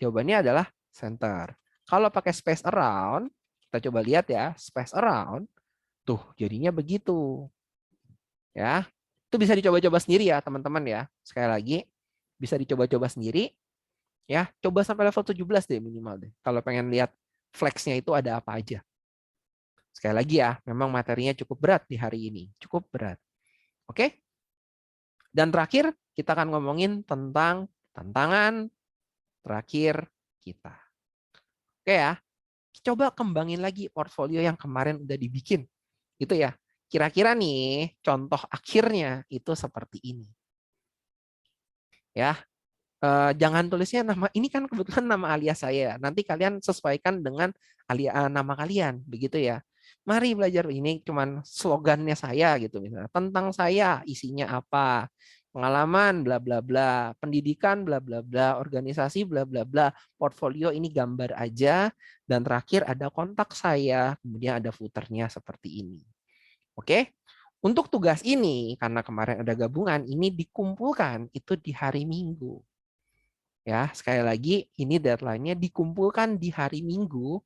Jawabannya adalah center. Kalau pakai space around, kita coba lihat ya, space around. Tuh, jadinya begitu. Ya. Itu bisa dicoba-coba sendiri ya, teman-teman ya. Sekali lagi, bisa dicoba-coba sendiri. Ya, coba sampai level 17 deh minimal deh. Kalau pengen lihat flexnya itu ada apa aja. Sekali lagi ya, memang materinya cukup berat di hari ini. Cukup berat. Oke? Dan terakhir, kita akan ngomongin tentang tantangan terakhir kita. Oke ya, coba kembangin lagi portfolio yang kemarin udah dibikin. Gitu ya. Kira-kira nih, contoh akhirnya itu seperti ini. Ya, jangan tulisnya nama, ini kan kebetulan nama alias saya. Nanti kalian sesuaikan dengan nama kalian, begitu ya. Mari belajar, ini cuman slogannya saya gitu misalnya. Tentang saya, isinya apa? Pengalaman bla bla bla, pendidikan bla bla bla, organisasi bla bla bla, portfolio ini gambar aja, dan terakhir ada kontak saya, kemudian ada footernya seperti ini. Oke? Untuk tugas ini, karena kemarin ada gabungan, ini dikumpulkan itu di hari Minggu. Ya, sekali lagi ini deadline-nya dikumpulkan di hari Minggu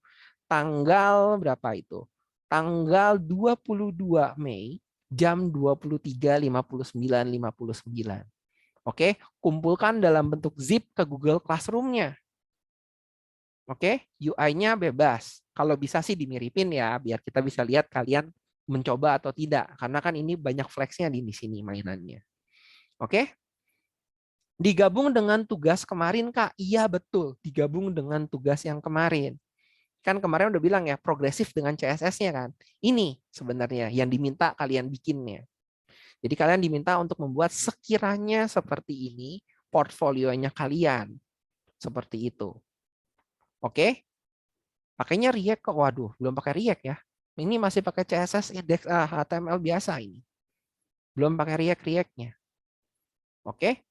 tanggal berapa itu? Tanggal 22 Mei jam 23.59.59. Oke, kumpulkan dalam bentuk zip ke Google Classroom-nya. Oke, UI-nya bebas. Kalau bisa sih dimiripin ya, biar kita bisa lihat kalian mencoba atau tidak. Karena kan ini banyak flex-nya di sini mainannya. Oke. Digabung dengan tugas kemarin, Kak? Iya, betul. Digabung dengan tugas yang kemarin. Kan kemarin udah bilang ya, progresif dengan CSS-nya kan. Ini sebenarnya yang diminta kalian bikinnya. Jadi kalian diminta untuk membuat sekiranya seperti ini portfolionya kalian. Seperti itu. Oke? Pakainya React kok. Waduh, belum pakai React ya. Ini masih pakai CSS index HTML biasa ini. Belum pakai React-nya. Oke?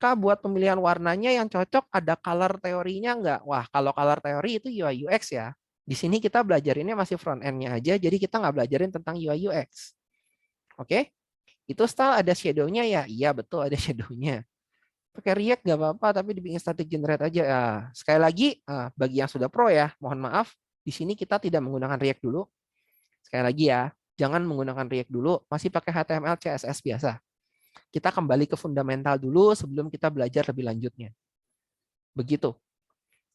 Kak, buat pemilihan warnanya yang cocok ada color teorinya nggak? Wah, kalau color teori itu UI UX ya. Di sini kita belajarinnya masih front end-nya aja, jadi kita nggak belajarin tentang UI UX. Oke? Itu style ada shadow-nya ya? Iya, betul ada shadow-nya. Pakai React nggak apa-apa, tapi dibikin static generate aja. Ya, sekali lagi, bagi yang sudah pro ya, mohon maaf, di sini kita tidak menggunakan React dulu. Sekali lagi ya, jangan menggunakan React dulu, masih pakai HTML, CSS biasa. Kita kembali ke fundamental dulu sebelum kita belajar lebih lanjutnya. Begitu.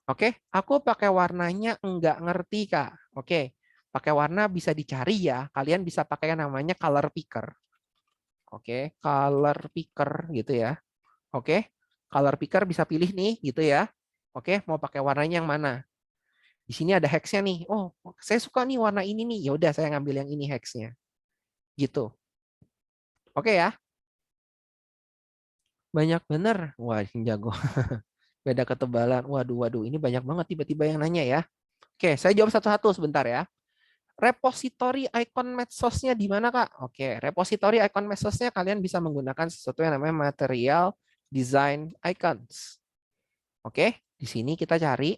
Oke, aku pakai warnanya enggak ngerti, Kak. Oke, pakai warna bisa dicari ya. Kalian bisa pakai yang namanya color picker. Oke, color picker gitu ya. Oke, color picker bisa pilih nih gitu ya. Oke, mau pakai warnanya yang mana? Di sini ada hex-nya nih. Oh, saya suka nih warna ini nih. Ya udah saya ngambil yang ini hex-nya. Gitu. Oke ya. Banyak bener. Wah, ini jago. Beda ketebalan. Waduh, ini banyak banget tiba-tiba yang nanya ya. Oke, saya jawab satu-satu sebentar ya. Repositori icon medsosnya di mana, Kak? Oke, repositori icon medsosnya kalian bisa menggunakan sesuatu yang namanya material design icons. Oke, di sini kita cari,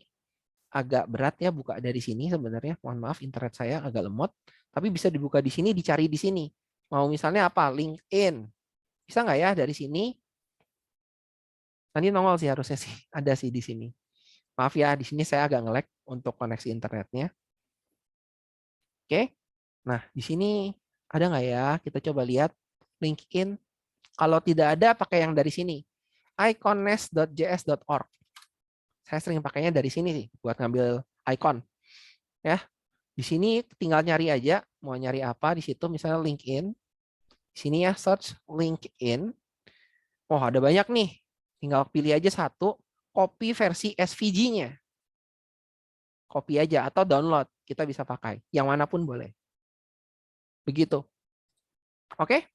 agak berat ya buka dari sini sebenarnya. Mohon maaf internet saya agak lemot, tapi bisa dibuka di sini, dicari di sini. Mau misalnya apa? LinkedIn. Bisa nggak ya dari sini? Nanti nongol sih harusnya sih. Ada sih di sini. Maaf ya, di sini saya agak nge-lag untuk koneksi internetnya. Oke. Nah, di sini ada nggak ya? Kita coba lihat LinkedIn. Kalau tidak ada, pakai yang dari sini. iconnes.js.org. Saya sering pakainya dari sini sih, buat ngambil icon. Ya, di sini tinggal nyari aja, mau nyari apa di situ, misalnya LinkedIn. Di sini ya, search LinkedIn. Oh, ada banyak nih. Tinggal pilih aja satu, copy versi SVG-nya. Copy aja atau download, kita bisa pakai. Yang manapun boleh. Begitu. Oke?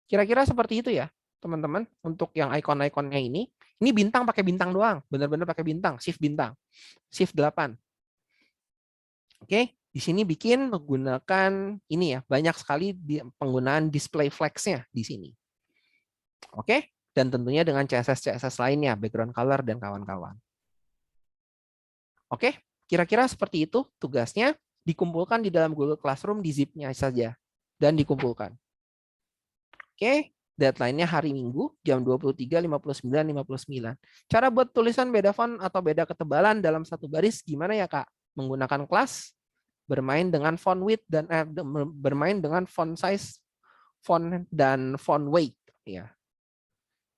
Kira-kira seperti itu ya, teman-teman. Untuk yang icon-iconnya ini bintang pakai bintang doang. Benar-benar pakai bintang, shift bintang. Shift 8. Oke, di sini bikin menggunakan ini ya, banyak sekali penggunaan display flags-nya di sini. Oke, dan tentunya dengan CSS lainnya, background color dan kawan-kawan. Oke, kira-kira seperti itu tugasnya, dikumpulkan di dalam Google Classroom di zip-nya saja dan dikumpulkan. Oke, deadline-nya hari Minggu jam 23.59.59. Cara buat tulisan beda font atau beda ketebalan dalam satu baris gimana ya, Kak? Menggunakan kelas, bermain dengan font width dan bermain dengan font size, font dan font weight ya.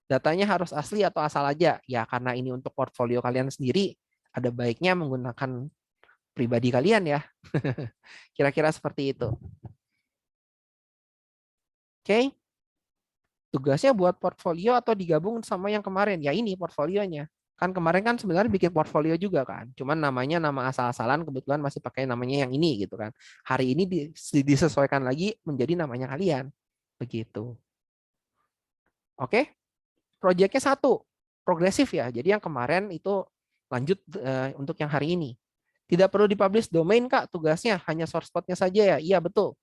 Datanya harus asli atau asal aja ya, karena ini untuk portfolio kalian sendiri, ada baiknya menggunakan pribadi kalian ya. Kira-kira seperti itu. Oke. Tugasnya buat portfolio atau digabung sama yang kemarin? Ya ini portfolionya. Kan kemarin kan sebenarnya bikin portfolio juga kan. Cuman namanya nama asal-asalan, kebetulan masih pakai namanya yang ini gitu kan. Hari ini disesuaikan lagi menjadi namanya kalian. Begitu. Oke. Proyeknya satu. Progresif ya. Jadi yang kemarin itu lanjut untuk yang hari ini. Tidak perlu dipublish domain, Kak, tugasnya. Hanya source code-nya saja ya. Iya, betul.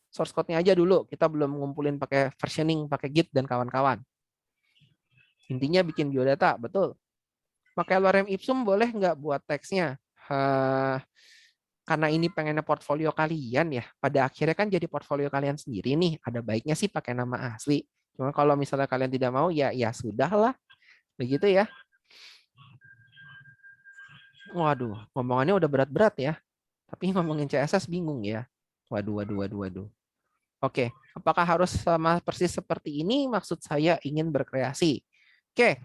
Source code-nya aja dulu. Kita belum ngumpulin pakai versioning, pakai Git dan kawan-kawan. Intinya bikin biodata, betul. Pakai lorem ipsum boleh nggak buat teksnya? Karena ini pengennya portfolio kalian ya. Pada akhirnya kan jadi portfolio kalian sendiri nih. Ada baiknya sih pakai nama asli. Cuma kalau misalnya kalian tidak mau, ya sudahlah. Begitu ya. Waduh, ngomongannya udah berat-berat ya. Tapi ngomongin CSS bingung ya. Waduh. Oke, apakah harus sama persis seperti ini? Maksud saya ingin berkreasi. Oke,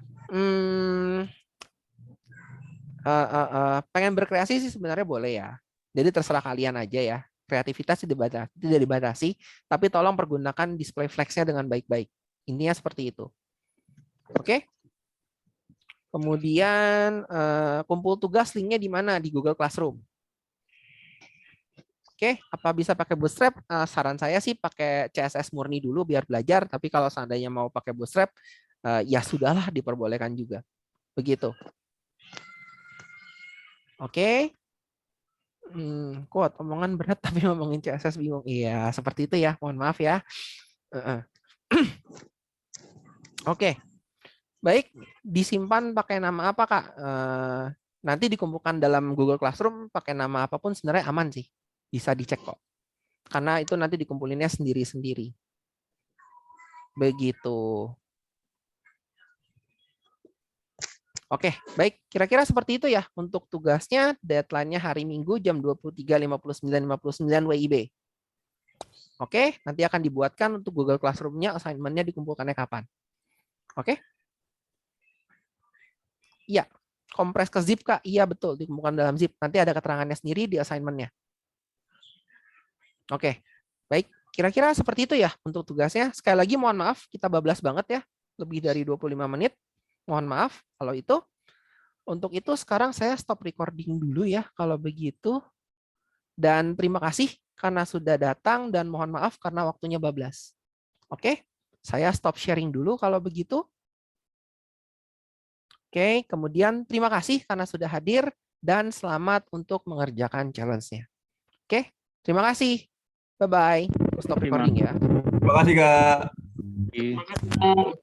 pengen berkreasi sih sebenarnya boleh ya. Jadi terserah kalian aja ya. Kreativitas tidak dibatasi, tapi tolong pergunakan display flags-nya dengan baik-baik. Intinya seperti itu. Oke. Kemudian kumpul tugas linknya di mana? Di Google Classroom. Oke, apa bisa pakai Bootstrap? Saran saya sih pakai CSS murni dulu biar belajar. Tapi kalau seandainya mau pakai Bootstrap, ya sudahlah diperbolehkan juga. Begitu. Oke. Kuat omongan berat tapi ngomongin CSS bingung. Iya, seperti itu ya. Mohon maaf ya. Oke. Baik, disimpan pakai nama apa, Kak? Nanti dikumpulkan dalam Google Classroom pakai nama apapun sebenarnya aman sih. Bisa dicek kok. Karena itu nanti dikumpulinnya sendiri-sendiri. Begitu. Oke, baik. Kira-kira seperti itu ya untuk tugasnya. Deadline-nya hari Minggu jam 23.59 WIB. Oke, nanti akan dibuatkan untuk Google Classroom-nya, assignment-nya dikumpulkannya kapan. Oke? Iya, kompres ke zip, Kak. Iya, betul. Dikumpulkan dalam zip. Nanti ada keterangannya sendiri di assignment-nya. Oke, baik. Kira-kira seperti itu ya untuk tugasnya. Sekali lagi mohon maaf, kita bablas banget ya. Lebih dari 25 menit. Mohon maaf kalau itu. Untuk itu sekarang saya stop recording dulu ya kalau begitu. Dan terima kasih karena sudah datang dan mohon maaf karena waktunya bablas. Oke, saya stop sharing dulu kalau begitu. Oke, kemudian terima kasih karena sudah hadir dan selamat untuk mengerjakan challenge-nya. Oke, terima kasih. Bye-bye. Stop recording ya. Terima kasih, Kak. Terima kasih.